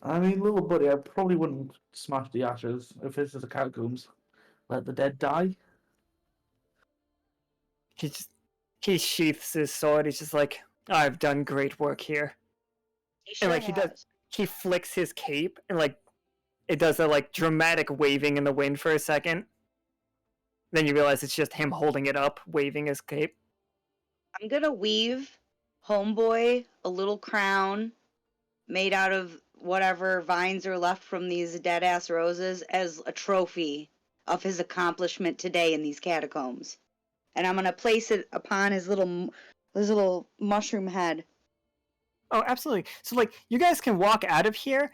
I mean, little buddy, I probably wouldn't smash the ashes if this is a catacombs. Let the dead die. He sheaths his sword. He's just like, I've done great work here. He like, he flicks his cape and like it does a like dramatic waving in the wind for a second. Then you realize it's just him holding it up, waving his cape. I'm gonna weave Homeboy a little crown made out of whatever vines are left from these dead ass roses as a trophy of his accomplishment today in these catacombs. And I'm gonna place it upon his little mushroom head. Oh, absolutely. So like you guys can walk out of here.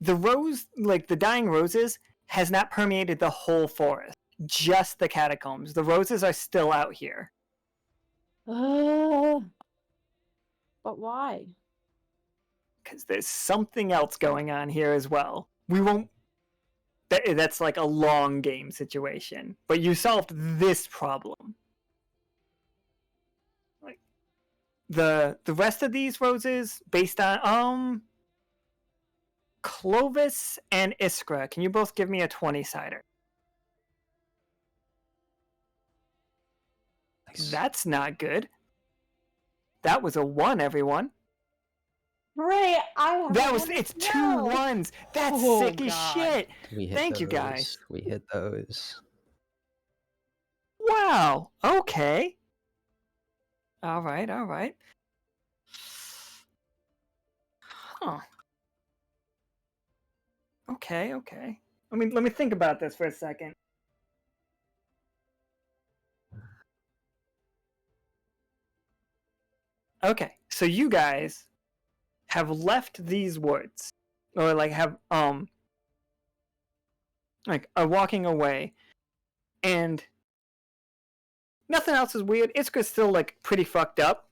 The rose, like the dying roses, has not permeated the whole forest. Just the catacombs. The roses are still out here. But why? Because there's something else going on here as well. We won't... That's like a long game situation. But you solved this problem. Like the rest of these roses, based on... Clovis and Iskra, can you both give me a 20-sider? Nice. That's not good. That was a 1, everyone. Hooray! It's 2 1s. That's sick as shit. We hit Thank those. you, guys. We hit those. Wow. Okay. All right. Huh. Okay. Let me think about this for a second. Okay, so you guys have left these woods, or like have like are walking away, and nothing else is weird. Iskra's still like pretty fucked up,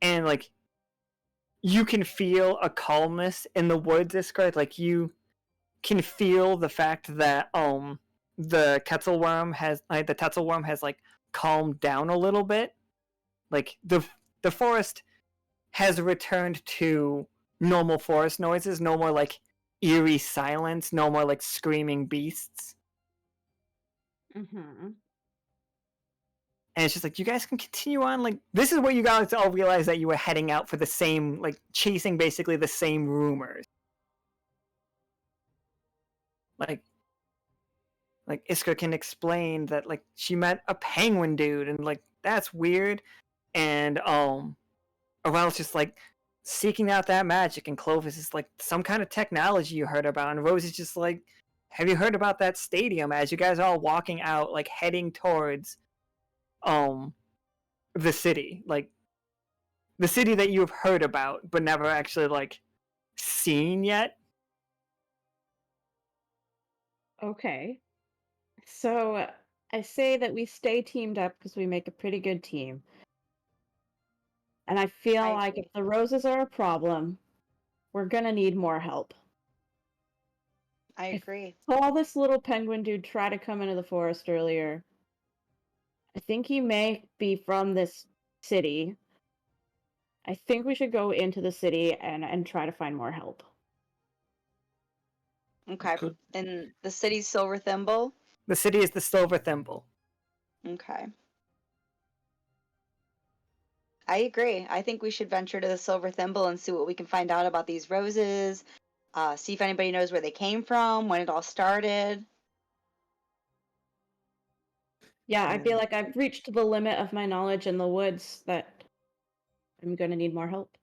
and like you can feel a calmness in the woods, Iskra. Like you can feel the fact that the Tetzelworm has like calmed down a little bit. Like the forest has returned to normal forest noises, no more like eerie silence, no more like screaming beasts. Mm-hmm. And it's just like, you guys can continue on. Like, this is where you guys all realize that you were heading out for the same, like, chasing basically the same rumors. Like Iskra can explain that, like, she met a penguin dude, and, like, that's weird. And, Arel's just, like, seeking out that magic, and Clovis is, like, some kind of technology you heard about. And Rosie's just like, have you heard about that stadium? As you guys are all walking out, like, heading towards the city, like the city that you have heard about but never actually like seen yet. Okay. So I say that we stay teamed up because we make a pretty good team. And I feel I like agree. if the roses are a problem, we're gonna need more help. I I agree. saw this little penguin dude try to come into the forest earlier. I think he may be from this city. I think we should go into the city and try to find more help. Okay. Good. And the city's Silver Thimble. The city is the Silver Thimble. Okay. I agree. I think we should venture to the Silver Thimble and see what we can find out about these roses. See if anybody knows where they came from, when it all started. Yeah, I feel And like I've reached the limit of my knowledge in the woods that I'm gonna need more help.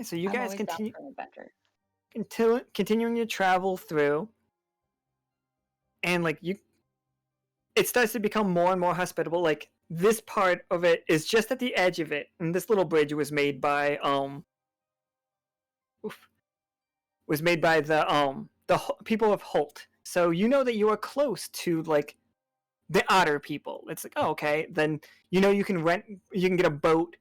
so you I'm guys always down for an adventure. continuing your travel through, and like it starts to become more and more hospitable. Like this part of it is just at the edge of it, and this little bridge was made by the people of Holt. So you know that you are close to like the otter people. It's like, oh, okay, then you know you can get a boat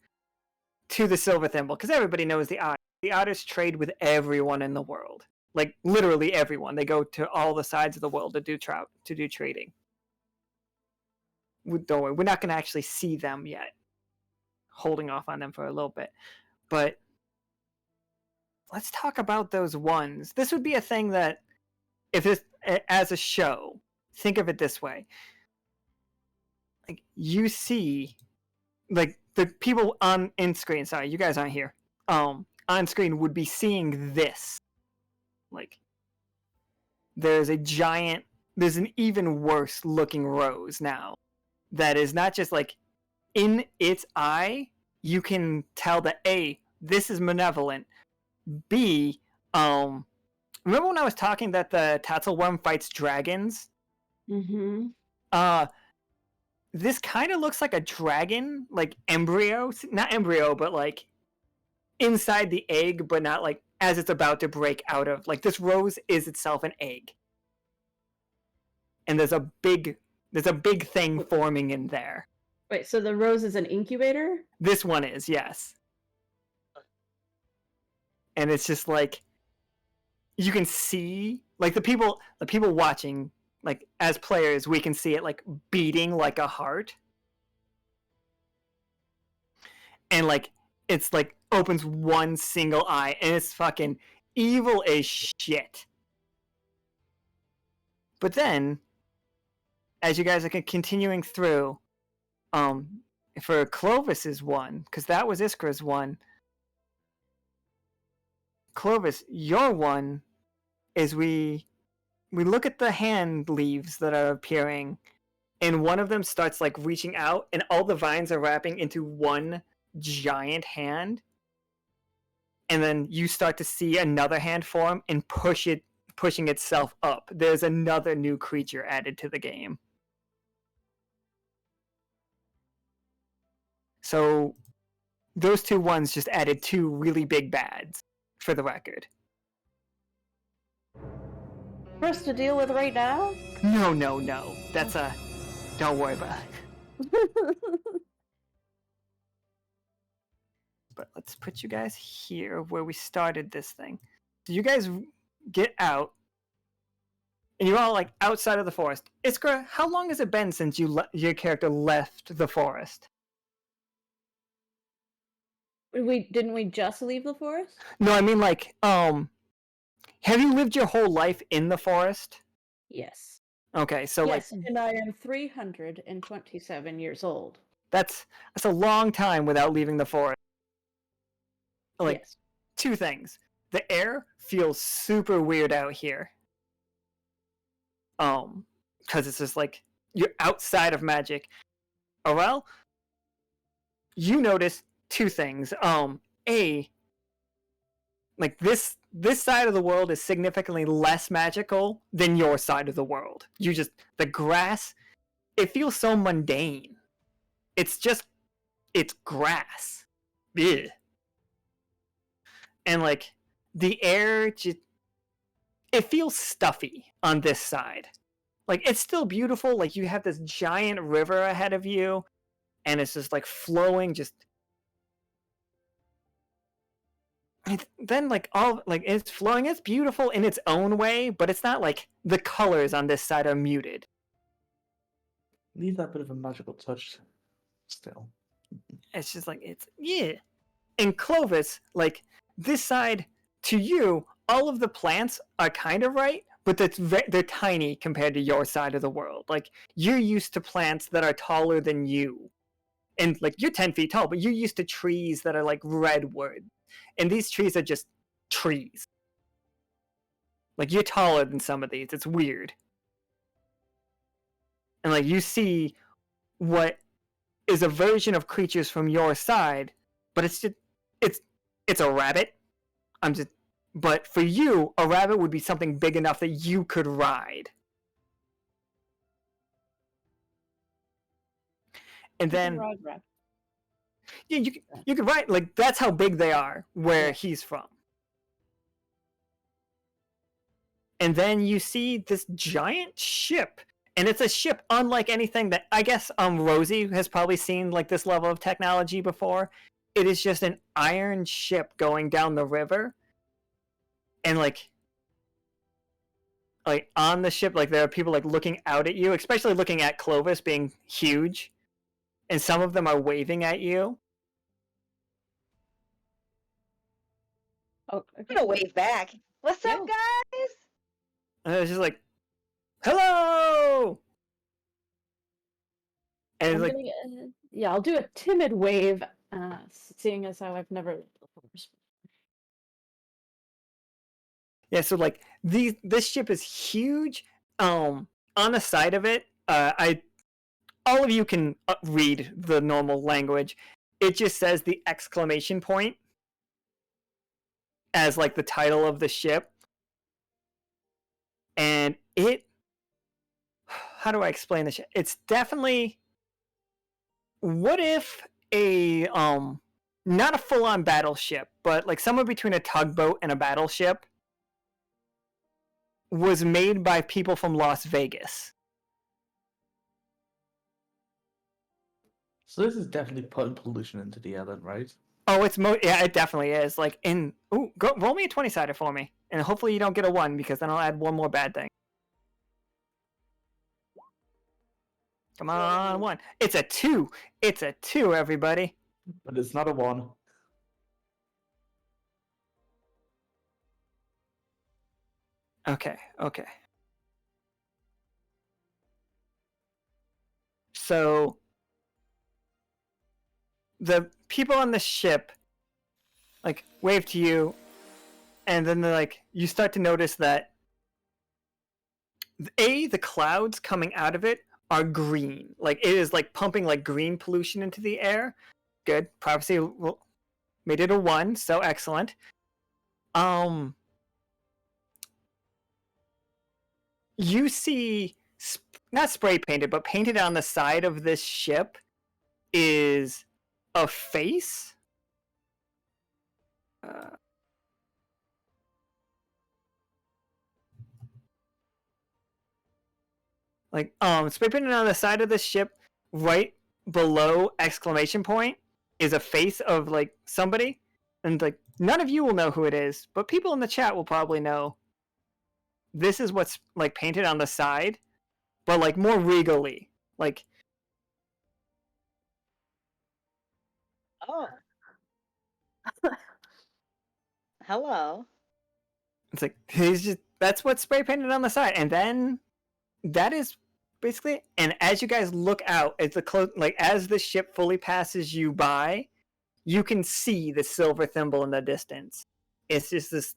to the Silver Thimble because everybody knows the otter. The otters trade with everyone in the world, like literally everyone. They go to all the sides of the world to do trading. Don't worry, we're not going to actually see them yet. Holding off on them for a little bit, but let's talk about those ones. This would be a thing that, if this as a show, think of it this way: like you see, like the people on in screen. Sorry, you guys aren't here. On screen would be seeing this. Like, there's an even worse looking rose now. That is not just like in its eye. You can tell that A, this is malevolent. B, remember when I was talking that the Tatzelworm fights dragons? Mm-hmm. This kind of looks like a dragon, like embryo, not embryo, but like inside the egg, but not like as it's about to break out of. Like this rose is itself an egg, and there's a big thing forming in there. Wait, so the rose is an incubator? This one is, yes. And it's just like you can see like the people watching, like as players, we can see it like beating like a heart. And like it's like opens one single eye and it's fucking evil as shit. But then as you guys are continuing through, for Clovis's one, because that was Iskra's one. Clovis, your one is we look at the hand leaves that are appearing, and one of them starts like reaching out, and all the vines are wrapping into one giant hand. And then you start to see another hand form and pushing itself up. There's another new creature added to the game. So those two ones just added two really big bads, for the record. For us to deal with right now? No. That's don't worry about it. But let's put you guys here where we started this thing. So you guys get out, and you're all like outside of the forest. Iskra, how long has it been since your character left the forest? Didn't we just leave the forest? No, I mean like, have you lived your whole life in the forest? Yes. Okay, so yes, like, and I am 327 years old. that's a long time without leaving the forest. Like, yes. Two things. The air feels super weird out here. Because it's just like you're outside of magic. Arel, you notice two things. A, like this side of the world is significantly less magical than your side of the world. The grass, it feels so mundane. It's grass. Ugh. And like the air just, it feels stuffy on this side. Like, it's still beautiful. Like, you have this giant river ahead of you, and it's just like flowing, just. And then like all like it's flowing, it's beautiful in its own way, but it's not like the colors on this side are muted. Leave that bit of a magical touch still. It's just like it's In Clovis, like this side to you, all of the plants are kind of right, but they're tiny compared to your side of the world. Like you're used to plants that are taller than you, and like you're 10 feet tall, but you're used to trees that are like redwood, and these trees are just trees. Like you're taller than some of these. It's weird. And like you see what is a version of creatures from your side, but it's just it's a rabbit. But for you, a rabbit would be something big enough that you could ride. And then yeah, you could ride, like that's how big they are where he's from. And then you see this giant ship, and it's a ship unlike anything that I guess Rosie has probably seen like this level of technology before. It is just an iron ship going down the river, and like on the ship, like there are people like looking out at you, especially looking at Clovis being huge, and some of them are waving at you. Oh, I'm gonna wave back. What's up, Yeah. guys? And it's just like, hello! And it's like, yeah, I'll do a timid wave, seeing as how I've never. yeah, so like this ship is huge. On the side of it, all of you can read the normal language. It just says the exclamation point as like the title of the ship. And how do I explain this? It's definitely, what if a not a full-on battleship, but like somewhere between a tugboat and a battleship was made by people from Las Vegas. So this is definitely putting pollution into the air, then, right? Oh, yeah, it definitely is. Like go roll me a 20-sider for me, and hopefully you don't get a 1 because then I'll add one more bad thing. Come on, 1. It's a 2. It's a 2, everybody. But it's not a 1. Okay. So the people on the ship like wave to you, and then they're like, you start to notice that the clouds coming out of it are green. Like it is like pumping like green pollution into the air. Good. Prophecy made it a 1, so excellent. You see, not spray painted, but painted on the side of this ship is a face. Spray painted on the side of the ship, right below exclamation point, is a face of like somebody, and like none of you will know who it is, but people in the chat will probably know. This is what's like painted on the side, but like more regally, like. Oh. Hello. It's like that's what's spray painted on the side, and then that is basically. And as you guys look out, as as the ship fully passes you by, you can see the silver thimble in the distance. It's just this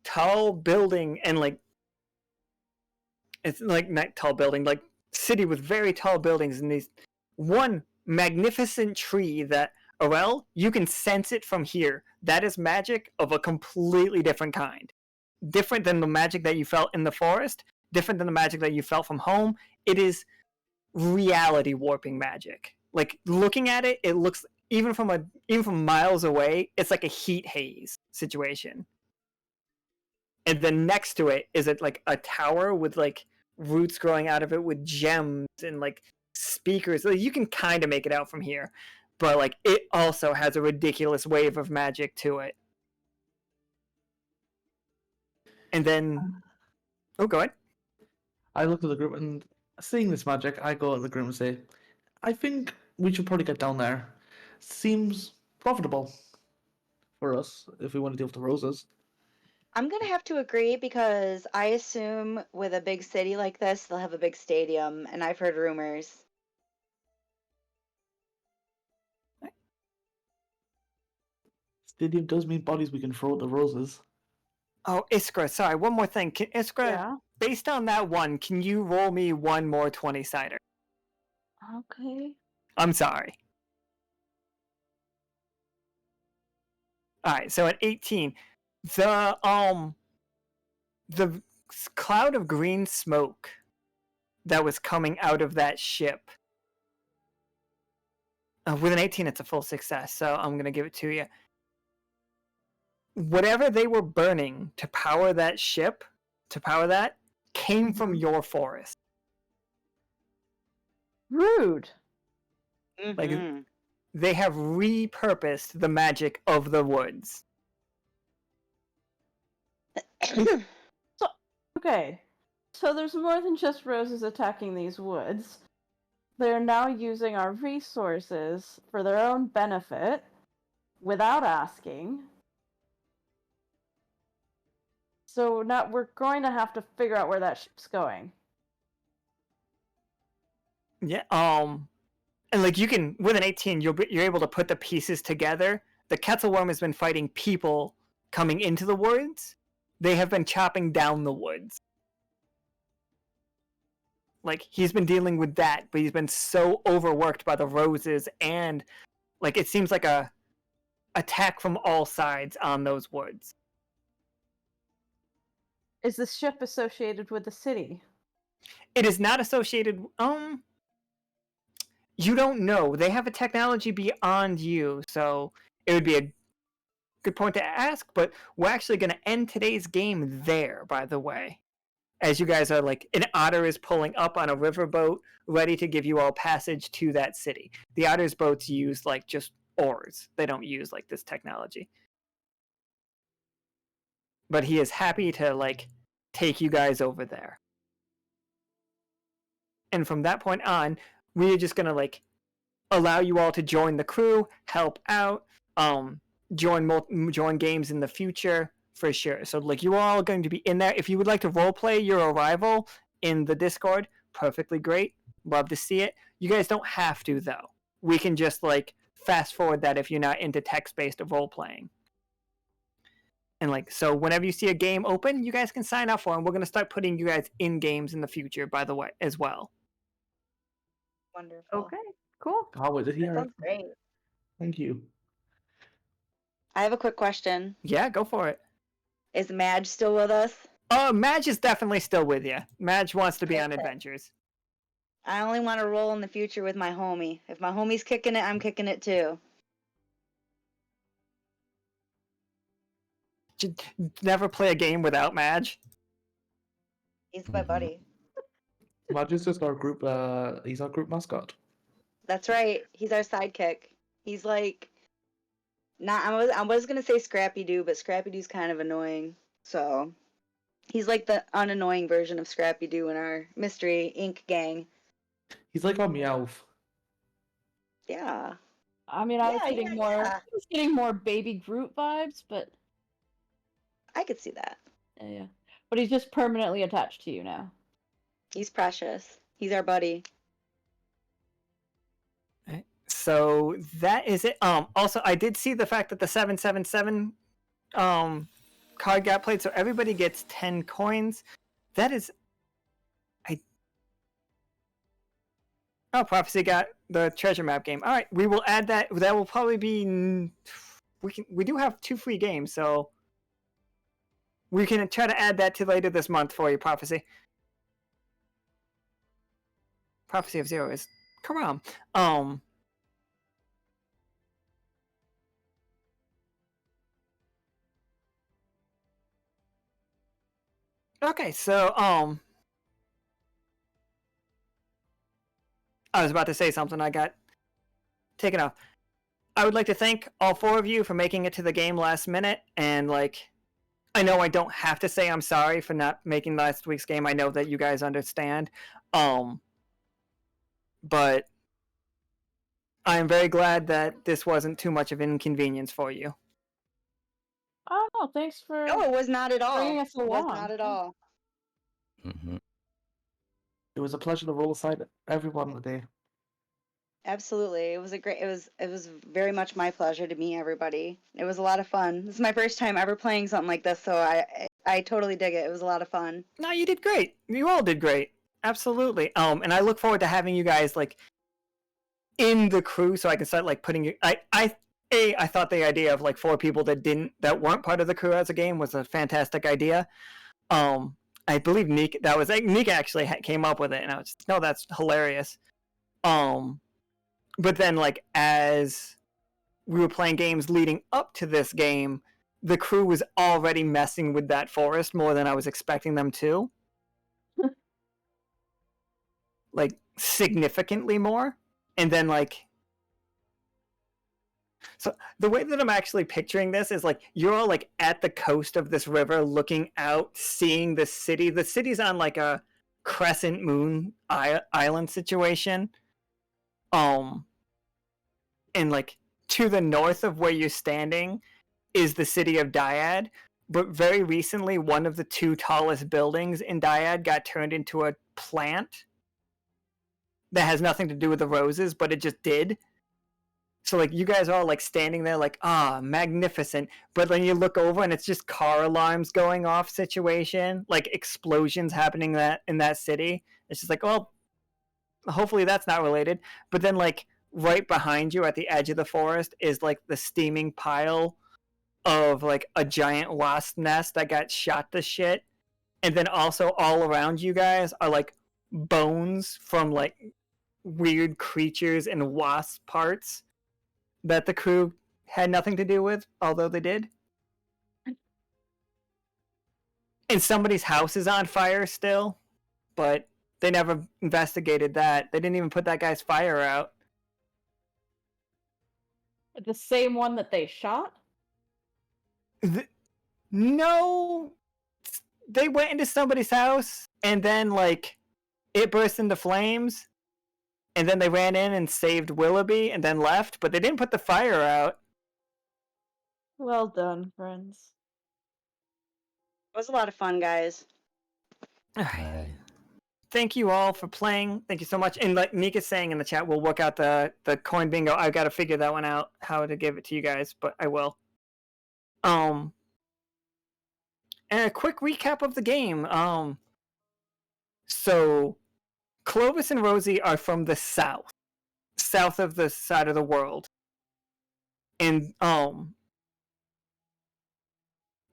tall building, and like it's like not tall building, like city with very tall buildings, and these one magnificent tree that Arel, you can sense it from here. That is magic of a completely different kind. Different than the magic that you felt in the forest, different than the magic that you felt from home. It is reality warping magic. Like looking at it, it looks even from miles away, it's like a heat haze situation. and then next to it is it like a tower with like roots growing out of it with gems and like speakers. Like, you can kind of make it out from here, but like it also has a ridiculous wave of magic to it. And then, oh, go ahead. I look at the group and seeing this magic, I go at the group and say, I think we should probably get down there. Seems profitable for us if we want to deal with the roses. I'm gonna have to agree because I assume with a big city like this, they'll have a big stadium, and I've heard rumors. Stadium does mean bodies we can throw at the roses. Oh, Iskra, sorry, one more thing. Iskra, Yeah. based on that one, can you roll me one more 20-sider? Okay. I'm sorry. Alright, so at 18, the cloud of green smoke that was coming out of that ship. With an 18, it's a full success, so I'm going to give it to you. Whatever they were burning to power that ship, came from your forest. Rude. Like, Mhm. they have repurposed the magic of the woods. Okay. So there's more than just roses attacking these woods. They're now using our resources for their own benefit without asking. So now we're going to have to figure out where that ship's going. Yeah, and like you can, with an 18, you're able to put the pieces together. The Ketzelworm has been fighting people coming into the woods. They have been chopping down the woods. Like, he's been dealing with that, but he's been so overworked by the roses, and like it seems like a attack from all sides on those woods. Is the ship associated with the city? It is not associated. You don't know. They have a technology beyond you, so it would be a good point to ask. But we're actually going to end today's game there, by the way. As you guys are like, an otter is pulling up on a riverboat, ready to give you all passage to that city. The otter's boats use like just oars. They don't use like this technology. But he is happy to like take you guys over there. And from that point on, we're just gonna like allow you all to join the crew, help out, join games in the future for sure. So like you're all going to be in there. If you would like to roleplay your arrival in the Discord, perfectly great. Love to see it. You guys don't have to though. We can just like fast forward that if you're not into text-based role playing. And like, so whenever you see a game open, you guys can sign up for it. And we're going to start putting you guys in games in the future, by the way, as well. Wonderful. Okay, cool. Oh, wait, did he That hear it? sounds great. Thank you. I have a quick question. Yeah, go for it. Is Madge still with us? Madge is definitely still with you. Madge wants to be on Okay. adventures. I only want to roll in the future with my homie. If my homie's kicking it, I'm kicking it too. Never play a game without Madge. He's my buddy. Madge is just our group, he's our group mascot. That's right. He's our sidekick. He's like, I was gonna say Scrappy Doo, but Scrappy Doo's kind of annoying. So he's like the unannoying version of Scrappy Doo in our Mystery Inc. gang. He's like our Meowth. Yeah. I mean, I was Yeah, getting yeah, more, yeah. I was getting more baby Groot vibes, but I could see that. yeah. But he's just permanently attached to you now. He's precious. He's our buddy. So that is it. Also, I did see the fact that the 777 card got played, so everybody gets 10 coins. That is, Prophecy got the treasure map game. All right, we will add that. That will probably be. We do have 2 free games, so we can try to add that to later this month for you, Prophecy. Prophecy of Zero is come on. Okay, so I was about to say something. I got taken off. I would like to thank all 4 of you for making it to the game last minute, and like, I know I don't have to say I'm sorry for not making last week's game. I know that you guys understand, but I am very glad that this wasn't too much of an inconvenience for you. Oh no, thanks for No, it was not at all. bringing us It was along. not at all. Mm-hmm. It was a pleasure to roll aside everyone today. Absolutely. It was very much my pleasure to meet everybody. It was a lot of fun. This is my first time ever playing something like this, so I totally dig it. It was a lot of fun. No, you did great. You all did great. Absolutely. And I look forward to having you guys like in the crew, so I can start like putting you. I thought the idea of like 4 people that weren't part of the crew as a game was a fantastic idea. I believe Nick actually came up with it, and I was just, no, that's hilarious. But then like as we were playing games leading up to this game, the crew was already messing with that forest more than I was expecting them to. Like significantly more. And then like, so the way that I'm actually picturing this is like you're all like at the coast of this river looking out, seeing the city. The city's on like a crescent moon island situation. And like to the north of where you're standing is the city of Dyad. But very recently, one of the 2 tallest buildings in Dyad got turned into a plant that has nothing to do with the roses, but it just did. So like you guys are all like standing there like, magnificent. But when you look over and it's just car alarms going off situation, like explosions happening in that city. It's just like, well, hopefully that's not related. But then like right behind you at the edge of the forest is like the steaming pile of like a giant wasp nest that got shot to shit. And then also all around you guys are like bones from like weird creatures and wasp parts that the crew had nothing to do with, although they did. And somebody's house is on fire still, but they never investigated that. They didn't even put that guy's fire out. The same one that they shot? No, they went into somebody's house and then like it burst into flames, and then they ran in and saved Willoughby and then left, but they didn't put the fire out. Well done, friends. It was a lot of fun, guys. Thank you all for playing. Thank you so much. And like Mika's saying in the chat, we'll work out the coin bingo. I've got to figure that one out, how to give it to you guys, but I will. And a quick recap of the game. So Clovis and Rosie are from the south of the side of the world. And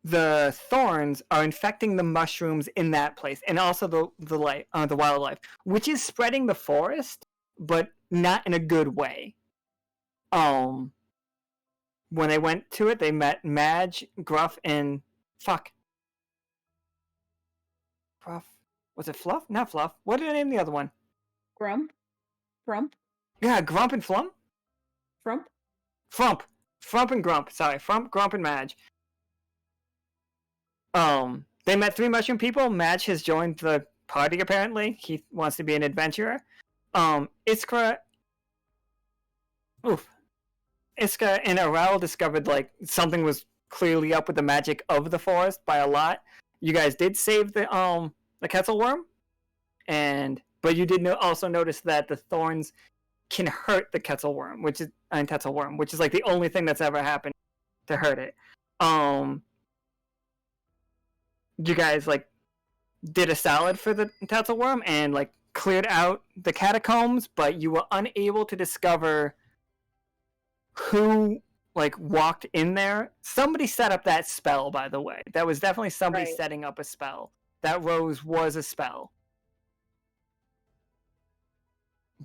the thorns are infecting the mushrooms in that place, and also the wildlife, which is spreading the forest, but not in a good way. When they went to it, they met Madge, Gruff, and Gruff. Was it Fluff? Not Fluff. What did I name the other one? Grump? Frump? Yeah, Grump and Flump? Frump? Frump. Frump and Grump. Sorry, Frump, Grump, and Madge. They met 3 mushroom people. Madge has joined the party, apparently. He wants to be an adventurer. Iskra and Arel discovered like something was clearly up with the magic of the forest by a lot. You guys did save the Ketzelworm, but you did also notice that the thorns can hurt the Ketzelworm, which is like the only thing that's ever happened to hurt it. You guys like did a salad for the Tetzelworm and like cleared out the catacombs, but you were unable to discover who like walked in there. Somebody set up that spell, by the way. That was definitely somebody setting up a spell. That rose was a spell.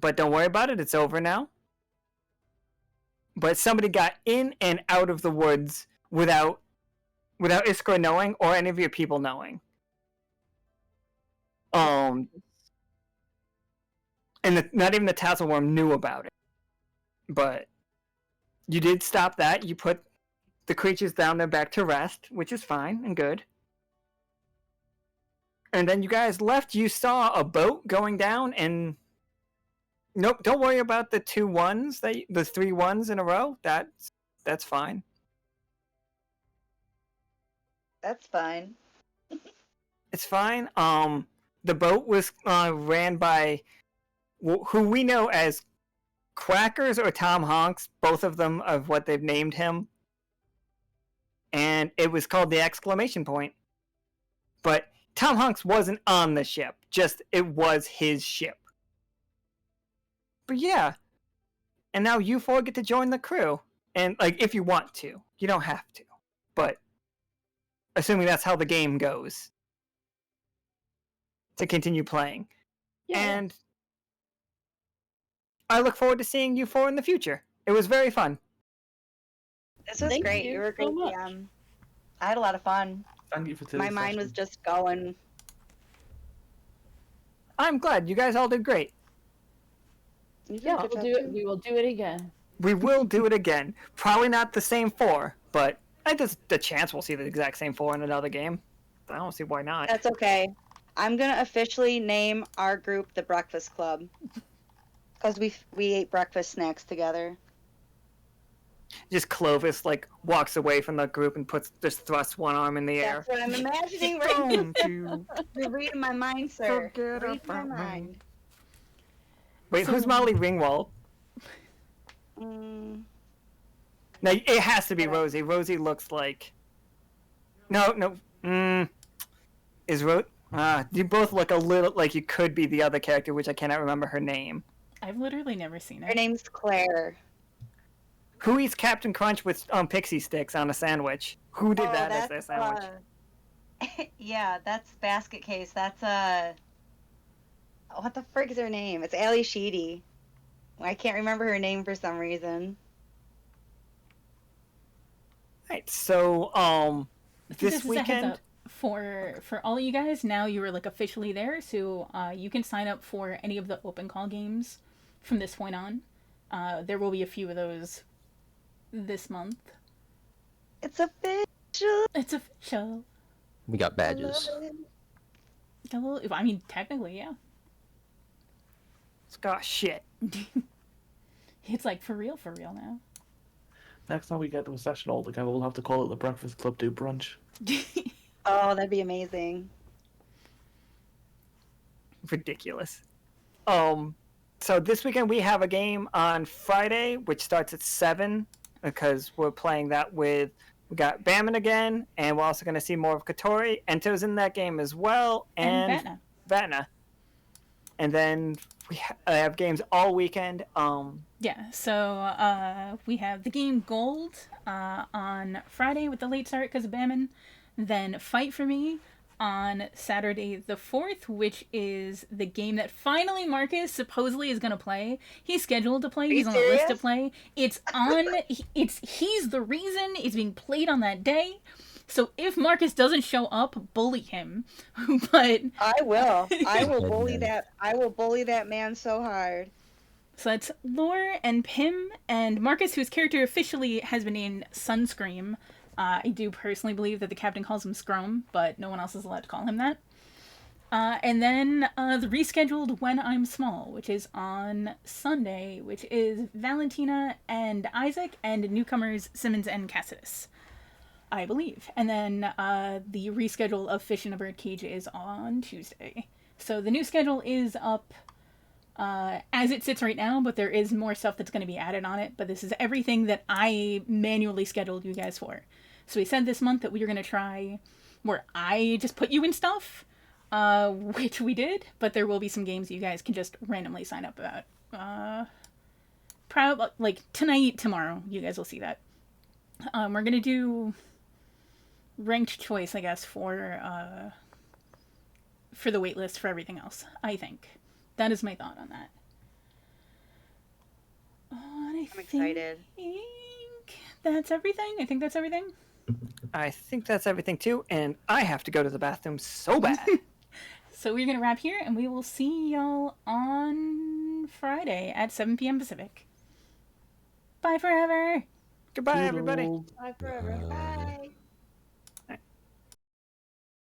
But don't worry about it, it's over now. But somebody got in and out of the woods without Iskra knowing or any of your people knowing. And not even the tassel worm knew about it. But you did stop that. You put the creatures down there back to rest, which is fine and good. And then you guys left. You saw a boat going down, and nope, don't worry about the 2 1s, the 3 1s in a row. That's fine. That's fine. It's fine. The boat was ran by who we know as Quackers or Tom Honks, both of them of what they've named him. And it was called the Exclamation Point. But Tom Honks wasn't on the ship, just it was his ship. But yeah. And now you 4 get to join the crew. And like if you want to. You don't have to. But assuming that's how the game goes. To continue playing. Yeah. And I look forward to seeing you 4 in the future. It was very fun. This was Thank great. you You were a so great much. DM. I had a lot of fun. Thank you for today's My mind was session. just going. I'm glad. You guys all did great. You did Yeah, a good we'll job, do it. too. We will do it again. We will do it again. Probably not the same 4, but there's the chance we'll see the exact same 4 in another game. I don't see why not. That's okay. I'm gonna officially name our group the Breakfast Club. Because we ate breakfast snacks together. Just Clovis like walks away from the group and just thrusts one arm in the air. That's what I'm imagining right now. Don't you You're reading my mind, sir. forget Read my about me. mind. Wait, So- who's Molly Ringwald? Mm, No, it has to be Rosie. Rosie looks like. No. Is you both look a little like you could be the other character, which I cannot remember her name. I've literally never seen her it. name's Claire. Who eats Captain Crunch with pixie sticks on a sandwich? Who did that as their sandwich? Yeah, that's Basket Case. That's what the frick is her name? It's Ali Sheedy. I can't remember her name for some reason. Right. So I think this this is a heads weekend. up for all of you guys. Now you are like officially there, so you can sign up for any of the open call games from this point on. There will be a few of those this month. It's official. It's official. We got badges. I mean, technically, yeah. Gosh, shit. It's like for real now. Next time we get to a session all together, we'll have to call it the Breakfast Club Do Brunch. Oh, that'd be amazing. Ridiculous. So this weekend we have a game on Friday, which starts at 7, because we're playing that with. We got Bammon again, and we're also going to see more of Katori. Ento's in that game as well, and Vatna. And then we have games all weekend. Yeah, so we have the game Gold on Friday with the late start because of Bammon. Then Fight For Me on Saturday the 4th, which is the game that finally Marcus supposedly is going to play. He's scheduled to play. He's on the list to play. It's on. He's the reason it's being played on that day. So if Marcus doesn't show up, bully him. But I will. I will bully that. I will bully that man so hard. So that's Lore and Pim and Marcus, whose character officially has been named Sunscream. I do personally believe that the captain calls him Scrum, but no one else is allowed to call him that. And then the rescheduled When I'm Small, which is on Sunday, which is Valentina and Isaac and newcomers Simmons and Cassidus, I believe. And then the reschedule of Fish in a Birdcage is on Tuesday. So the new schedule is up as it sits right now, but there is more stuff that's going to be added on it. But this is everything that I manually scheduled you guys for. So we said this month that we were going to try where I just put you in stuff, which we did, but there will be some games you guys can just randomly sign up about. Probably like tonight, tomorrow, you guys will see that. We're going to do ranked choice, I guess, for the waitlist for everything else, I think. That is my thought on that. I'm excited. That's everything. I think that's everything. I think that's everything too, and I have to go to the bathroom so bad. So we're going to wrap here, and we will see y'all on Friday at 7 p.m. Pacific. Bye forever. Goodbye, everybody. Toodles. Bye forever. Uh, Bye.